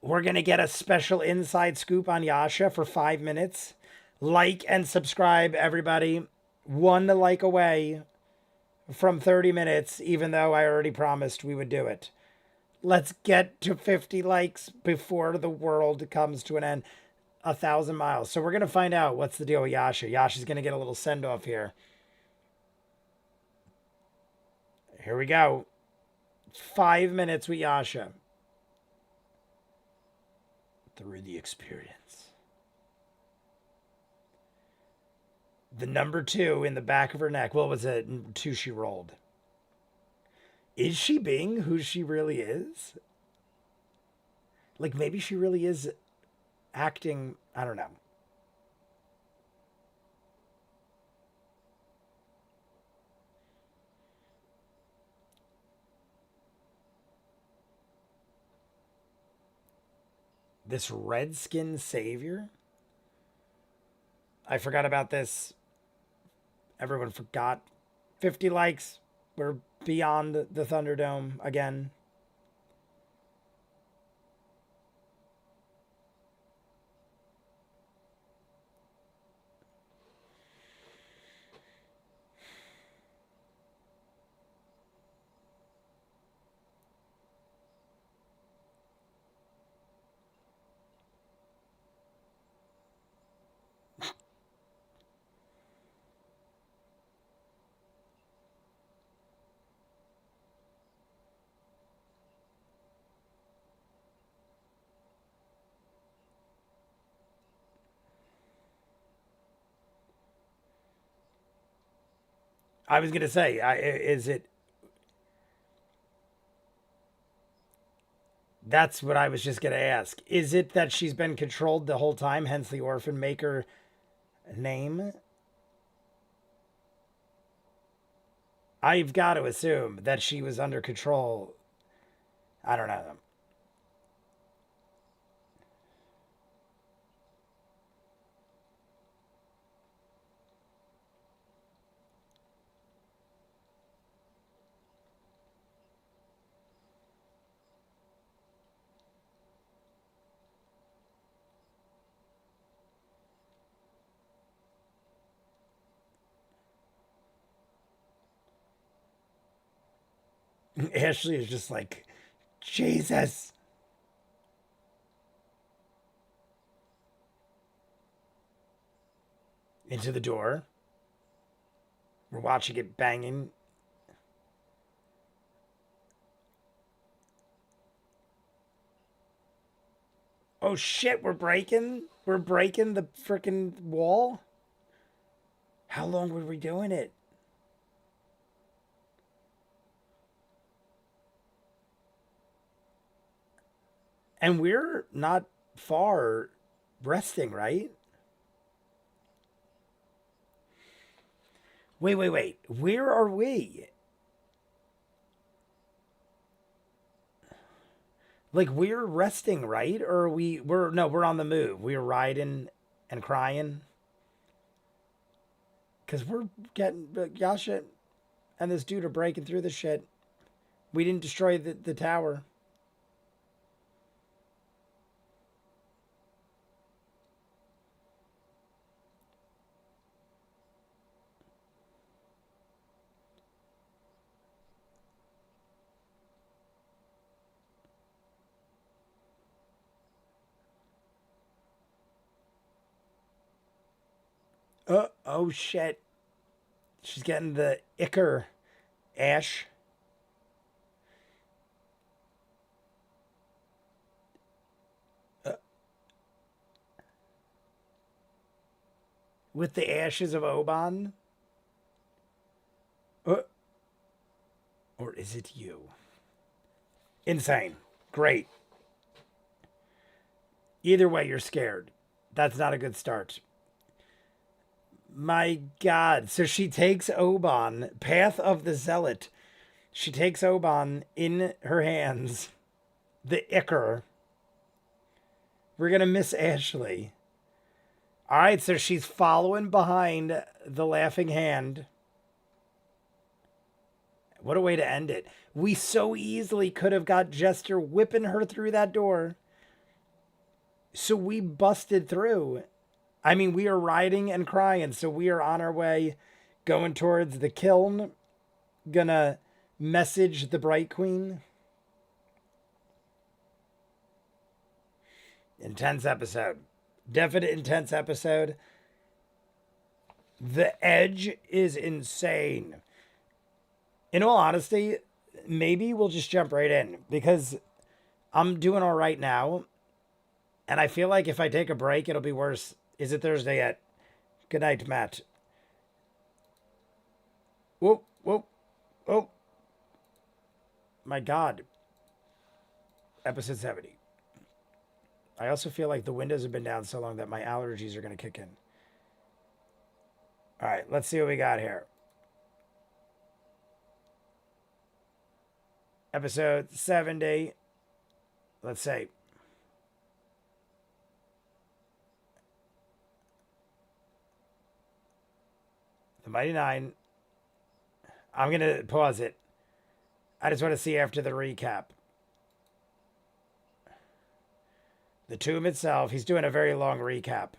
We're gonna get a special inside scoop on Yasha for 5 minutes. Like and subscribe, everybody. One like away from 30 minutes, even though I already promised we would do it. Let's get to 50 likes before the world comes to an end. 1,000 miles. So we're going to find out what's the deal with Yasha. Yasha's going to get a little send off here. Here we go. 5 minutes with Yasha. Through the experience. The number 2 in the back of her neck. What was it? 2 she rolled. Is she being who she really is? Like maybe she really is acting, I don't know. This redskin savior? I forgot about this. Everyone forgot. 50 likes. We're beyond the Thunderdome again. I was gonna say, is it? That's what I was just gonna ask. Is it that she's been controlled the whole time, hence the orphan maker name? I've got to assume that she was under control. I don't know. Ashley is just like, Jesus. Into the door. We're watching it banging. Oh shit, we're breaking? We're breaking the freaking wall? How long were we doing it? And we're not far resting, right? Wait. Where are we? Like we're resting, right? Or are we're on the move. We're riding and crying. Cause we're getting Yasha and this dude are breaking through the shit. We didn't destroy the tower. Oh shit. She's getting the ichor ash. Uh, with the ashes of Oban. Uh, or is it you? Insane. Great. Either way, you're scared. That's not a good start. My God. So she takes Oban, Path of the Zealot. She takes Oban in her hands. The ichor. We're going to miss Ashley. All right, so she's following behind the laughing hand. What a way to end it. We so easily could have got Jester whipping her through that door. So we busted through. I mean, we are riding and crying, so we are on our way going towards the kiln. Gonna message the Bright Queen. Intense episode. Definite intense episode. The edge is insane. In all honesty, maybe we'll just jump right in because I'm doing all right now. And I feel like if I take a break, it'll be worse. Is it Thursday yet? Good night, Matt. Whoa. Oh. My God. Episode 70. I also feel like the windows have been down so long that my allergies are going to kick in. All right, let's see what we got here. Episode 70. Let's say. The Mighty Nein. I'm going to pause it. I just want to see after the recap. The tomb itself, he's doing a very long recap.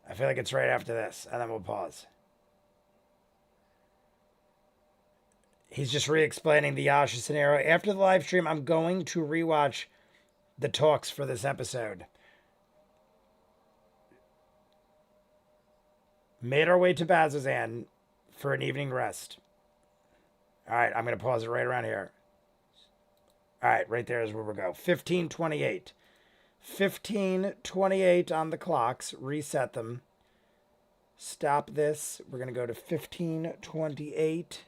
I feel like it's right after this, and then we'll pause. He's just re-explaining the Yasha scenario. After the live stream, I'm going to rewatch the talks for this episode. Made our way to Bazazan for an evening rest. All right, I'm going to pause it right around here. All right, right there is where we'll go. 15:28. 15:28 on the clocks. Reset them. stop this. We're going to go to 1528.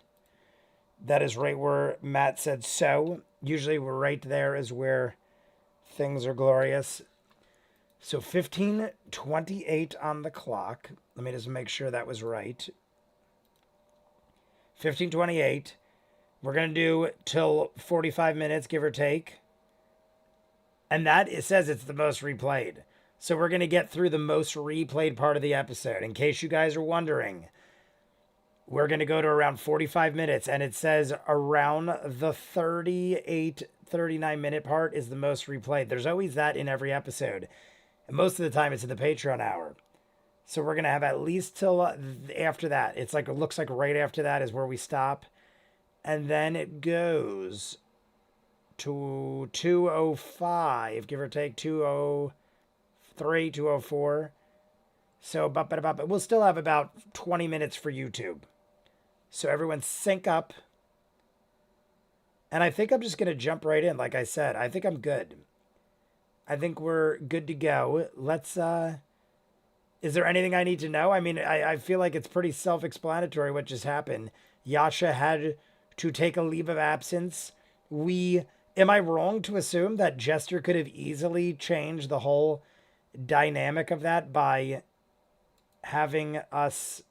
That is right where Matt said so. Usually we're right there is where things are glorious. So 1528 on the clock. Let me just make sure that was right. 1528. We're going to do till 45 minutes, give or take. And that, it says it's the most replayed. So we're going to get through the most replayed part of the episode. In case you guys are wondering, we're going to go to around 45 minutes. And it says around the 38, 39 minute part is the most replayed. There's always that in every episode. And most of the time it's in the Patreon hour. So we're going to have at least till after that. It's like, it looks like right after that is where we stop. And then it goes to 205, give or take 203, 204. So, but we'll still have about 20 minutes for YouTube. So everyone sync up. And I think I'm just going to jump right in. Like I said, I think I'm good. I think we're good to go. Let's, is there anything I need to know? I mean, I feel like it's pretty self-explanatory what just happened. Yasha had to take a leave of absence. Am I wrong to assume that Jester could have easily changed the whole dynamic of that by having us,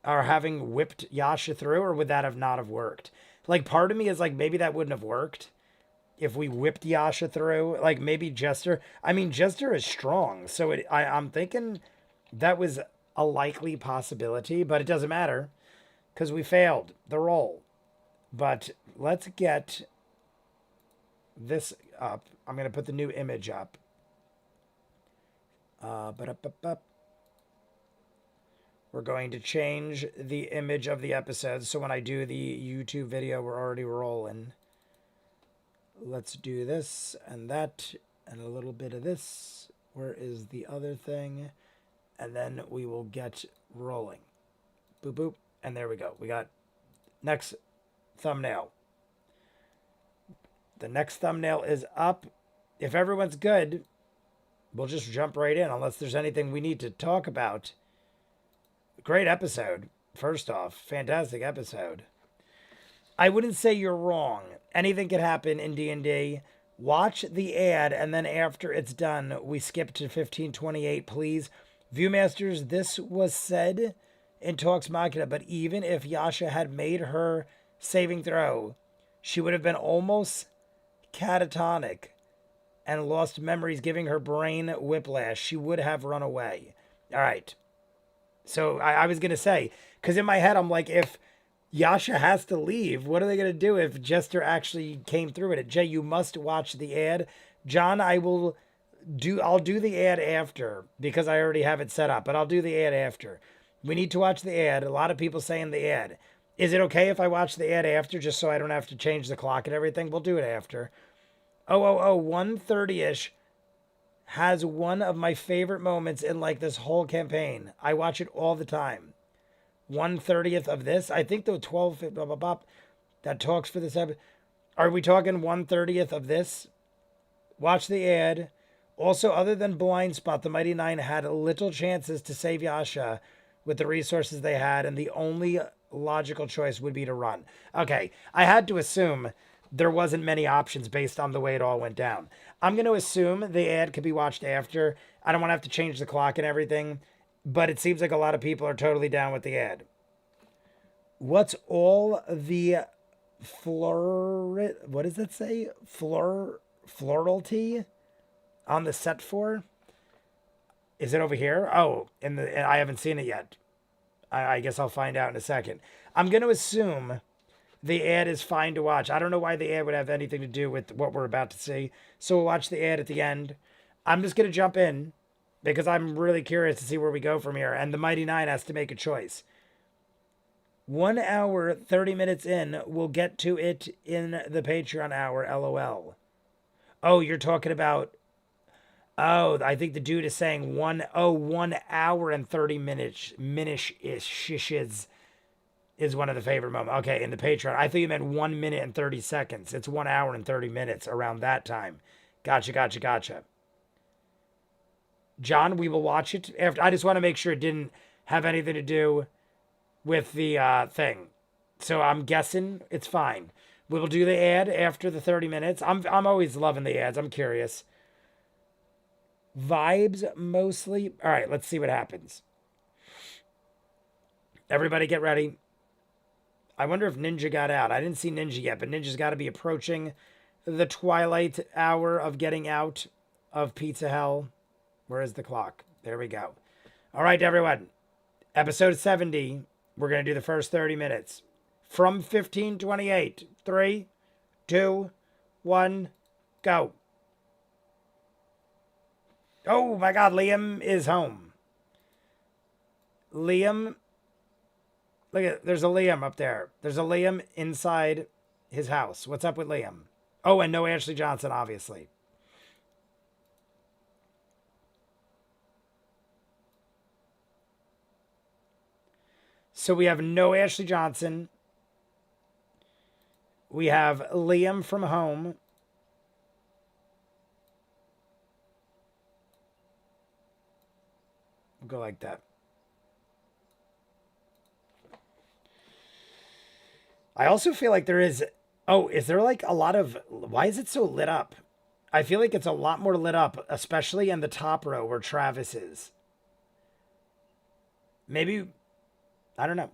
or having whipped Yasha through, or would that have not have worked? Like, part of me is like, maybe that wouldn't have worked if we whipped Yasha through. Like, maybe Jester, I mean, Jester is strong, so I'm thinking that was a likely possibility, but it doesn't matter because we failed the roll. But let's get this up. I'm going to put the new image up. We're going to change the image of the episode. So when I do the YouTube video, we're already rolling. Let's do this and that and a little bit of this. Where is the other thing? And then we will get rolling. Boop, boop. And there we go. We got next thumbnail. The next thumbnail is up. If everyone's good, we'll just jump right in unless there's anything we need to talk about. Great episode. First off, fantastic episode. I wouldn't say you're wrong. Anything could happen in D&D. Watch the ad, and then after it's done, we skip to 1528, please. ViewMasters, this was said in Talks Machina, but even if Yasha had made her saving throw, she would have been almost catatonic and lost memories, giving her brain whiplash. She would have run away. All right. So I was going to say, because in my head, I'm like, if Yasha has to leave, what are they going to do if Jester actually came through it? Jay, you must watch the ad. John, I'll do the ad after because I already have it set up, but I'll do the ad after. We need to watch the ad. A lot of people saying the ad. Is it okay if I watch the ad after just so I don't have to change the clock and everything? We'll do it after. 1:30-ish has one of my favorite moments in like this whole campaign. I watch it all the time. 1/30th of this. I think the 12 blah, blah, blah, that talks for this episode. Are we talking 1/30th of this? Watch the ad. Also, other than Blind Spot, the Mighty Nein had little chances to save Yasha with the resources they had, and the only logical choice would be to run. Okay, I had to assume there wasn't many options based on the way it all went down. I'm going to assume the ad could be watched after. I don't want to have to change the clock and everything, but it seems like a lot of people are totally down with the ad. What's all the what does it say? Floralty on the set for? Is it over here? Oh, I haven't seen it yet. I guess I'll find out in a second. I'm going to assume the ad is fine to watch. I don't know why the ad would have anything to do with what we're about to see. So we'll watch the ad at the end. I'm just going to jump in because I'm really curious to see where we go from here. And the Mighty Nein has to make a choice. 1 hour, 30 minutes in, we'll get to it in the Patreon hour, LOL. Oh, you're talking about... Oh, I think the dude is saying 1 hour and 30 minutes, minish-ish is one of the favorite moments. Okay, in the Patreon. I think you meant 1 minute and 30 seconds. It's 1 hour and 30 minutes around that time. Gotcha. John, we will watch it after. I just want to make sure it didn't have anything to do with the thing. So I'm guessing it's fine. We'll do the ad after the 30 minutes. I'm always loving the ads. I'm curious. Vibes mostly. All right, let's see what happens. Everybody get ready. I wonder if Ninja got out. I didn't see Ninja yet, but Ninja's got to be approaching the twilight hour of getting out of Pizza Hell. Where is the clock? There we go. All right, everyone. Episode 70. We're going to do the first 30 minutes. From 1528. 3, 2, 1, go. Oh my God, Liam is home. Liam. Look at, there's a Liam up there. There's a Liam inside his house. What's up with Liam? Oh, and no Ashley Johnson, obviously. So we have no Ashley Johnson. We have Liam from home. We'll go like that. I also feel like there is... Oh, is there like a lot of... Why is it so lit up? I feel like it's a lot more lit up, especially in the top row where Travis is. Maybe... I don't know.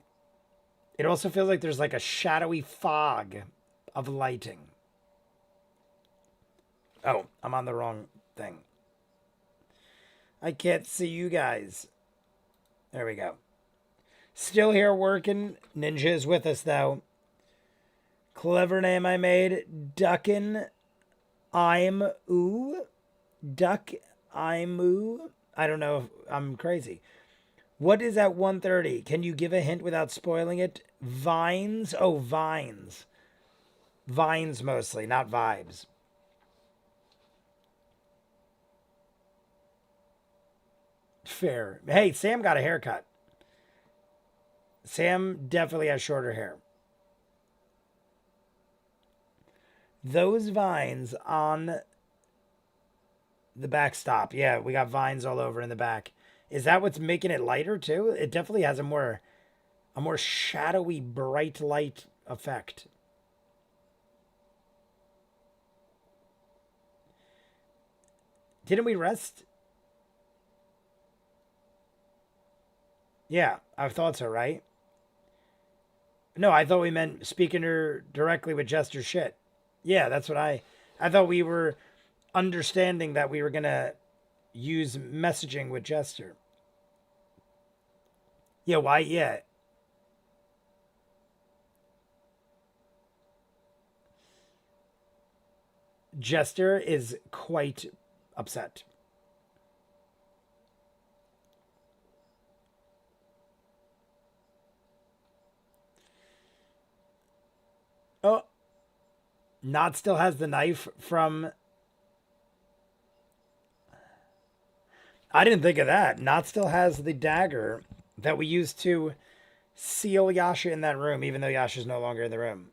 It also feels like there's like a shadowy fog of lighting. Oh, I'm on the wrong thing. I can't see you guys. There we go. Still here working. Ninja is with us though. Clever name I made. Duckin' I'm ooh. Duck I'm ooh. I don't know if I'm crazy. What is at 1:30? Can you give a hint without spoiling it? Vines? Oh, vines. Vines mostly, not vibes. Fair. Hey, Sam got a haircut. Sam definitely has shorter hair. Those vines on the backstop. Yeah, we got vines all over in the back. Is that what's making it lighter too? It definitely has a more shadowy, bright light effect. Didn't we rest? Yeah, I thought so, right? No, I thought we meant speaking her directly with Jester shit. Yeah, that's what I thought we were understanding that we were gonna use messaging with Jester. Yeah, why? Yeah. Jester is quite upset. Oh, Not still has the knife from... I didn't think of that. Not still has the dagger that we used to seal Yasha in that room, even though Yasha's no longer in the room.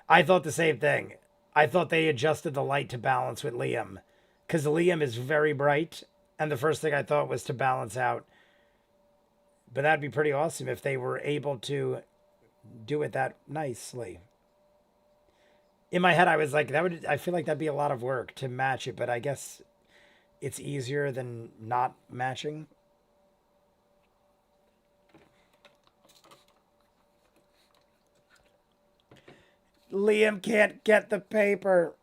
I thought the same thing. I thought they adjusted the light to balance with Liam, because Liam is very bright, and the first thing I thought was to balance out. But that'd be pretty awesome if they were able to do it that nicely. In my head, I was like, I feel like that'd be a lot of work to match it, but I guess it's easier than not matching. Liam can't get the paper.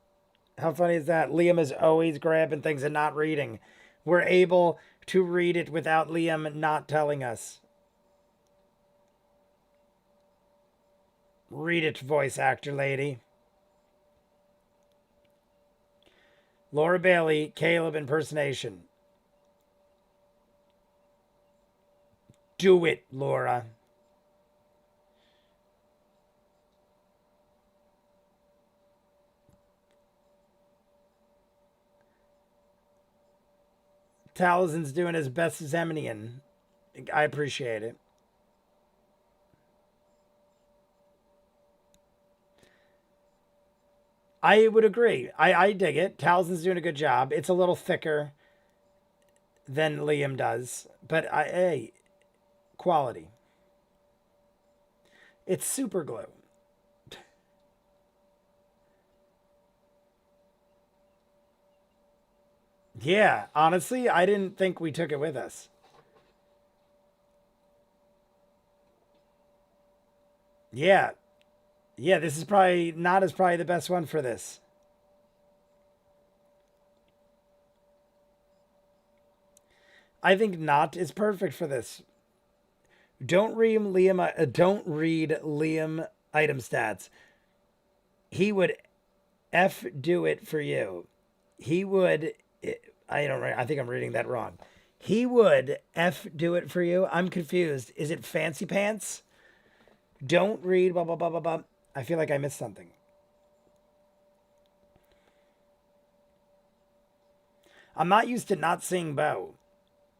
How funny is that? Liam is always grabbing things and not reading. We're able to read it without Liam not telling us. Read it, voice actor lady. Laura Bailey, Caleb impersonation. Do it, Laura. Talzin's doing his best as Eminian. I appreciate it. I would agree. I dig it. Talzin's doing a good job. It's a little thicker than Liam does. But hey, quality. It's super glue. Yeah, honestly, I didn't think we took it with us. Yeah, yeah, this is probably not as probably the best one for this. I think not is perfect for this. Don't read Liam item stats. He would f do it for you. He would. I don't. I think I'm reading that wrong. He would f do it for you. I'm confused. Is it fancy pants? Don't read blah blah blah blah blah. I feel like I missed something. I'm not used to not seeing Bo.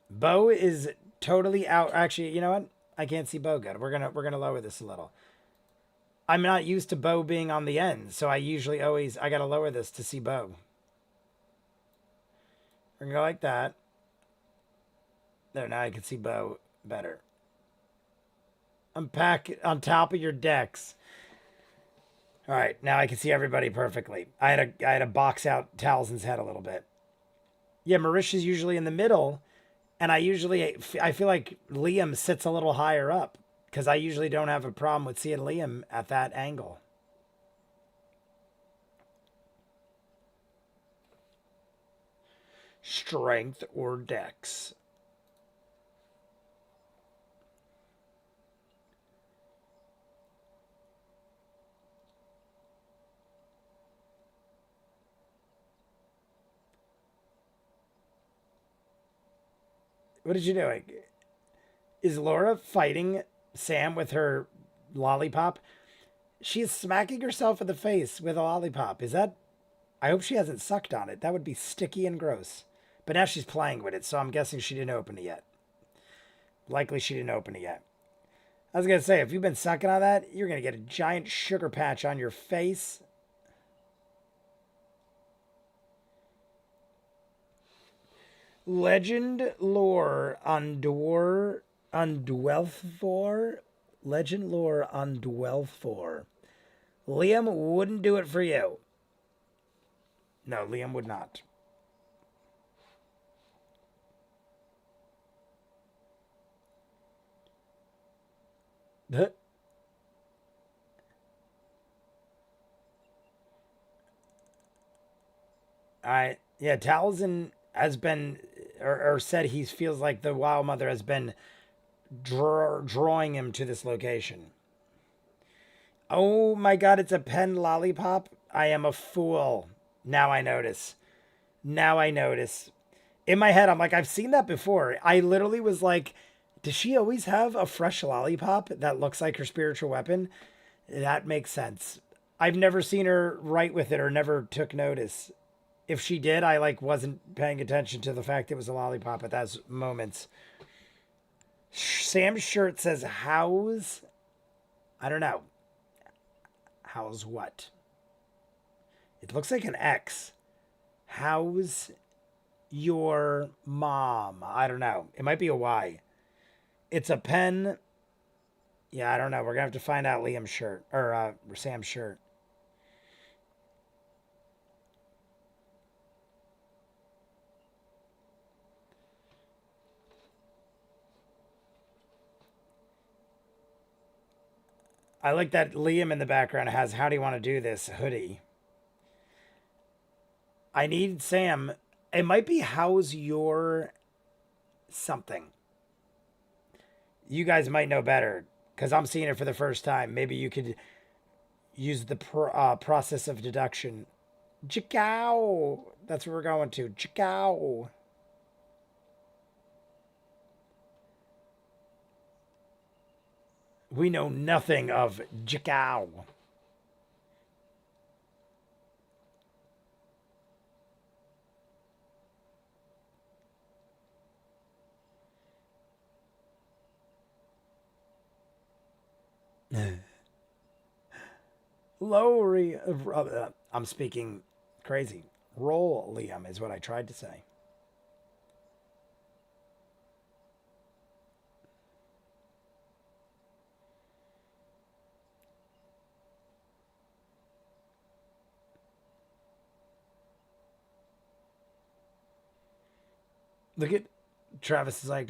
Bo is totally out. Actually, you know what? I can't see Bo good. We're gonna lower this a little. I'm not used to Bo being on the end, so I usually always I gotta lower this to see Bo. We're gonna go like that. There, now I can see Bo better. Unpack on top of your decks. All right, now I can see everybody perfectly. I had to box out Talzin's head a little bit. Yeah, Marish is usually in the middle, and I feel like Liam sits a little higher up because I usually don't have a problem with seeing Liam at that angle. Strength or dex. What did you do? Is Laura fighting Sam with her lollipop? She's smacking herself in the face with a lollipop. Is that? I hope she hasn't sucked on it. That would be sticky and gross. But now she's playing with it, so I'm guessing she didn't open it yet. Likely she didn't open it yet. I was going to say, if you've been sucking on that, you're going to get a giant sugar patch on your face. Legend lore on Dwelfor. Legend lore on Dwelfor. Liam wouldn't do it for you. No, Liam would not. Yeah, Talzin has been, or said he feels like the Wild Mother has been drawing him to this location. Oh my god, it's a pen lollipop. I am a fool. Now I notice. Now I notice. In my head, I'm like, I've seen that before. I literally was like, does she always have a fresh lollipop that looks like her spiritual weapon? That makes sense. I've never seen her write with it or never took notice. If she did, I like wasn't paying attention to the fact it was a lollipop at those moments. Sam's shirt says how's, I don't know. How's what? It looks like an X. How's your mom? I don't know. It might be a Y. It's a pen. Yeah, I don't know. We're gonna have to find out Liam's shirt or Sam's shirt. I like that Liam in the background has "How do you want to do this?" hoodie. I need Sam. It might be "How's your something." You guys might know better because I'm seeing it for the first time. Maybe you could use the process of deduction. Chickow. That's what we're going to. Chickow. We know nothing of Chickow. Lowry. I'm speaking crazy. Roll Liam is what I tried to say. Look at Travis is like,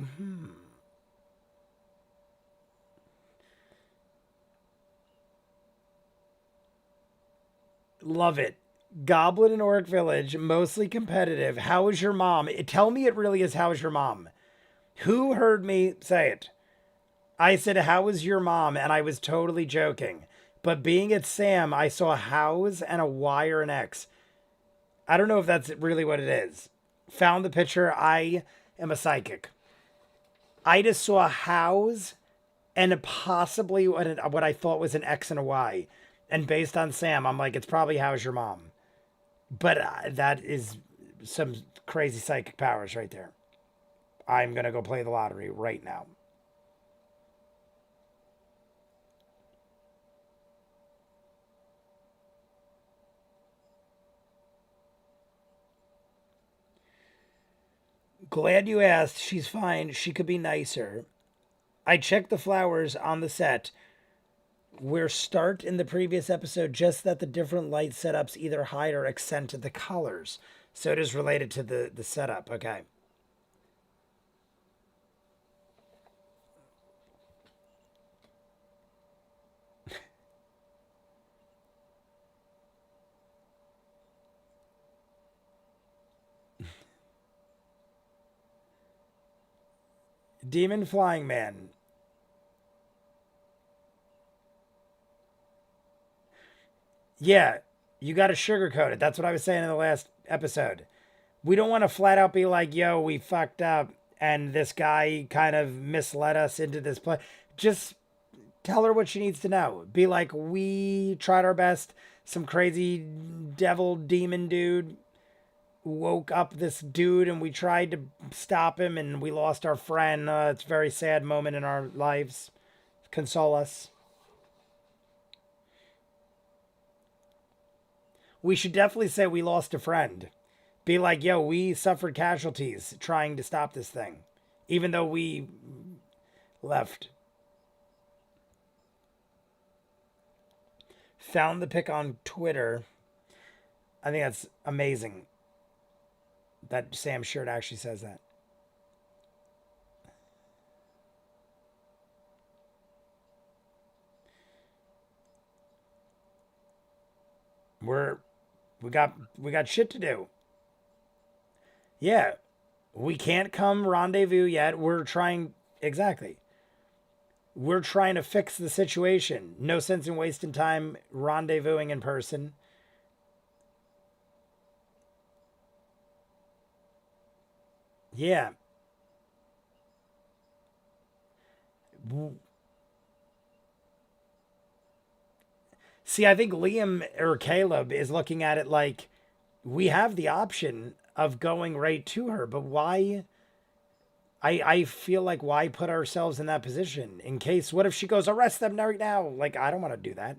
Love it. Goblin and Orc Village, mostly competitive. How is your mom? Tell me it really is how is your mom? Who heard me say it? I said, how is your mom? And I was totally joking. But being at Sam, I saw hows and a Y or an X. I don't know if that's really what it is. Found the picture. I am a psychic. I just saw hows and possibly what I thought was an X and a Y. And based on Sam, I'm like, it's probably how's your mom? But that is some crazy psychic powers right there. I'm going to go play the lottery right now. Glad you asked. She's fine. She could be nicer. I checked the flowers on the set. We're start in the previous episode, just that the different light setups either hide or accent the colors. So it is related to the setup. Okay. Demon Flying Man. Yeah, you got to sugarcoat it. That's what I was saying in the last episode. We don't want to flat out be like, yo, we fucked up and this guy kind of misled us into this play. Just tell her what she needs to know. Be like, we tried our best. Some crazy devil demon dude woke up this dude and we tried to stop him and we lost our friend. It's a very sad moment in our lives. Console us. We should definitely say we lost a friend. Be like, yo, we suffered casualties trying to stop this thing, even though we left. Found the pic on Twitter. I think that's amazing that Sam shirt actually says that. We're we got shit to do. Yeah, we can't come rendezvous yet. We're trying exactly. We're trying to fix the situation. No sense in wasting time rendezvousing in person. Yeah. See, I think Liam or Caleb is looking at it like we have the option of going right to her, but why? I feel like why put ourselves in that position in case what if she goes arrest them right now? Like I don't want to do that.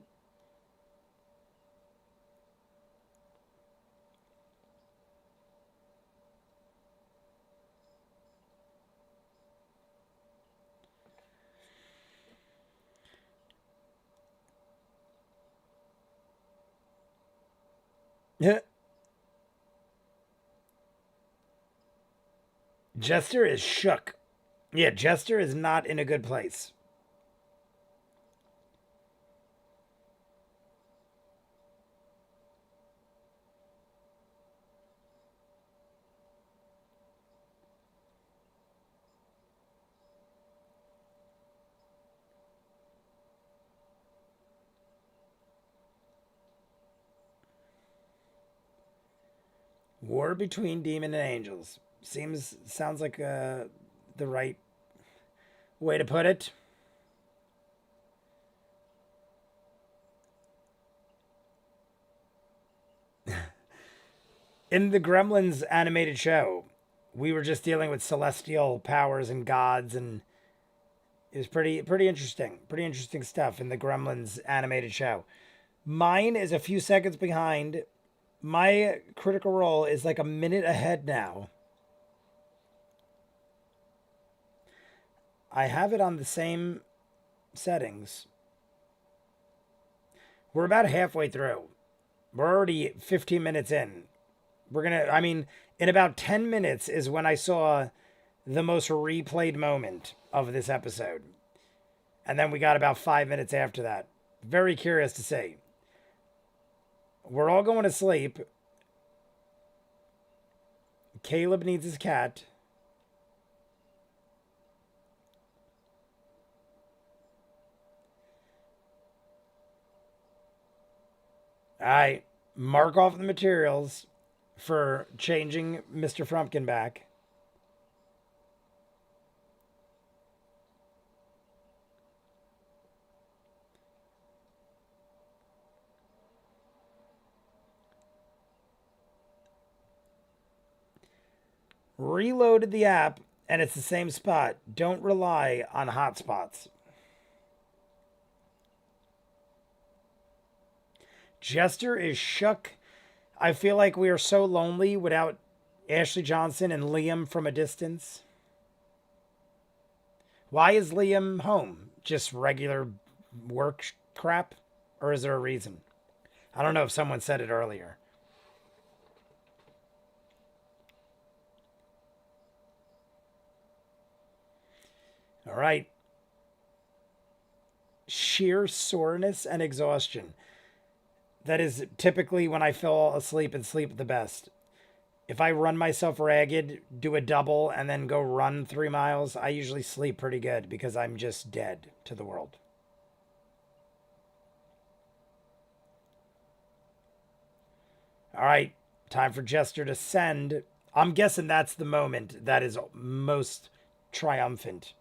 Yeah. Jester is shook. Yeah, Jester is not in a good place. War between demon and angels. Sounds like the right way to put it. In the Gremlins animated show, we were just dealing with celestial powers and gods, and it was pretty interesting. Pretty interesting stuff in the Gremlins animated show. Mine is a few seconds behind. My critical role is like a minute ahead now. I have it on the same settings. We're about halfway through. We're already 15 minutes in. I mean, In about 10 minutes is when I saw the most replayed moment of this episode. And then we got about 5 minutes after that. Very curious to see. We're all going to sleep. Caleb needs his cat. All right. Mark off the materials for changing Mr. Frumpkin back. Reloaded the app and it's the same spot. Don't rely on hotspots. Jester is shook. I feel like we are so lonely without Ashley Johnson and Liam from a distance. Why is Liam home? Just regular work crap? Or is there a reason? I don't know if someone said it earlier. All right. Sheer soreness and exhaustion. That is typically when I fall asleep and sleep the best. If I run myself ragged, do a double, and then go run 3 miles, I usually sleep pretty good because I'm just dead to the world. All right, time for Jester to send. I'm guessing that's the moment that is most triumphant.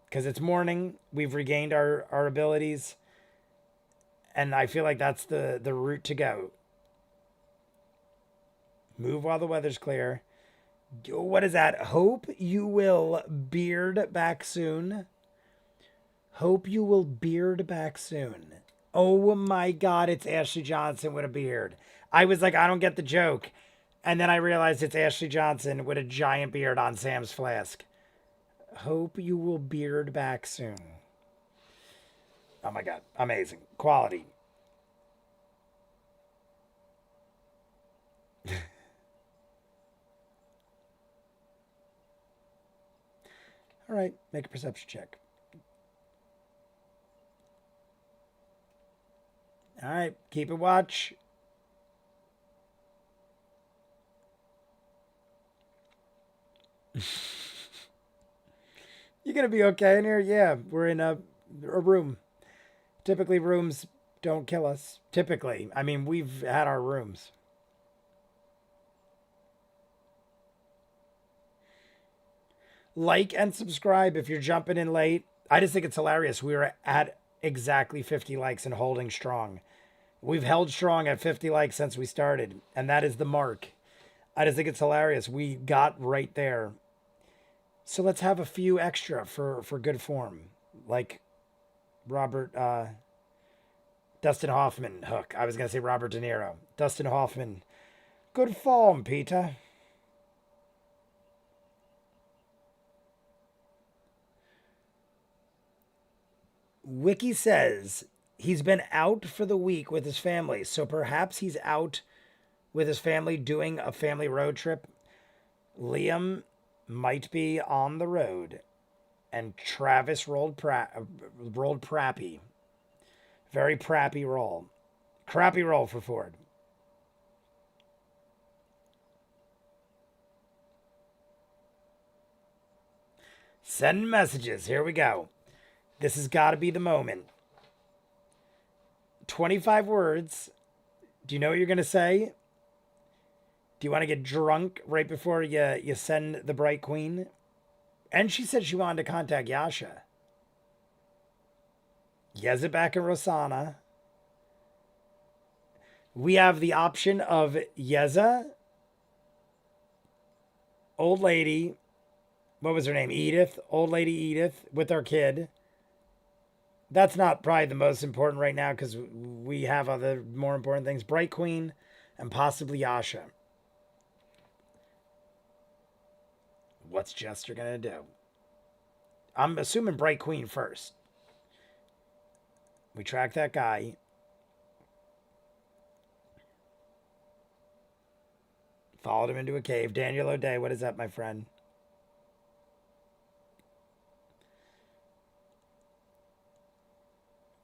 Because it's morning, we've regained our abilities, and I feel like that's the route to go. Move while the weather's clear. What is that? Hope you will beard back soon. Hope you will beard back soon. Oh my God, it's Ashley Johnson with a beard. I was like, I don't get the joke. And then I realized it's Ashley Johnson with a giant beard on Sam's flask. Hope you will beard back soon. Oh my God. Amazing. Quality. All right. Make a perception check. All right. Keep a watch. You gonna be okay in here? Yeah, we're in a room. Typically, rooms don't kill us. Typically. I mean, we've had our rooms. Like and subscribe if you're jumping in late. I just think it's hilarious. We were at exactly 50 likes and holding strong. We've held strong at 50 likes since we started, and that is the mark. I just think it's hilarious. We got right there. So let's have a few extra for good form. Like Robert, Dustin Hoffman, Hook. I was going to say Robert De Niro. Dustin Hoffman. Good form, Peter. Wiki says he's been out for the week with his family. So perhaps he's out with his family doing a family road trip. Liam might be on the road, and Travis rolled prappy. Very prappy roll. Crappy roll for Ford. Send messages. Here we go. This has got to be the moment. 25 words. Do you know what you're going to say? Do you want to get drunk right before you send the Bright Queen? And she said she wanted to contact Yasha. Yeza back in Rosanna. We have the option of Yeza, old lady, what was her name? Edith, old lady Edith with our kid. That's not probably the most important right now because we have other more important things. Bright Queen and possibly Yasha. What's Jester going to do? I'm assuming Bright Queen first. We track that guy. Followed him into a cave. Daniel O'Day, what is up, my friend?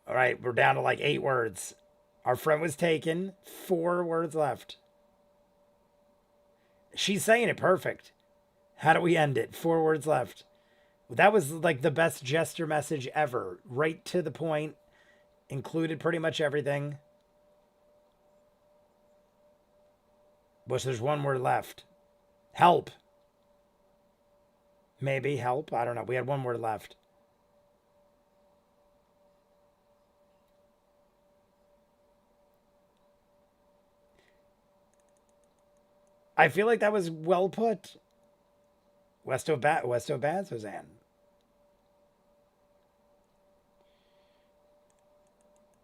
All right, we're down to like 8 words. Our friend was taken. 4 words left. She's saying it perfect. How do we end it? 4 words left. That was like the best jester message ever. Right to the point. Included pretty much everything. Which there's 1 word left. Help. Maybe help. I don't know. We had 1 word left. I feel like that was well put. West Oban, Suzanne.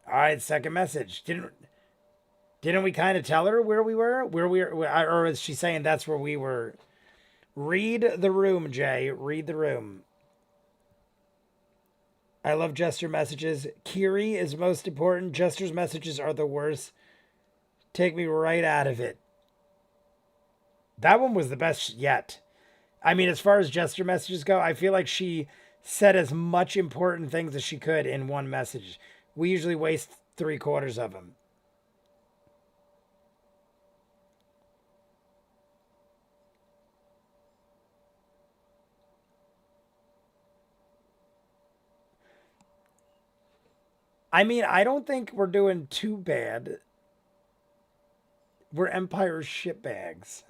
All right, second message. Didn't we kind of tell her where we were? Or is she saying that's where we were? Read the room, Jay. Read the room. I love Jester messages. Kiri is most important. Jester's messages are the worst. Take me right out of it. That one was the best yet. I mean, as far as Jester messages go, I feel like she said as much important things as she could in one message. We usually waste 3/4 of them. I mean, I don't think we're doing too bad. We're Empire shitbags.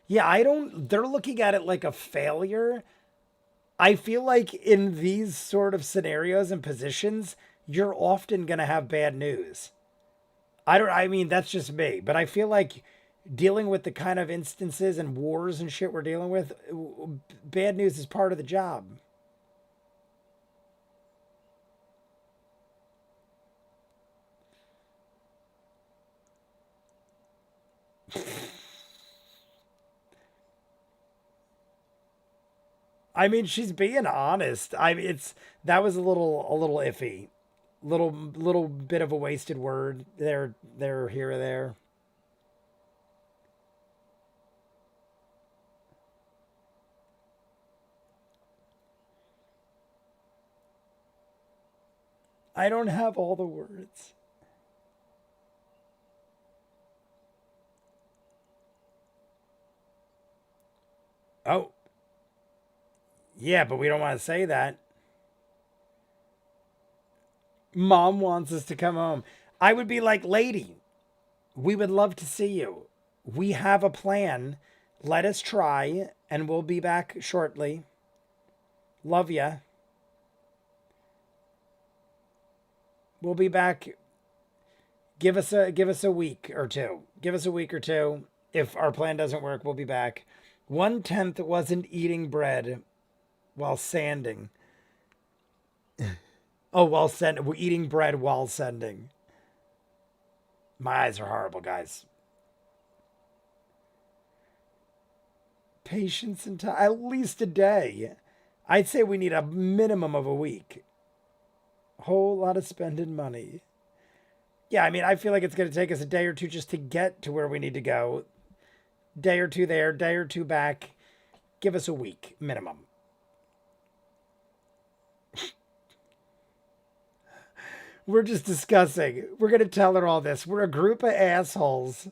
Yeah, they're looking at it like a failure. I feel like in these sort of scenarios and positions, you're often going to have bad news. I mean, that's just me, but I feel like dealing with the kind of instances and wars and shit we're dealing with, bad news is part of the job. I mean, she's being honest. I mean, that was a little iffy. Little bit of a wasted word there here or there. I don't have all the words. Oh, yeah, but we don't want to say that. Mom wants us to come home. I would be like, lady, we would love to see you. We have a plan. Let us try, and we'll be back shortly. Love ya. We'll be back. Give us a week or two. Give us a week or two. If our plan doesn't work, we'll be back. 1/10 wasn't eating bread while sanding. Oh, we're eating bread while sending. My eyes are horrible, guys. Patience and time. At least a day. I'd say we need a minimum of a week. Whole lot of spending money. Yeah, I mean, I feel like it's going to take us a day or two just to get to where we need to go. Day or two there, day or two back. Give us a week minimum. We're just discussing. We're going to tell her all this. We're a group of assholes.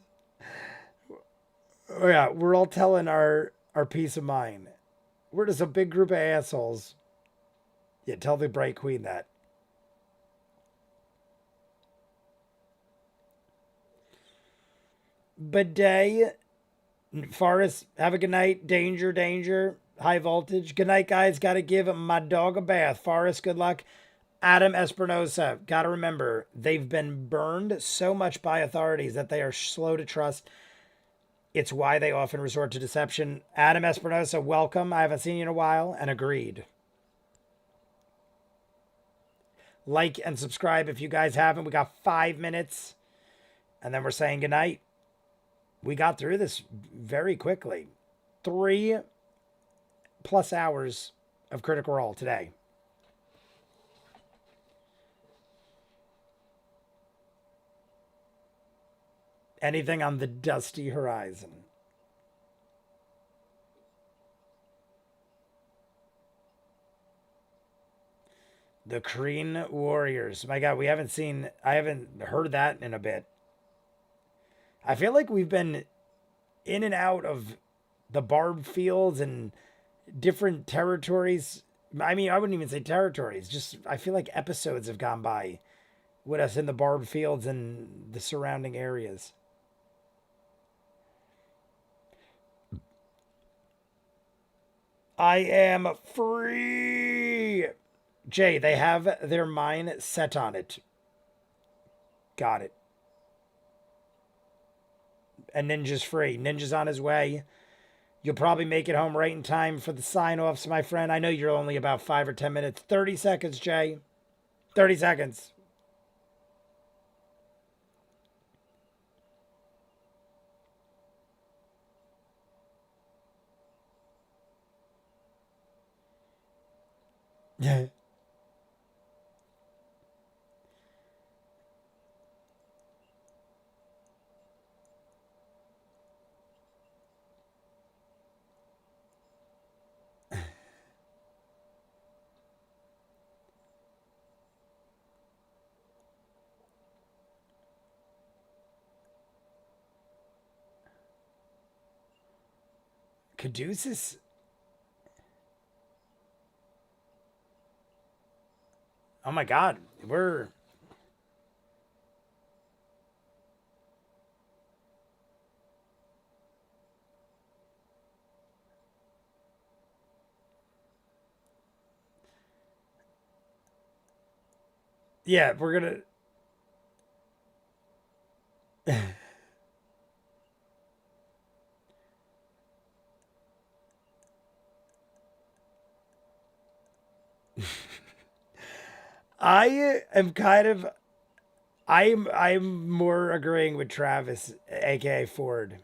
Oh, yeah, we're all telling our peace of mind. We're just a big group of assholes. Yeah, tell the Bright Queen that. Bidet. Forrest, have a good night. Danger, danger. High voltage. Good night, guys. Got to give my dog a bath. Forrest, good luck. Adam Espinosa, gotta remember, they've been burned so much by authorities that they are slow to trust. It's why they often resort to deception. Adam Espinosa, welcome. I haven't seen you in a while, and agreed. Like and subscribe if you guys haven't. We got 5 minutes, and then we're saying goodnight. We got through this very quickly. 3+ hours of Critical Role today. Anything on the dusty horizon. The Kreen Warriors. My God, I haven't heard that in a bit. I feel like we've been in and out of the barb fields and different territories. I mean, I wouldn't even say territories. Just, I feel like episodes have gone by with us in the barb fields and the surrounding areas. I am free. Jay, they have their mind set on it. Got it. And Ninja's free. Ninja's on his way. You'll probably make it home right in time for the sign-offs, my friend. I know you're only about 5 or 10 minutes. 30 seconds, Jay. 30 seconds. Yeah. Caduceus. Oh my God. We're. Yeah, we're gonna. I am kind of. I'm more agreeing with Travis, aka Ford.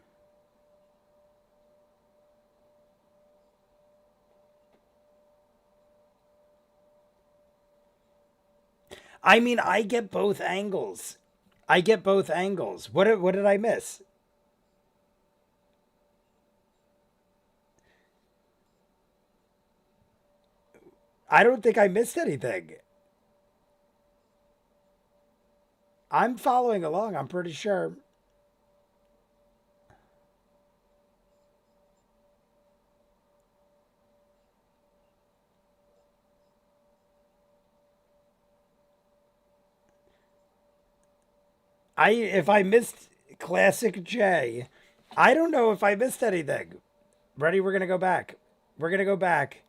I mean, I get both angles. I get both angles. What did I miss? I don't think I missed anything. I'm following along. I'm pretty sure. If I missed Classic J, I don't know if I missed anything. Ready? We're gonna go back. We're gonna go back.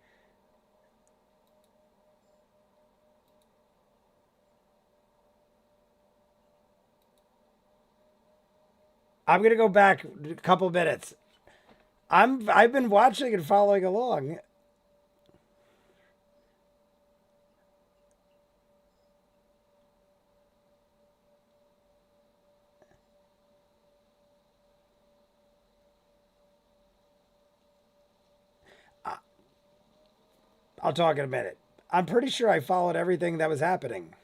I'm gonna go back a couple minutes. I've been watching and following along. I'll talk in a minute. I'm pretty sure I followed everything that was happening.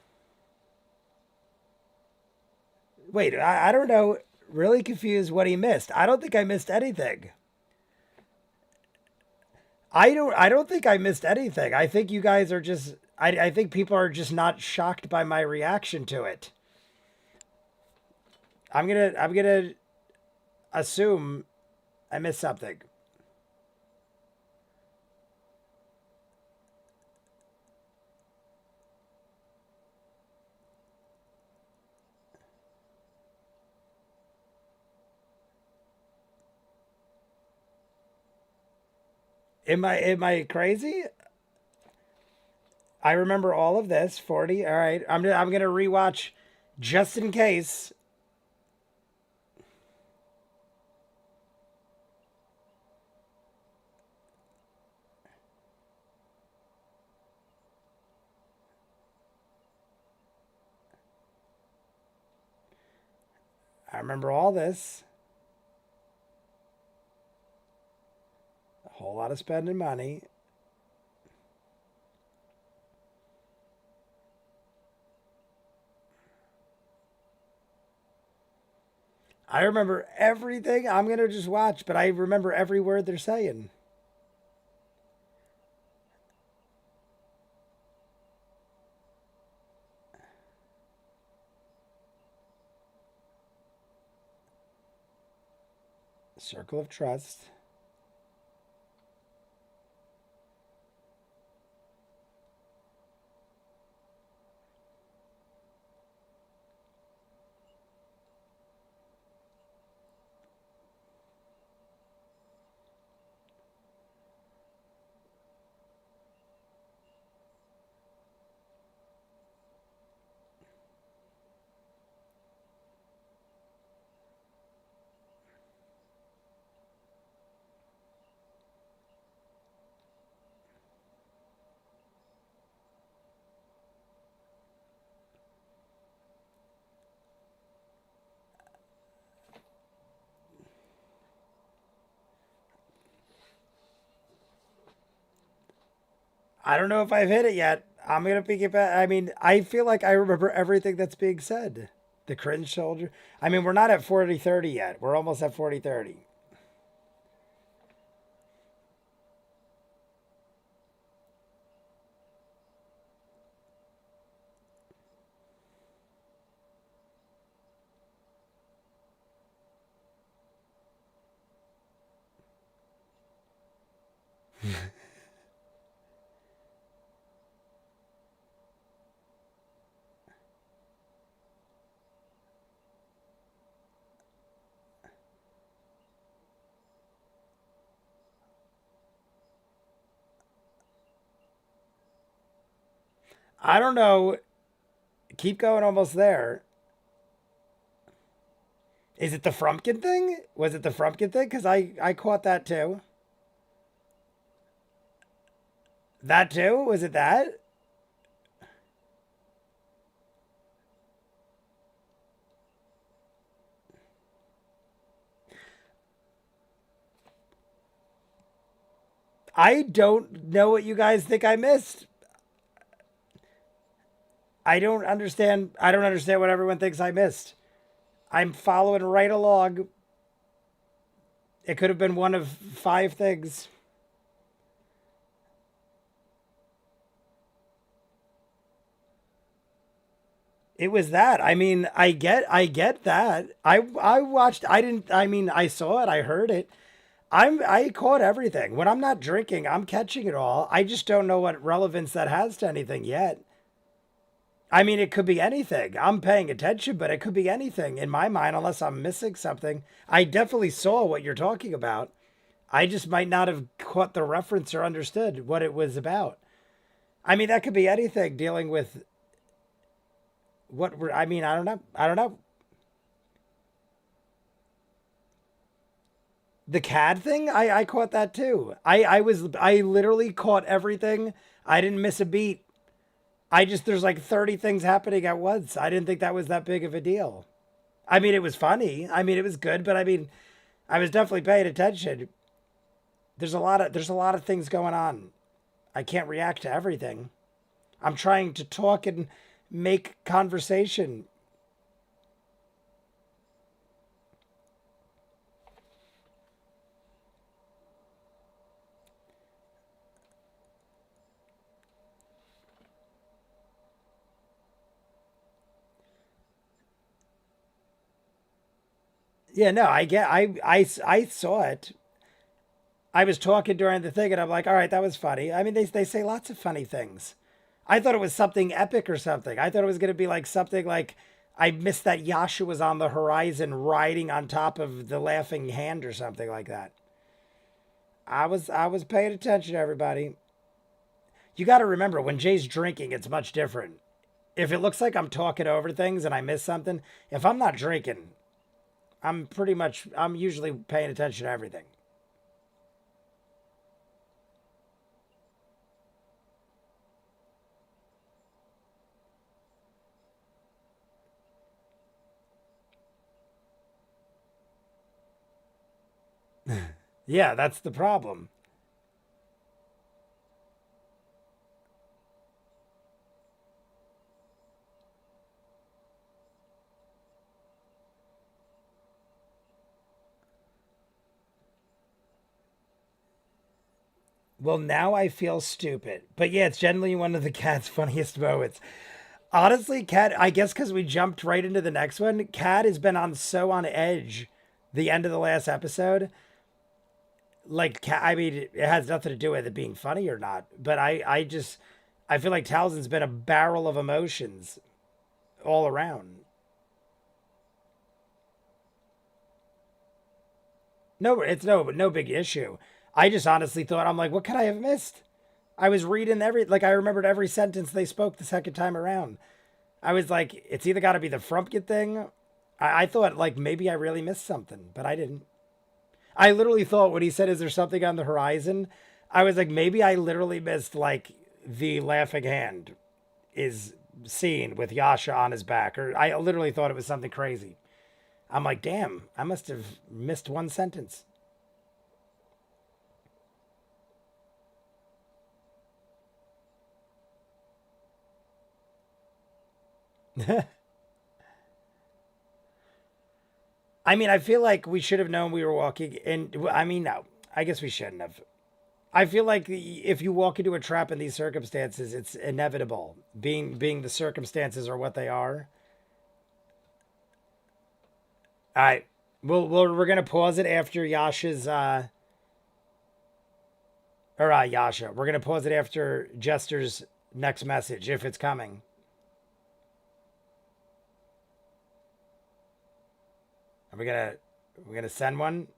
Wait, I don't know. Really confused what he missed. I don't think I missed anything. I don't think I missed anything. I think you guys are just I think people are just not shocked by my reaction to it. I'm gonna assume I missed something. Am I crazy? I remember all of this. 40. All right. I'm gonna rewatch just in case. I remember all this. A whole lot of spending money. I remember everything. I'm going to just watch, but I remember every word they're saying. Circle of Trust. I don't know if I've hit it yet. I'm going to pick it back. I mean, I feel like I remember everything that's being said. The cringe soldier. I mean, we're not at 40-30 yet. We're almost at 40-30. I don't know. Keep going almost there. Is it the Frumpkin thing? Was it the Frumpkin thing? Because I caught that too. That too? Was it that? I don't know what you guys think I missed. I don't understand. I don't understand what everyone thinks I missed. I'm following right along. It could have been one of five things. It was that. I mean, I get that. I watched. I didn't. I mean, I saw it. I heard it. I caught everything. When I'm not drinking, I'm catching it all. I just don't know what relevance that has to anything yet. I mean, it could be anything. I'm paying attention, but it could be anything in my mind, unless I'm missing something. I definitely saw what you're talking about. I just might not have caught the reference or understood what it was about. I mean, that could be anything dealing with I mean, I don't know. I don't know. The CAD thing, I caught that too. I literally caught everything. I didn't miss a beat. I just there's like 30 things happening at once. I didn't think that was that big of a deal. I mean, it was funny. I mean, it was good, but I mean, I was definitely paying attention. There's a lot of things going on. I can't react to everything. I'm trying to talk and make conversation. Yeah, no, I saw it. I was talking during the thing and I'm like, all right, that was funny. I mean, they say lots of funny things. I thought it was something epic or something. I thought it was going to be like something like I missed that Yasha was on the horizon riding on top of the laughing hand or something like that. I was paying attention, everybody. You got to remember when Jay's drinking, it's much different. If it looks like I'm talking over things and I miss something, if I'm not drinking, I'm usually paying attention to everything. Yeah, that's the problem. Well, now I feel stupid. But yeah, it's generally one of the cat's funniest moments. Honestly, Cat, I guess because we jumped right into the next one, Cat has been on edge the end of the last episode. Like, Cat, I mean, it has nothing to do with it being funny or not. But I feel like Talzin's been a barrel of emotions all around. No, it's no big issue. I just honestly thought, I'm like, what could I have missed? I was reading I remembered every sentence they spoke the second time around. I was like, it's either got to be the Frumpkin thing. I thought, like, maybe I really missed something, but I didn't. I literally thought when he said, is there something on the horizon? I was like, maybe I literally missed, like, the laughing hand is seen with Yasha on his back. Or I literally thought it was something crazy. I'm like, damn, I must have missed one sentence. I mean, I feel like we should have known we were walking in. I mean, no, I guess we shouldn't have. I feel like if you walk into a trap in these circumstances, it's inevitable. Being the circumstances are what they are. All right, we're gonna pause it after Yasha. We're gonna pause it after Jester's next message if it's coming. Are we gonna we're gonna send one?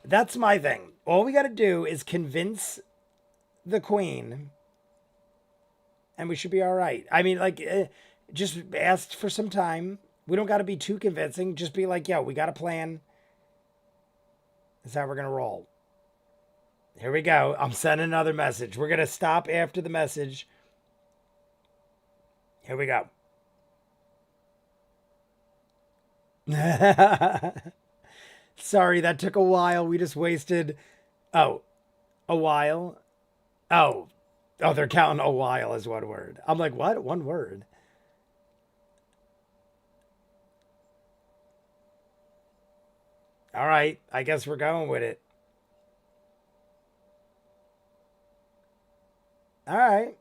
That's my thing. All we gotta do is convince the queen, and we should be all right. I mean, like, just ask for some time. We don't got to be too convincing. Just be like, yo, we got a plan. That's how we're gonna roll. Here we go. I'm sending another message. We're gonna stop after the message. Here we go. Sorry, that took a while. We just wasted. Oh, a while. Oh, oh, they're counting a while as one word. I'm like, what? One word. All right, I guess we're going with it. All right.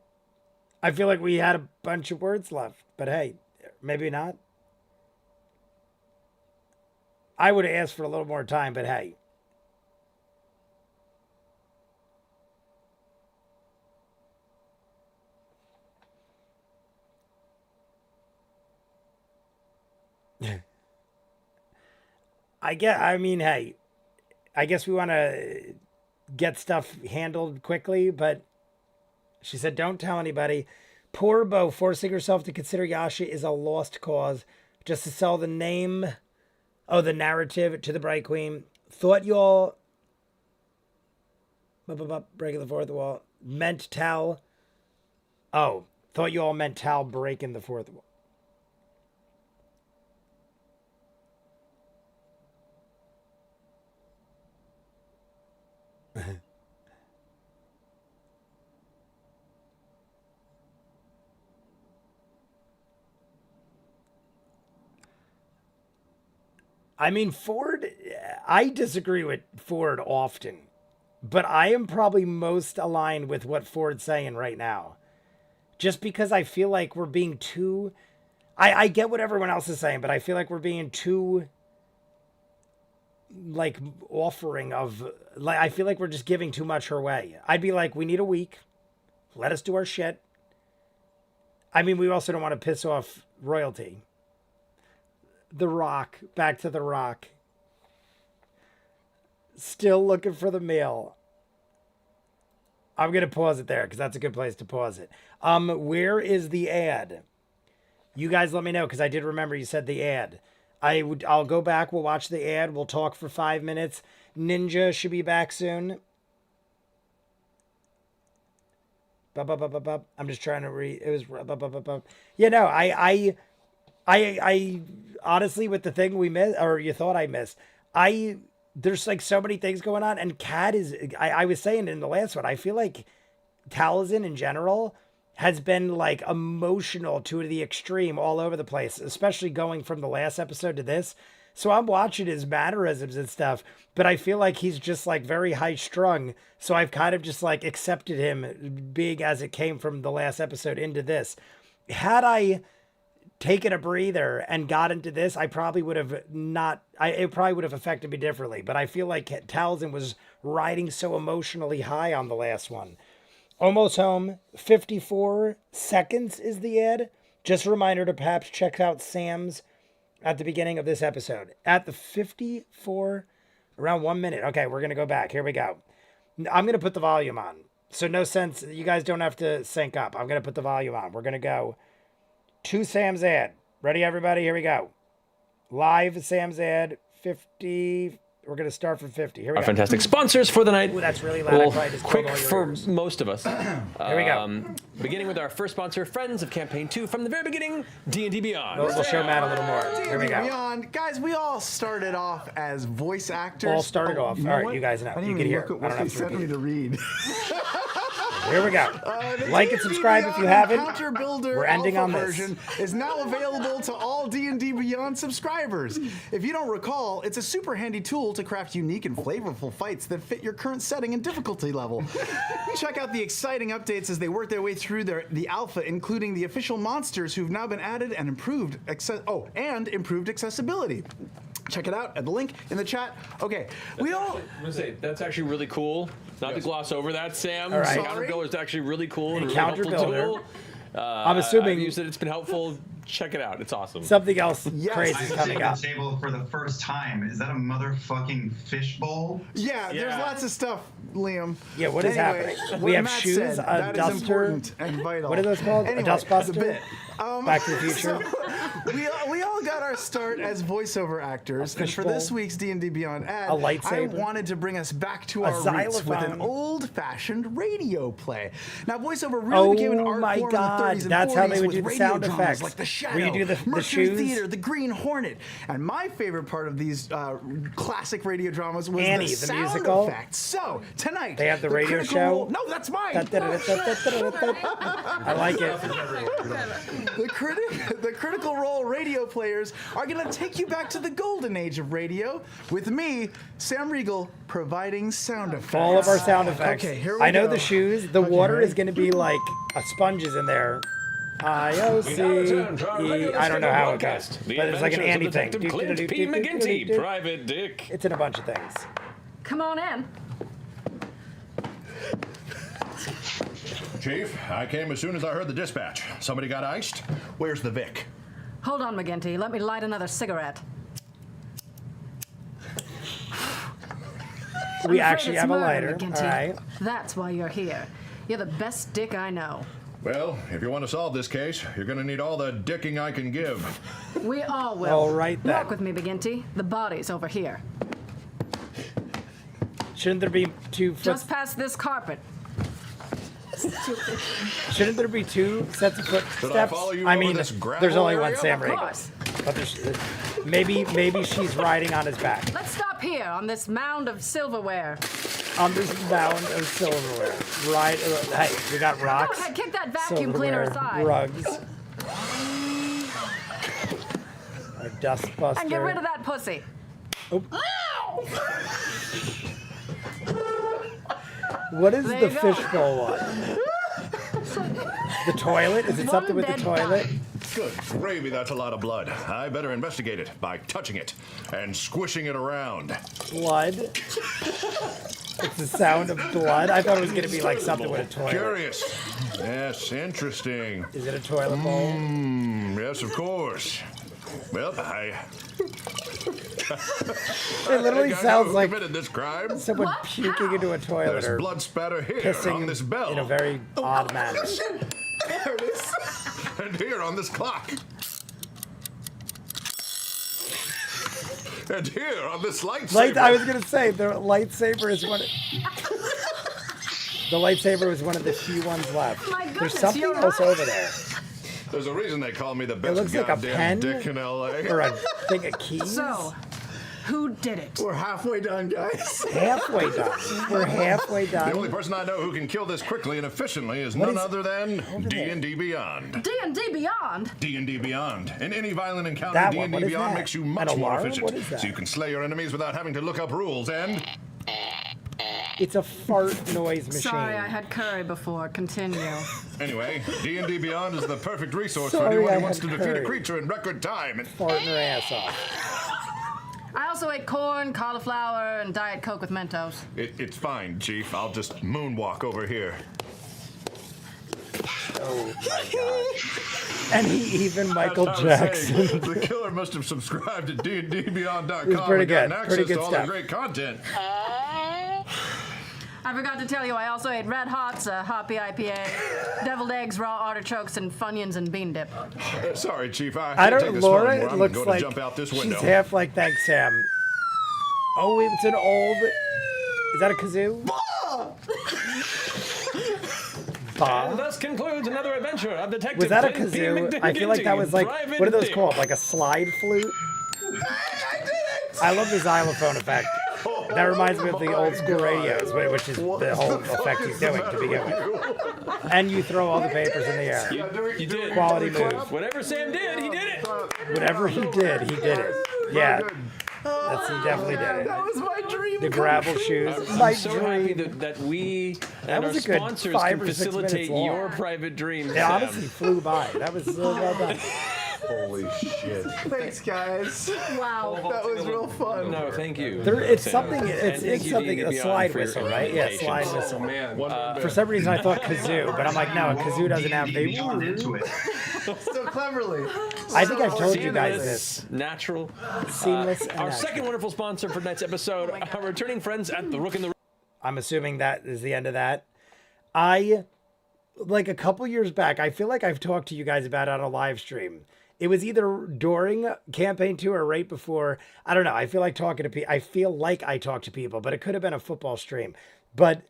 I feel like we had a bunch of words left, but hey, maybe not. I would have asked for a little more time, but hey. I mean, hey, I guess we want to get stuff handled quickly, but she said, don't tell anybody. Poor Bo forcing herself to consider Yasha is a lost cause just to sell the name, oh, the narrative to the Bright Queen. Thought you all, breaking the fourth wall, meant Tal. Oh, thought you all meant Tal breaking the fourth wall. I mean, Ford, I disagree with Ford often, but I am probably most aligned with what Ford's saying right now. Just because I feel like we're being too. I get what everyone else is saying, but I feel like we're being too, like, offering of. Like, I feel like we're just giving too much her way. I'd be like, we need a week. Let us do our shit. I mean, we also don't want to piss off royalty. The Rock. Back to The Rock. Still looking for the mail. I'm gonna pause it there because that's a good place to pause it. Where is the ad? You guys let me know because I did remember you said the ad. I'll go back. We'll watch the ad. We'll talk for 5 minutes. Ninja should be back soon. I'm just trying to read. It was. Yeah, no, I honestly, with the thing we missed, or you thought I missed, there's like so many things going on, and Cat is. I was saying in the last one, I feel like Talzin in general has been like emotional to the extreme all over the place, especially going from the last episode to this. So I'm watching his mannerisms and stuff, but I feel like he's just like very high strung. So I've kind of just like accepted him big as it came from the last episode into this. Had I taken a breather and got into this, I probably would have not, it probably would have affected me differently. But I feel like Tal'dorei was riding so emotionally high on the last one. Almost home, 54 seconds is the ad. Just a reminder to perhaps check out Sam's at the beginning of this episode. At the 54, around 1 minute. Okay, we're going to go back. Here we go. I'm going to put the volume on. So no sense, you guys don't have to sync up. I'm going to put the volume on. We're going to go to Sam's ad. Ready, everybody? Here we go. Live Sam's ad, 50. We're going to start from 50. Here we Our go. fantastic sponsors for the night. Ooh, that's really loud. Well, I probably just quick told all your for ears. most of us. Here we go. Beginning with our first sponsor, Friends of Campaign 2, from the very beginning, D&D Beyond. We'll show Matt a little more. Here we go. Beyond. Guys, we all started off as voice actors. All started off. All right, you guys know. I didn't You even can hear. look at I don't what have he to sent me repeat. to read. Here we go. Like and subscribe if you haven't. Encounter Builder We're ending Alpha on this. version is now available to all D&D Beyond subscribers. If you don't recall, it's a super handy tool to craft unique and flavorful fights that fit your current setting and difficulty level. Check out the exciting updates as they work their way through the alpha, including the official monsters who've now been added and improved accessibility. Check it out at the link in the chat. Okay, we all. I'm gonna say, that's actually really cool. Not to gloss over that, Sam. All right. Encounter Builder is actually really cool and a really Encounter helpful Builder. tool. I'm assuming I've used it. It's been helpful. Check it out. It's awesome. something else Yes. crazy I is sit coming at up. the table for the first time. Is that a motherfucking fishbowl? Yeah, there's Yeah. lots of stuff, Liam. Yeah, what is happening? what We have Matt shoes, said, a that is duster. important and vital. What are those called? Anyway, A dust buster? the bit. Back to the Future. We all got our start as voiceover actors, and for fishbowl. this week's D&D Beyond ad, A lightsaber. I wanted to bring us back to A our roots with an xylophone. old-fashioned radio play. Now, voiceover really became an Oh art my form God, in the 30s and that's 40s how they would with do the radio sound dramas effects. like The Shadow, Where you do the Mercury shoes. Theater, The Green Hornet, and my favorite part of these classic radio dramas was Annie, the the sound musical. effects. So tonight They have the radio critical show. role- No, that's mine. I like it. The critical role radio players are going to take you back to the golden age of radio with me, Sam Riegel, providing sound effects. All of our sound effects. Okay, here we I know go. the shoes. The Okay, water ready? is going to be like a sponges in there. IOC. I don't know how it goes, but it's like an Andy thing. Clint P. McGinty, Private Dick. It's in a bunch of things. Come on in. Chief, I came as soon as I heard the dispatch. Somebody got iced? Where's the Vic? Hold on, McGinty. Let me light another cigarette. We I'm afraid actually it's have a murder, lighter. All McGinty. right. That's why you're here. You're the best dick I know. Well, if you want to solve this case, you're going to need all the dicking I can give. We all will. All right, then. Walk with me, McGinty. The body's over here. Shouldn't there be two Just past this carpet. Shouldn't there be two sets of footsteps? Should I follow you I over mean, this gravel there's only one area? Sam Of Riegel. course. But maybe she's riding on his back. Let's stop here on this mound of silverware. On this mound of silverware. Right. Hey, we got Go rocks. ahead, kick that vacuum cleaner silverware, aside. rugs. A dust buster. And get rid of that pussy. What is There the you go. fishbowl one? The toilet? Is it something with the dead toilet? body. Good gravy, that's a lot of blood. I better investigate it by touching it and squishing it around. Blood? It's the sound of blood? I thought it was going to be like something with a toilet. Curious. Yes, interesting. Is it a toilet bowl? Yes, of course. Well, It literally think I know sounds who like committed this crime. someone puking into a toilet There's or blood spatter here pissing on this bell. in a very odd manner. There it is. And here on this clock. And here on this lightsaber. I was gonna say the lightsaber is one. The lightsaber was one of the few ones left. My There's goodness, something you're else right. over there, There's a reason they call me the best looks like a goddamn pen. dick in L.A. or a thing of keys. So, Who did it? We're halfway done, guys. Halfway done. We're halfway The only done. person I know who can kill this quickly and efficiently is none is other than over there? D&D Beyond. D&D Beyond? D&D Beyond. In any violent encounter, That D&D one, what is Beyond that? makes you An much more alarm? efficient. What is that? So you can slay your enemies without having to look up rules and... It's a fart noise machine. Sorry, I had curry before. Continue. Anyway, D&D Beyond is the perfect resource for Sorry, anyone I who wants had to defeat a curry. creature in record time. And Farting her ass off. I also ate corn, cauliflower, and Diet Coke with Mentos. it's fine, Chief. I'll just moonwalk over here. Oh my god. And he even Michael As I was saying, Jackson. the killer must have subscribed to DNDBeyond.com It's pretty and gotten good. access Pretty good to all stuff. the great content. I forgot to tell you, I also ate Red Hots, a Hoppy IPA, deviled eggs, raw artichokes, and Funyuns and bean dip. Sorry, Chief. I I can't take don't. this Laura phone anymore. I'm looks going like to jump out this she's window. half like thanks Sam. Oh, it's an old. Is that a kazoo? And Bah. thus concludes another adventure of Detective Was that a Clint P. kazoo? I feel like that was like Private what are those Dick. called? Like a slide flute? I did it! I love the xylophone effect. That reminds me of the old school radios, which is the whole effect he's doing to begin with. And you throw all the papers in the air. You did. Quality move. Whatever Sam did, he did it. Whatever he did, he did it. Yeah, that's, he definitely did it. That was my dream. The come gravel true. shoes. I'm My so happy dream. that we and our was a good sponsors 5 can or 6 minutes facilitate long. your private dreams. It honestly flew by. That was so well done. Holy shit. Thanks, guys. Wow. That was real fun. No, thank you. It's Sam. something. And It's thank you, something. D&D A Beyond, slide for your whistle, right? Yeah, implementation. slide Oh, whistle. man. For some reason, I thought kazoo, but I'm like, no, a kazoo doesn't have D&D the. Beyond into it. So cleverly. I think I've told you guys this. Seamless, natural. Seamless and Our natural. second wonderful sponsor for tonight's episode, our returning friends at the Rook and the I'm assuming that is the end of that. I, like a couple years back, I feel like I've talked to you guys about it on a live stream. It was either during campaign 2 or right before. I don't know. I feel like talking to people. I feel like I talk to people, but it could have been a football stream. But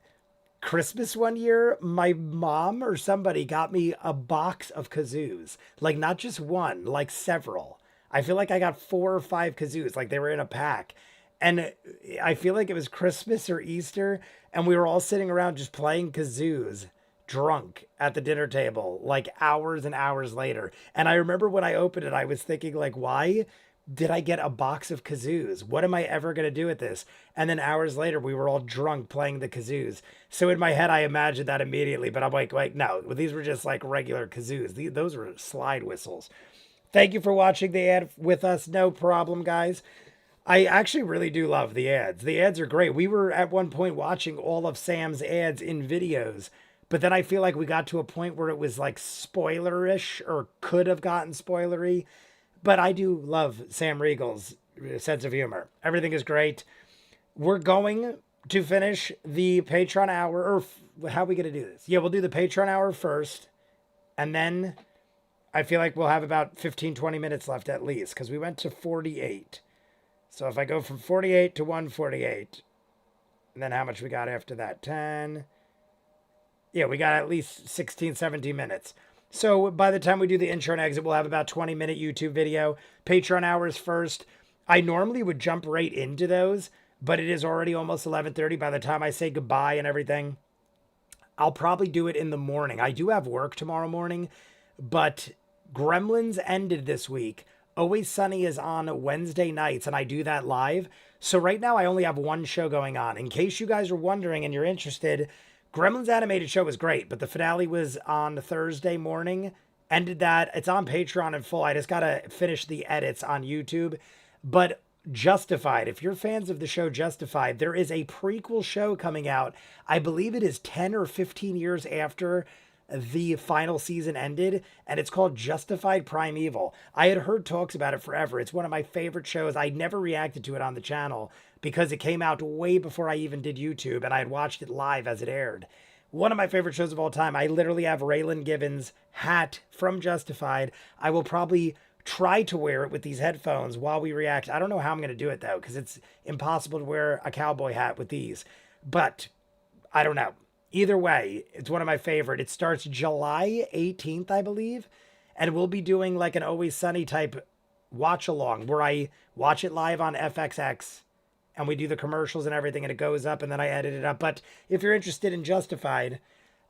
Christmas one year, my mom or somebody got me a box of kazoos. Like not just one, like several. I feel like I got 4 or 5 kazoos. Like they were in a pack. And I feel like it was Christmas or Easter, and we were all sitting around just playing kazoos, drunk at the dinner table, like hours and hours later. And I remember when I opened it, I was thinking, like, why did I get a box of kazoos? What am I ever going to do with this? And then hours later, we were all drunk playing the kazoos. So in my head, I imagined that immediately, but I'm like, no, these were just like regular kazoos. Those were slide whistles. Thank you for watching the ad with us. No problem, guys. I actually really do love the ads. The ads are great. We were at one point watching all of Sam's ads in videos, but then I feel like we got to a point where it was like spoilerish or could have gotten spoilery. But I do love Sam Riegel's sense of humor. Everything is great. We're going to finish the Patreon hour, or how are we going to do this? Yeah, we'll do the Patreon hour first, and then I feel like we'll have about 15, 20 minutes left at least, because we went to 48. So if I go from 48 to 148, and then how much we got after that? 10. Yeah, we got at least 16, 17 minutes. So by the time we do the intro and exit, we'll have about 20-minute YouTube video. Patreon hours first. I normally would jump right into those, but it is already almost 11:30 by the time I say goodbye and everything. I'll probably do it in the morning. I do have work tomorrow morning, but Gremlins ended this week. Always Sunny is on Wednesday nights, and I do that live. So right now I only have one show going on. In case you guys are wondering and you're interested, Gremlins animated show was great, but the finale was on Thursday morning. Ended that. It's on Patreon in full. I just got to finish the edits on YouTube. But Justified, if you're fans of the show Justified, there is a prequel show coming out. I believe it is 10 or 15 years after the final season ended, and it's called Justified Primeval. I had heard talks about it forever. It's one of my favorite shows. I never reacted to it on the channel because it came out way before I even did YouTube, and I had watched it live as it aired. One of my favorite shows of all time. I literally have Raylan Givens' hat from Justified. I will probably try to wear it with these headphones while we react. I don't know how I'm going to do it, though, because it's impossible to wear a cowboy hat with these. But I don't know. Either way, it's one of my favorite. It starts July 18th, I believe, and we'll be doing like an Always Sunny type watch along where I watch it live on FXX and we do the commercials and everything and it goes up and then I edit it up. But if you're interested in Justified,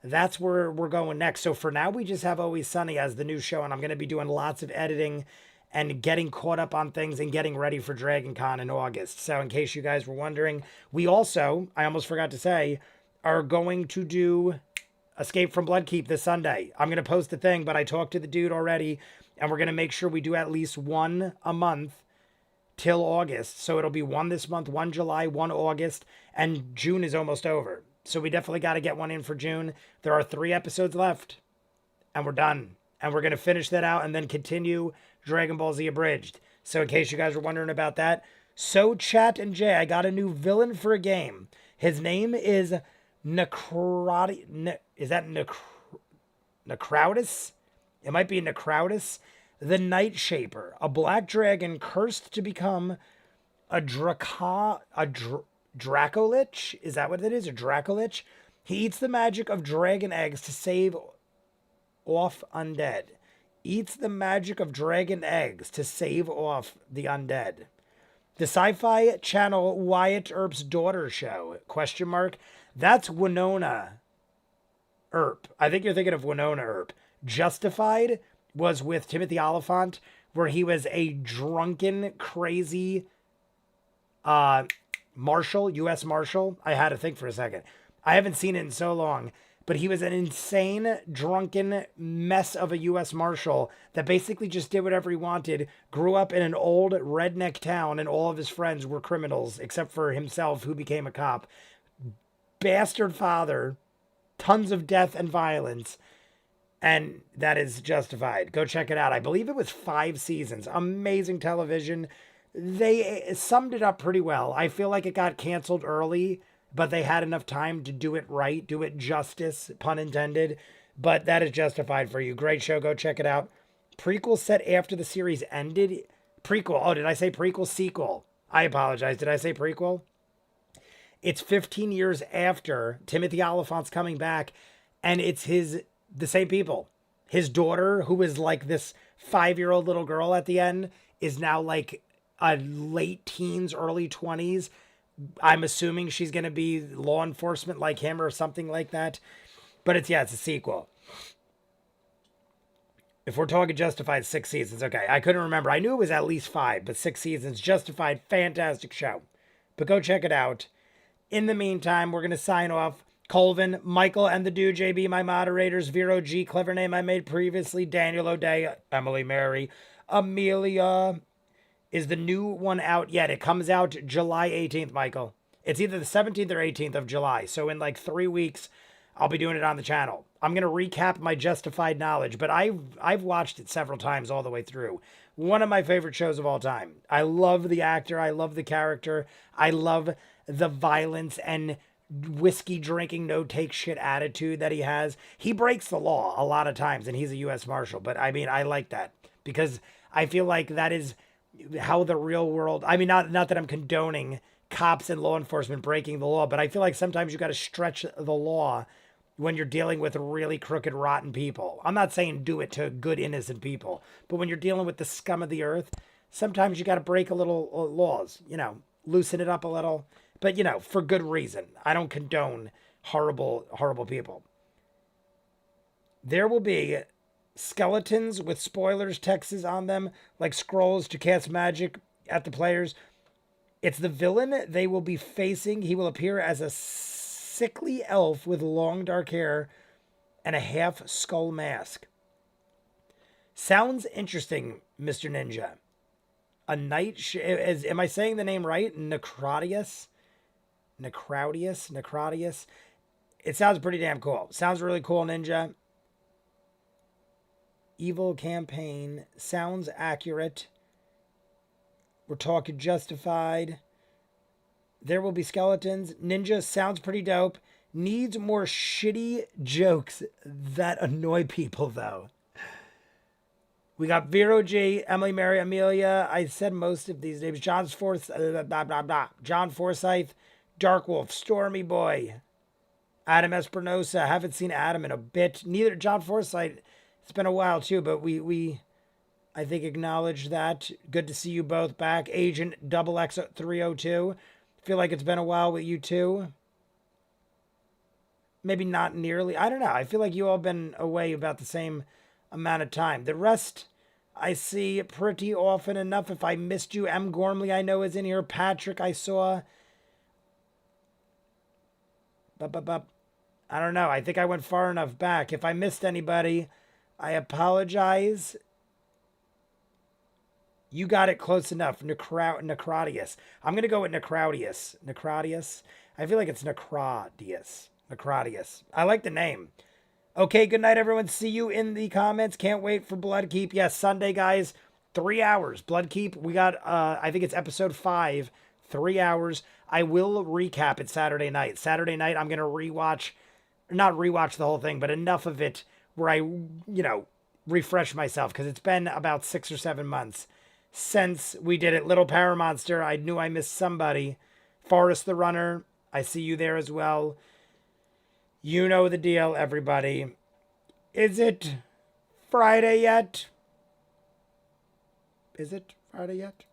that's where we're going next. So for now, we just have Always Sunny as the new show, and I'm going to be doing lots of editing and getting caught up on things and getting ready for Dragon Con in August. So in case you guys were wondering, we also, I almost forgot to say, are going to do Escape from Bloodkeep this Sunday. I'm going to post a thing, but I talked to the dude already, and we're going to make sure we do at least one a month till August. So it'll be one this month, one July, one August, and June is almost over. So we definitely got to get one in for June. There are 3 episodes left, and we're done. And we're going to finish that out and then continue Dragon Ball Z Abridged. So in case you guys were wondering about that, so Chat and Jay, I got a new villain for a game. His name is Necroti... Is that Necrowdus? It might be Necrowdus. The Night Shaper, a black dragon cursed to become a Dracolich? Is that what it is? A Dracolich? He eats the magic of dragon eggs to save off undead. Eats the magic of dragon eggs to save off the undead. The Sci-Fi Channel Wyatt Earp's Daughter Show? Question mark. That's Winona Earp. I think you're thinking of Winona Earp. Justified was with Timothy Oliphant, where he was a drunken, crazy Marshal, U.S. Marshal. I had to think for a second. I haven't seen it in so long, but he was an insane, drunken mess of a U.S. Marshal that basically just did whatever he wanted, grew up in an old redneck town, and all of his friends were criminals, except for himself, who became a cop. Bastard father, tons of death and violence, and that is Justified. Go check it out. I believe it was 5 seasons. Amazing television. They summed it up pretty well. I feel like it got canceled early, but they had enough time to do it right, do it justice, pun intended. But that is Justified for you. Great show. Go check it out. Prequel set after the series ended. Prequel. Oh, did I say prequel? Sequel. I apologize. Did I say prequel? It's 15 years after Timothy Oliphant's coming back, and it's the same people. His daughter, who was like this 5-year-old little girl at the end, is now like a late teens, early 20s. I'm assuming she's going to be law enforcement like him or something like that. But it's a sequel. If we're talking Justified, 6 seasons. Okay, I couldn't remember. I knew it was at least 5, but 6 seasons. Justified, fantastic show. But go check it out. In the meantime, we're going to sign off. Colvin, Michael, and the dude JB, my moderators. Vero G, clever name I made previously. Daniel O'Day, Emily Mary. Amelia. Is the new one out yet? It comes out July 18th, Michael. It's either the 17th or 18th of July. So in like 3 weeks, I'll be doing it on the channel. I'm going to recap my Justified knowledge, but I've watched it several times all the way through. One of my favorite shows of all time. I love the actor. I love the character. I love the violence and whiskey drinking, no take shit attitude that he has. He breaks the law a lot of times, and he's a U.S. Marshal. But I mean, I like that because I feel like that is how the real world, I mean, not that I'm condoning cops and law enforcement breaking the law, but I feel like sometimes you got to stretch the law when you're dealing with really crooked, rotten people. I'm not saying do it to good, innocent people, but when you're dealing with the scum of the earth, sometimes you got to break a little laws, loosen it up a little, but for good reason. I don't condone horrible people. There will be skeletons with spoilers texts on them, like scrolls to cast magic at the players. It's the villain they will be facing. He will appear as a sickly elf with long dark hair and a half skull mask. Sounds interesting, Mr. Ninja. A night am I saying the name right? Necrodius? It sounds pretty damn cool. Sounds really cool, Ninja. Evil campaign. Sounds accurate. We're talking Justified. There will be skeletons. Ninja sounds pretty dope. Needs more shitty jokes that annoy people, though. We got Vero G, Emily Mary, Amelia. I said most of these names. John Forsyth, Dark Wolf, Stormy Boy, Adam Espinosa. Haven't seen Adam in a bit. Neither John Forsyth. It's been a while too, but we I think acknowledge that. Good to see you both back. Agent Double X 302. Feel like it's been a while with you too. Maybe not nearly. I don't know. I feel like you all been away about the same amount of time. The rest I see pretty often enough. If I missed you, M. Gormley I know is in here. Patrick I saw. I don't know. I think I went far enough back. If I missed anybody, I apologize. You got it close enough. Necrodius. I'm going to go with Necrodius. Necrodius. I feel like it's Necrodius. Necrodius. I like the name. Okay, good night, everyone. See you in the comments. Can't wait for Bloodkeep. Yes, Sunday, guys. 3 hours. Bloodkeep. We got, I think it's episode 5. 3 hours. I will recap it Saturday night. Saturday night, I'm going to not rewatch the whole thing, but enough of it where I, refresh myself, because it's been about 6 or 7 months since we did it. Little Power Monster, I knew I missed somebody. Forrest the Runner, I see you there as well. You know the deal, everybody. Is it Friday yet? Is it Friday yet?